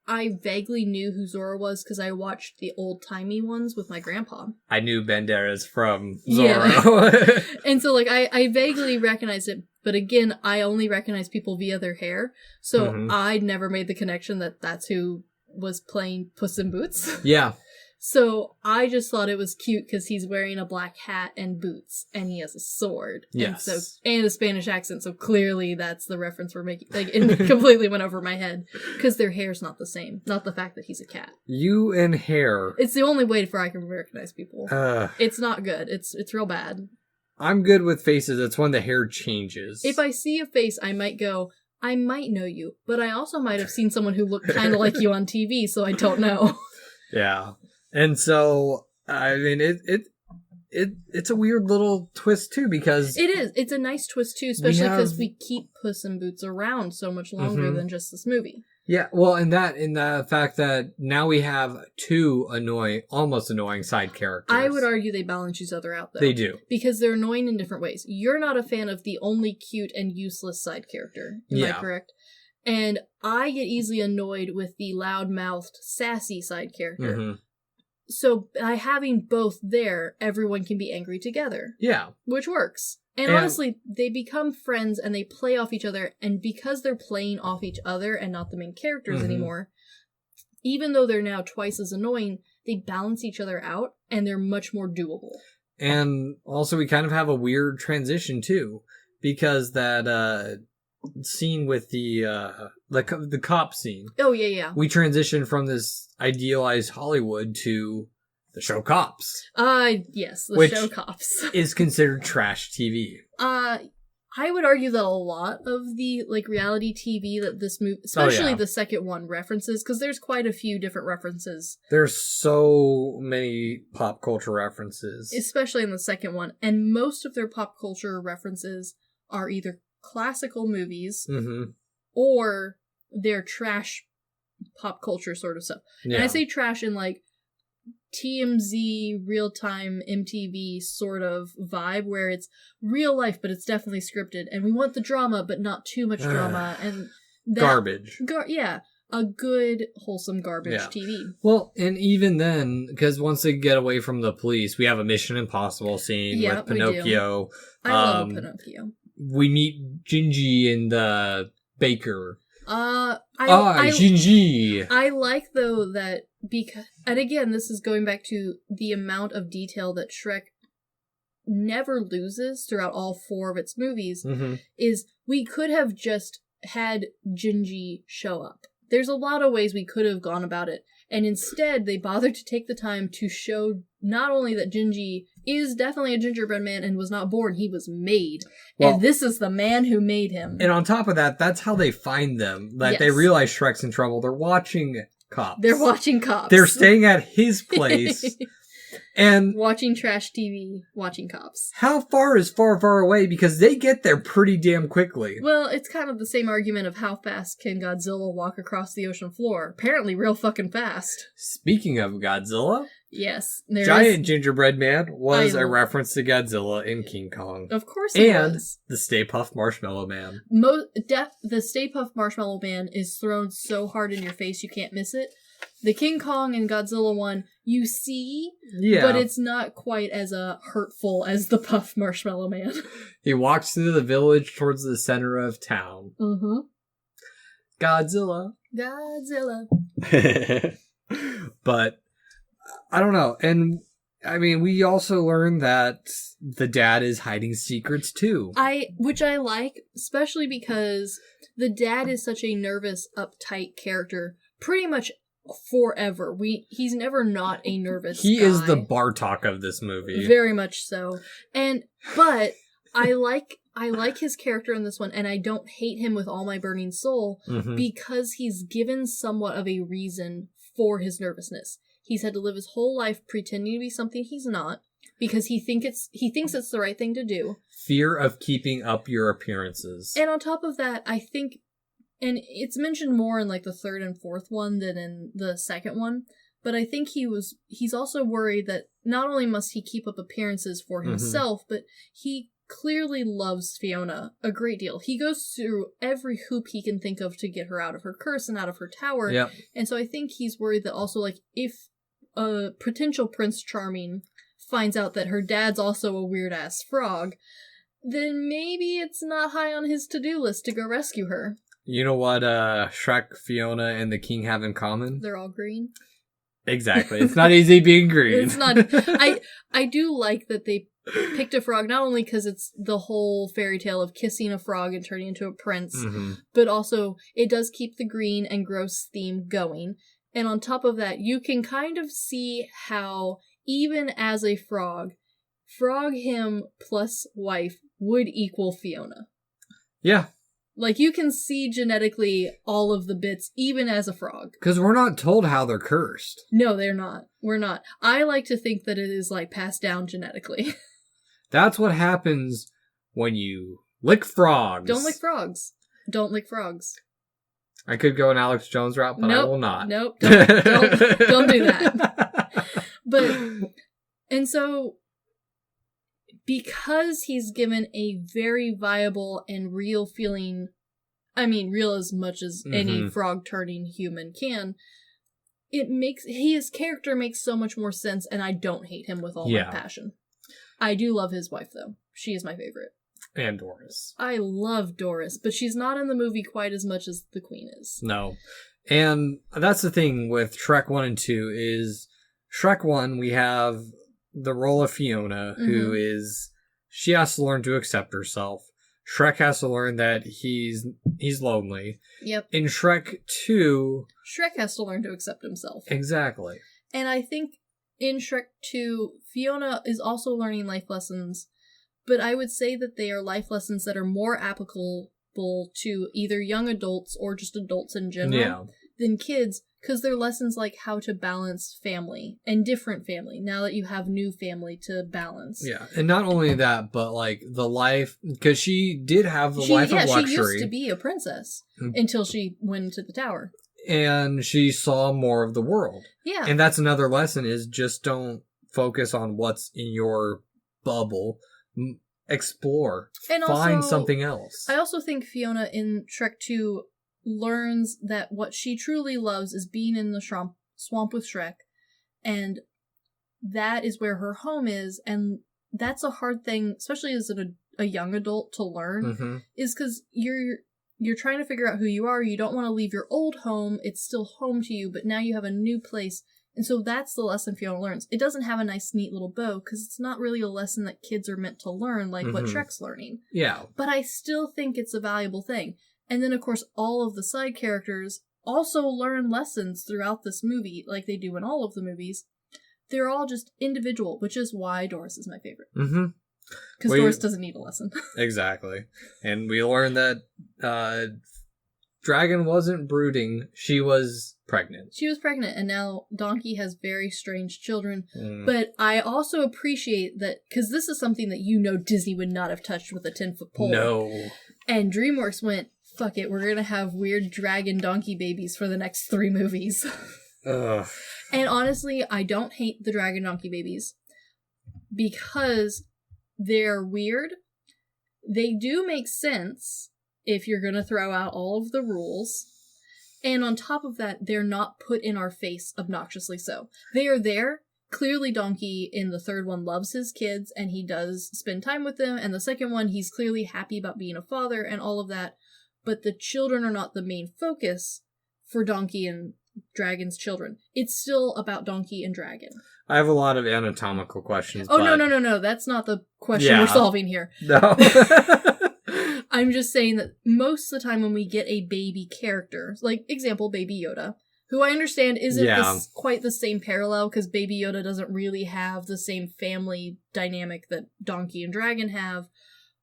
Speaker 3: I vaguely knew who Zorro was because I watched the old-timey ones with my grandpa.
Speaker 2: I knew Banderas from Zorro.
Speaker 3: Yeah. And so, like, I vaguely recognized it, but again, I only recognize people via their hair, so I never made the connection that that's who was playing Puss in Boots.
Speaker 2: Yeah.
Speaker 3: So I just thought it was cute because he's wearing a black hat and boots, and he has a sword.
Speaker 2: Yes.
Speaker 3: And a Spanish accent, so clearly that's the reference we're making. Like, it completely went over my head, because their hair's not the same. Not the fact that he's a cat.
Speaker 2: You and hair.
Speaker 3: It's the only way for I can recognize people. It's not good. It's real bad.
Speaker 2: I'm good with faces. It's when the hair changes.
Speaker 3: If I see a face, I might go, I might know you, but I also might have seen someone who looked kind of like you on TV, so I don't know.
Speaker 2: Yeah. And so, I mean, it's a weird little twist, too, because...
Speaker 3: It is. It's a nice twist, too, especially because we keep Puss in Boots around so much longer than just this movie. Yeah,
Speaker 2: well, in the fact that now we have two almost annoying side characters.
Speaker 3: I would argue they balance each other out, though.
Speaker 2: They do.
Speaker 3: Because they're annoying in different ways. You're not a fan of the only cute and useless side character. Am I correct? And I get easily annoyed with the loud-mouthed, sassy side character. Mm-hmm. So by having both there, everyone can be angry together. Yeah. Which works. And honestly, they become friends and they play off each other, and because they're playing off each other and not the main characters anymore, even though they're now twice as annoying, they balance each other out and they're much more doable. And also we kind of have a weird transition too, because that scene with the cop scene. Oh yeah. We transition from this idealized Hollywood to the show Cops. Yes, the show Cops is considered trash TV. I would argue that a lot of the reality TV that this movie, especially the second one, references, because there's quite a few different references. There's so many pop culture references, especially in the second one, and most of their pop culture references are either classical movies or they're trash pop culture sort of stuff. Yeah. And I say trash in TMZ, real-time MTV sort of vibe, where it's real life, but it's definitely scripted, and we want the drama, but not too much drama, and that, garbage. A good, wholesome garbage TV. Well, and even then, because once they get away from the police, we have a Mission Impossible scene with Pinocchio. I love Pinocchio. We meet Gingy and the baker. Gingy. I like, though, that because, and again, this is going back to the amount of detail that Shrek never loses throughout all four of its movies, is we could have just had Gingy show up. There's a lot of ways we could have gone about it, and instead they bothered to take the time to show not only that Gingy is definitely a gingerbread man and was not born, he was made. Well, and this is the man who made him. And on top of that, that's how they find them. They realize Shrek's in trouble. They're watching Cops. They're staying at his place. And watching trash TV, watching Cops. How far is far, far away? Because they get there pretty damn quickly. Well, it's kind of the same argument of how fast can Godzilla walk across the ocean floor. Apparently real fucking fast. Speaking of Godzilla... Yes. Giant Gingerbread Man was a reference to Godzilla in King Kong. Of course it was. And the Stay Puft Marshmallow Man. The Stay Puft Marshmallow Man is thrown so hard in your face you can't miss it. The King Kong and Godzilla one, you see, but it's not quite as hurtful as the Puff Marshmallow Man. He walks through the village towards the center of town. Godzilla. But... I don't know. And, I mean, we also learned that the dad is hiding secrets, too. Which I like, especially because the dad is such a nervous, uptight character pretty much forever. He's never not a nervous
Speaker 2: He
Speaker 3: guy.
Speaker 2: is the Bartok of this movie.
Speaker 3: Very much so. But I like his character in this one, and I don't hate him with all my burning soul because he's given somewhat of a reason for his nervousness. He's had to live his whole life pretending to be something he's not because he thinks it's the right thing to do.
Speaker 2: Fear of keeping up your appearances.
Speaker 3: And on top of that, I think, and it's mentioned more in like the third and fourth one than in the second one, but I think he's also worried that not only must he keep up appearances for himself, but he clearly loves Fiona a great deal. He goes through every hoop he can think of to get her out of her curse and out of her tower.
Speaker 2: Yep.
Speaker 3: And so I think he's worried that also, like, if a potential Prince Charming finds out that her dad's also a weird-ass frog, then maybe it's not high on his to-do list to go rescue her.
Speaker 2: You know what Shrek, Fiona, and the King have in common?
Speaker 3: They're all green.
Speaker 2: Exactly. It's not easy being green.
Speaker 3: It's not. I do like that they picked a frog, not only because it's the whole fairy tale of kissing a frog and turning into a prince, but also it does keep the green and gross theme going. And on top of that, you can kind of see how, even as a frog him plus wife would equal Fiona.
Speaker 2: Yeah.
Speaker 3: Like, you can see genetically all of the bits, even as a frog.
Speaker 2: Because we're not told how they're cursed.
Speaker 3: No, they're not. We're not. I like to think that it is, like, passed down genetically.
Speaker 2: That's what happens when you lick frogs.
Speaker 3: Don't lick frogs. Don't lick frogs.
Speaker 2: I could go an Alex Jones route, but I will not.
Speaker 3: Nope. Don't do that. But, and so, because he's given a very viable and real feeling, I mean, real as much as any frog-turning human can, his character makes so much more sense, and I don't hate him with all my passion. I do love his wife, though. She is my favorite.
Speaker 2: And Doris.
Speaker 3: I love Doris, but she's not in the movie quite as much as the Queen is.
Speaker 2: No. And that's the thing with Shrek 1 and 2 is Shrek 1, we have the role of Fiona, who is, she has to learn to accept herself. Shrek has to learn that he's lonely.
Speaker 3: Yep.
Speaker 2: In Shrek 2...
Speaker 3: Shrek has to learn to accept himself.
Speaker 2: Exactly.
Speaker 3: And I think in Shrek 2, Fiona is also learning life lessons, but I would say that they are life lessons that are more applicable to either young adults or just adults in general than kids, because they're lessons like how to balance family and different family now that you have new family to balance.
Speaker 2: Yeah, and not only that, but like the life, because she did have the life of luxury.
Speaker 3: She used to be a princess until she went into the tower. And
Speaker 2: she saw more of the world.
Speaker 3: Yeah.
Speaker 2: And that's another lesson is just don't focus on what's in your bubble. Explore. And find something else.
Speaker 3: I also think Fiona in Shrek 2 learns that what she truly loves is being in the swamp with Shrek, and that is where her home is, and that's a hard thing, especially as a young adult, to learn, is because you're trying to figure out who you are. You don't want to leave your old home. It's still home to you, but now you have a new place. And so that's the lesson Fiona learns. It doesn't have a nice, neat little bow, because it's not really a lesson that kids are meant to learn, like what Shrek's learning.
Speaker 2: Yeah.
Speaker 3: But I still think it's a valuable thing. And then, of course, all of the side characters also learn lessons throughout this movie, like they do in all of the movies. They're all just individual, which is why Doris is my favorite. Because Doris doesn't need a lesson.
Speaker 2: Exactly. And we learned that Dragon wasn't brooding. She was pregnant. She was pregnant,
Speaker 3: and now Donkey has very strange children. But I also appreciate that, because this is something that Disney would not have touched with a 10-foot pole.
Speaker 2: No.
Speaker 3: And DreamWorks went, fuck it, we're going to have weird dragon donkey babies for the next 3 movies.
Speaker 2: Ugh.
Speaker 3: And honestly, I don't hate the dragon donkey babies, because they're weird. They do make sense if you're going to throw out all of the rules. And on top of that, they're not put in our face obnoxiously so. They are there. Clearly Donkey in the third one loves his kids, and he does spend time with them. And the second one, he's clearly happy about being a father and all of that. But the children are not the main focus for Donkey and Dragon's children. It's still about Donkey and Dragon.
Speaker 2: I have a lot of anatomical questions.
Speaker 3: Oh, but... no. That's not the question we're solving here.
Speaker 2: No.
Speaker 3: I'm just saying that most of the time when we get a baby character, like, example, Baby Yoda, who I understand isn't
Speaker 2: Yeah.
Speaker 3: quite the same parallel, because Baby Yoda doesn't really have the same family dynamic that Donkey and Dragon have,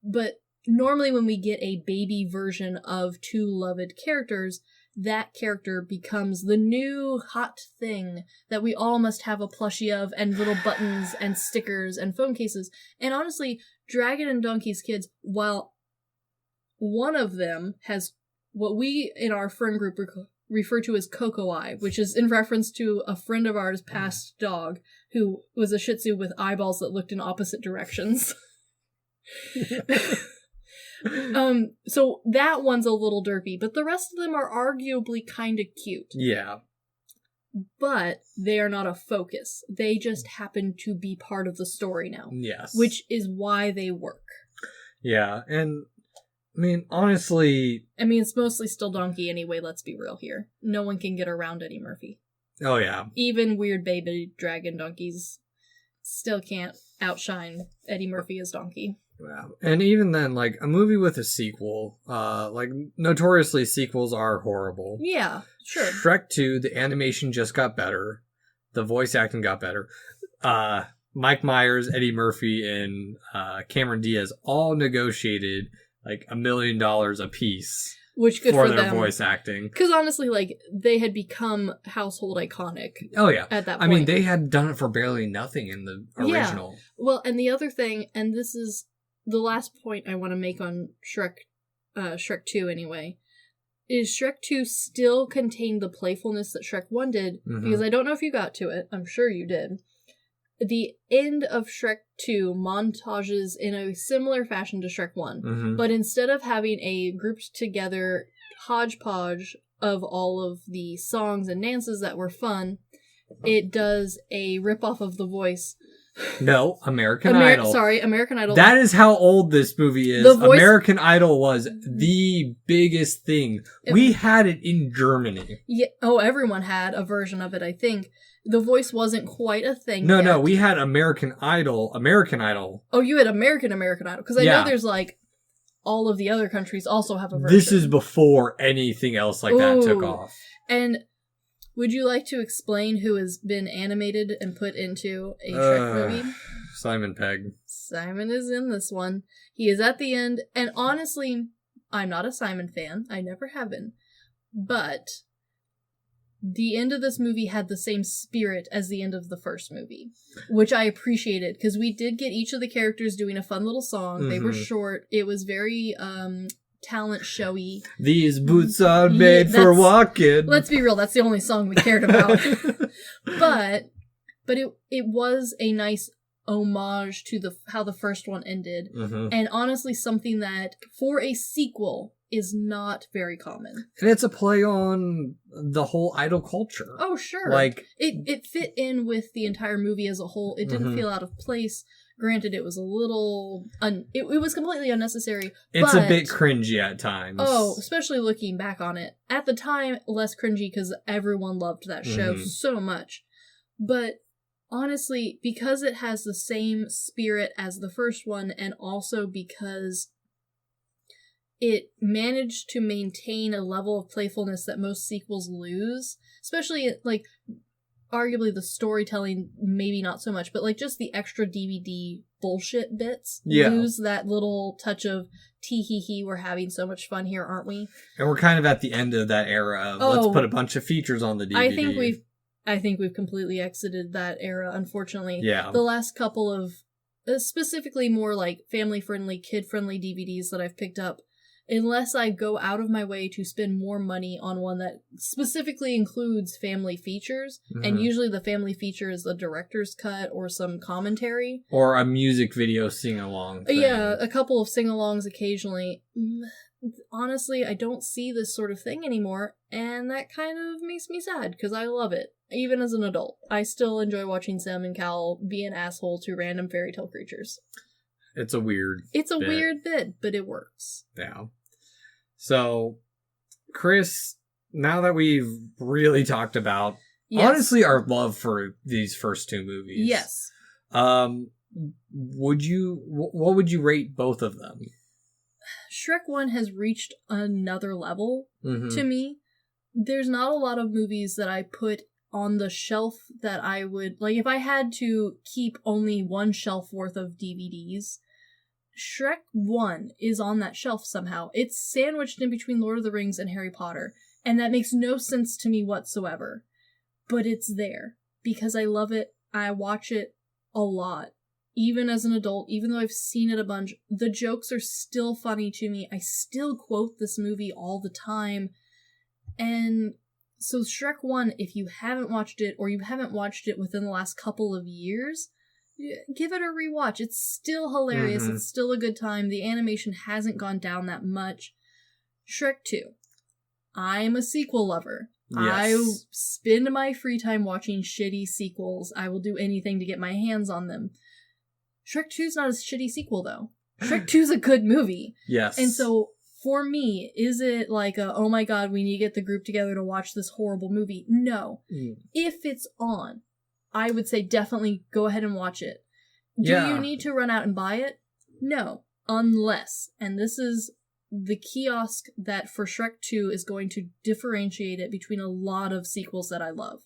Speaker 3: but normally when we get a baby version of two loved characters, that character becomes the new hot thing that we all must have a plushie of, and little buttons and stickers and phone cases. And honestly, Dragon and Donkey's kids, while one of them has what we in our friend group refer to as Coco Eye, which is in reference to a friend of ours' past dog who was a Shih Tzu with eyeballs that looked in opposite directions. So that one's a little derpy, but the rest of them are arguably kind of cute.
Speaker 2: Yeah.
Speaker 3: But they are not a focus. They just happen to be part of the story now.
Speaker 2: Yes.
Speaker 3: Which is why they work.
Speaker 2: Yeah, and I mean, honestly...
Speaker 3: I mean, it's mostly still Donkey anyway, let's be real here. No one can get around Eddie Murphy.
Speaker 2: Oh, yeah.
Speaker 3: Even weird baby dragon donkeys still can't outshine Eddie Murphy as Donkey.
Speaker 2: Yeah. And even then, like, a movie with a sequel, like, notoriously sequels are horrible.
Speaker 3: Yeah, sure.
Speaker 2: Shrek 2, the animation just got better. The voice acting got better. Mike Myers, Eddie Murphy, and Cameron Diaz all negotiated, like, $1 million a piece.
Speaker 3: Which good
Speaker 2: for
Speaker 3: for
Speaker 2: their
Speaker 3: them.
Speaker 2: Voice acting.
Speaker 3: Because honestly, like, they had become household iconic.
Speaker 2: Oh, yeah.
Speaker 3: At that point.
Speaker 2: I mean, they had done it for barely nothing in the original.
Speaker 3: Yeah. Well, and the other thing, and this is the last point I want to make on Shrek 2 anyway, is Shrek 2 still contained the playfulness that Shrek 1 did, because I don't know if you got to it, I'm sure you did. The end of Shrek 2 montages in a similar fashion to Shrek 1, but instead of having a grouped together hodgepodge of all of the songs and dances that were fun, it does a ripoff of The Voice.
Speaker 2: No, American Idol.
Speaker 3: Sorry, American Idol.
Speaker 2: That is how old this movie is. American Idol was the biggest thing. We had it in Germany.
Speaker 3: Yeah. Oh, everyone had a version of it, I think. The Voice wasn't quite a thing yet.
Speaker 2: No, we had American Idol.
Speaker 3: Oh, you had American Idol? Because I know there's, like, all of the other countries also have a version.
Speaker 2: This is before anything else like that took off.
Speaker 3: And would you like to explain who has been animated and put into a Shrek movie?
Speaker 2: Simon Pegg.
Speaker 3: Simon is in this one. He is at the end, and honestly, I'm not a Simon fan. I never have been. But the end of this movie had the same spirit as the end of the first movie, which I appreciated, because we did get each of the characters doing a fun little song. They were short. It was very talent showy.
Speaker 2: These boots are made for walking.
Speaker 3: Let's be real, that's the only song we cared about. but it was a nice homage to how the first one ended, and honestly something that for a sequel is not very common.
Speaker 2: And it's a play on the whole idol culture.
Speaker 3: Oh, sure.
Speaker 2: Like,
Speaker 3: it fit in with the entire movie as a whole. It didn't feel out of place. Granted, it was a little... it was completely unnecessary.
Speaker 2: It's a bit cringy at times.
Speaker 3: Oh, especially looking back on it. At the time, less cringy because everyone loved that show so much. But honestly, because it has the same spirit as the first one, and also because it managed to maintain a level of playfulness that most sequels lose, especially, like, arguably the storytelling, maybe not so much, but, like, just the extra DVD bullshit bits lose that little touch of tee-hee-hee, we're having so much fun here, aren't we?
Speaker 2: And we're kind of at the end of that era of let's put a bunch of features on the DVD.
Speaker 3: I think we've completely exited that era, unfortunately.
Speaker 2: Yeah.
Speaker 3: The last couple of, specifically more, like, family-friendly, kid-friendly DVDs that I've picked up, unless I go out of my way to spend more money on one that specifically includes family features, and usually the family feature is the director's cut or some commentary.
Speaker 2: Or a music video sing-along thing.
Speaker 3: Yeah, a couple of sing-alongs occasionally. Honestly, I don't see this sort of thing anymore, and that kind of makes me sad, because I love it. Even as an adult, I still enjoy watching Sam and Cal be an asshole to random fairy tale creatures.
Speaker 2: It's a weird
Speaker 3: bit, but it works.
Speaker 2: Yeah. So, Chris, now that we've really talked about, honestly, our love for these first two movies.
Speaker 3: Yes.
Speaker 2: What would you rate both of them?
Speaker 3: Shrek 1 has reached another level to me. there's not a lot of movies that I put on the shelf that I would, like, if I had to keep only one shelf worth of DVDs, Shrek 1 is on that shelf somehow. It's sandwiched in between Lord of the Rings and Harry Potter, and that makes no sense to me whatsoever. But it's there, because I love it. I watch it a lot. Even as an adult, even though I've seen it a bunch, the jokes are still funny to me. I still quote this movie all the time. And so Shrek 1, if you haven't watched it, or you haven't watched it within the last couple of years, give it a rewatch. It's still hilarious. It's still a good time. The animation hasn't gone down that much. Shrek 2. I'm a sequel lover.
Speaker 2: Yes.
Speaker 3: I spend my free time watching shitty sequels. I will do anything to get my hands on them. Shrek 2's not a shitty sequel, though. Shrek 2's a good movie.
Speaker 2: Yes.
Speaker 3: And so, for me, is it like oh my god, we need to get the group together to watch this horrible movie? No. If it's on, I would say definitely go ahead and watch it. Do you need to run out and buy it? No. Unless, and this is the kiosk that for Shrek 2 is going to differentiate it between a lot of sequels that I love.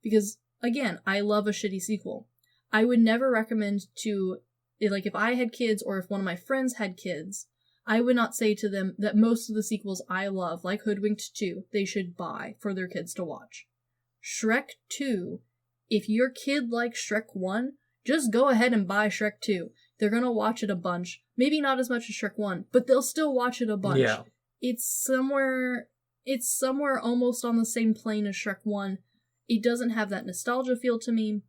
Speaker 3: Because, again, I love a shitty sequel. I would never recommend to, like, if I had kids or if one of my friends had kids, I would not say to them that most of the sequels I love, like Hoodwinked 2, they should buy for their kids to watch. Shrek 2, if your kid likes Shrek 1, just go ahead and buy Shrek 2. They're gonna watch it a bunch. Maybe not as much as Shrek 1, but they'll still watch it a bunch.
Speaker 2: Yeah.
Speaker 3: It's somewhere almost on the same plane as Shrek 1. It doesn't have that nostalgia feel to me,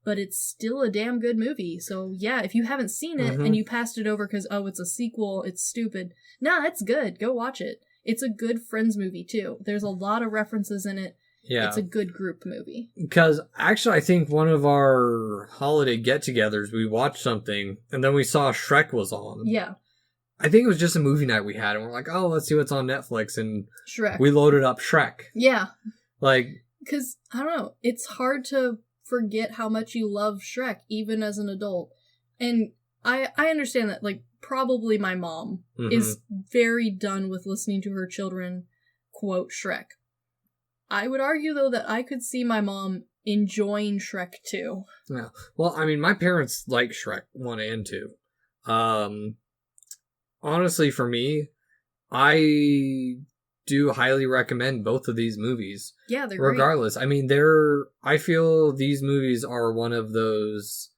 Speaker 3: but it's still a damn good movie. So yeah, if you haven't seen it and you passed it over because, oh, it's a sequel, it's stupid. Nah, it's good. Go watch it. It's a good Friends movie, too. There's a lot of references in it. Yeah. It's a good group movie.
Speaker 2: Because actually, I think one of our holiday get-togethers, we watched something, and then we saw Shrek was on.
Speaker 3: Yeah.
Speaker 2: I think it was just a movie night we had, and we're like, oh, let's see what's on Netflix, and
Speaker 3: Shrek.
Speaker 2: We loaded up Shrek.
Speaker 3: Yeah.
Speaker 2: Like...
Speaker 3: Because, I don't know, it's hard to forget how much you love Shrek, even as an adult. And I understand that, like, probably my mom is very done with listening to her children quote Shrek. I would argue, though, that I could see my mom enjoying Shrek 2.
Speaker 2: Yeah. Well, I mean, my parents like Shrek 1 and 2. Honestly, for me, I do highly recommend both of these movies.
Speaker 3: Yeah, they're
Speaker 2: regardless.
Speaker 3: great.
Speaker 2: I mean, I feel these movies are one of those,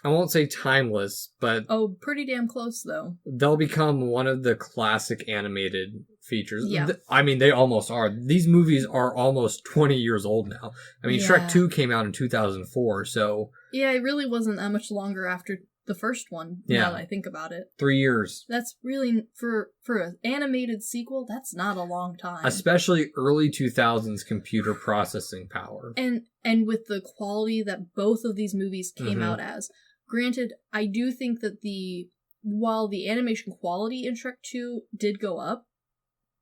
Speaker 2: I won't say timeless, but...
Speaker 3: Oh, pretty damn close, though.
Speaker 2: They'll become one of the classic animated features.
Speaker 3: Yeah.
Speaker 2: I mean, they almost are. These movies are almost 20 years old now. I mean, Shrek 2 came out in 2004, so... Yeah,
Speaker 3: it really wasn't that much longer after the first one, now that I think about it.
Speaker 2: 3 years.
Speaker 3: That's really, for an animated sequel, that's not a long time.
Speaker 2: Especially early 2000s computer processing power.
Speaker 3: And with the quality that both of these movies came out as. Granted, I do think that while the animation quality in Shrek 2 did go up,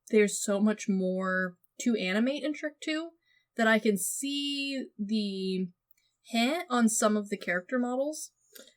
Speaker 3: there's so much more to animate in Shrek 2 that I can see the hint on some of the character models.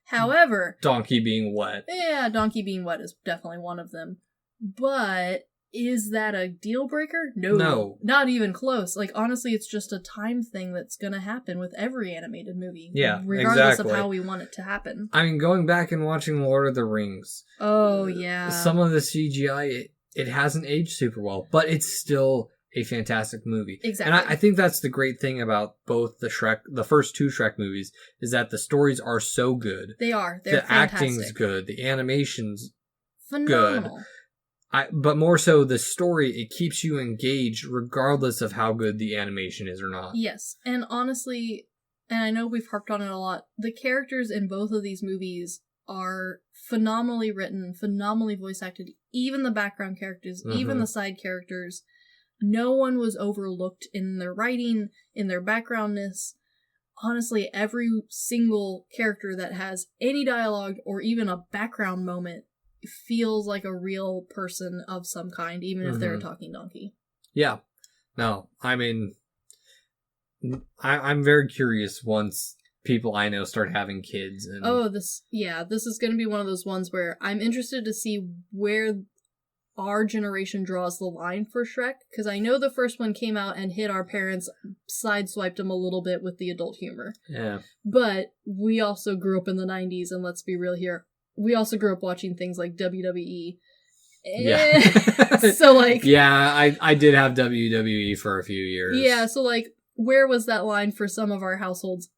Speaker 3: However...
Speaker 2: Donkey being wet.
Speaker 3: Yeah, Donkey being wet is definitely one of them. But is that a deal breaker? No. Not even close. Like, honestly, it's just a time thing that's gonna happen with every animated movie.
Speaker 2: Yeah,
Speaker 3: regardless of how we want it to happen.
Speaker 2: I mean, going back and watching Lord of the Rings.
Speaker 3: Oh, yeah.
Speaker 2: Some of the CGI, it hasn't aged super well, but it's still a fantastic movie.
Speaker 3: Exactly.
Speaker 2: And I think that's the great thing about both the first two Shrek movies, is that the stories are so good.
Speaker 3: They are. They're
Speaker 2: fantastic.
Speaker 3: The
Speaker 2: acting's good. The animation's
Speaker 3: phenomenal.
Speaker 2: Good. But more so, the story, it keeps you engaged regardless of how good the animation is or not.
Speaker 3: Yes. And honestly, and I know we've harped on it a lot, the characters in both of these movies are phenomenally written, phenomenally voice acted. Even the background characters, even the side characters. No one was overlooked in their writing, in their backgroundness. Honestly, every single character that has any dialogue or even a background moment feels like a real person of some kind, even if they're a talking donkey. Yeah.
Speaker 2: No, I mean, I'm very curious once people I know start having kids. And...
Speaker 3: this is going to be one of those ones where I'm interested to see where our generation draws the line for Shrek, because I know the first one came out and hit our parents, sideswiped them a little bit with the adult humor.
Speaker 2: Yeah.
Speaker 3: But we also grew up in the 90s, and let's be real here, we also grew up watching things like WWE.
Speaker 2: Yeah.
Speaker 3: So, like...
Speaker 2: Yeah, I did have WWE for a few years.
Speaker 3: Yeah, so, like, where was that line for some of our households?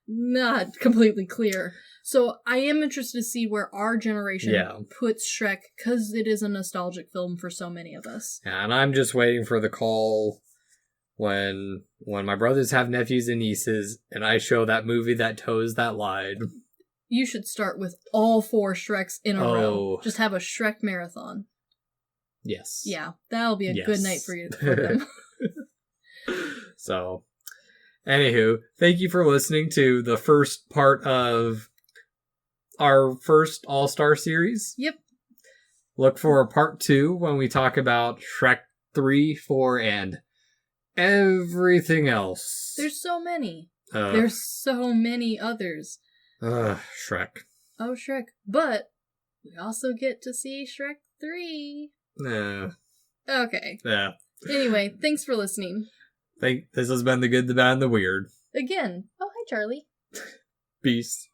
Speaker 3: Not completely clear. So I am interested to see where our generation puts Shrek, because it is a nostalgic film for so many of us.
Speaker 2: Yeah, and I'm just waiting for the call when my brothers have nephews and nieces, and I show that movie that toes that line.
Speaker 3: You should start with all 4 Shreks in a row. Just have a Shrek marathon.
Speaker 2: Yes.
Speaker 3: Yeah, that'll be a good night for you for them.
Speaker 2: So, anywho, thank you for listening to the first part of our first All-Star series.
Speaker 3: Yep.
Speaker 2: Look for part 2 when we talk about Shrek 3, 4, and everything else.
Speaker 3: There's so many. There's so many others.
Speaker 2: Shrek.
Speaker 3: Oh, Shrek. But we also get to see Shrek 3. Okay.
Speaker 2: Yeah.
Speaker 3: Anyway, thanks for listening.
Speaker 2: This has been The Good, the Bad, and the Weird.
Speaker 3: Again. Oh, hi, Charlie.
Speaker 2: Peace.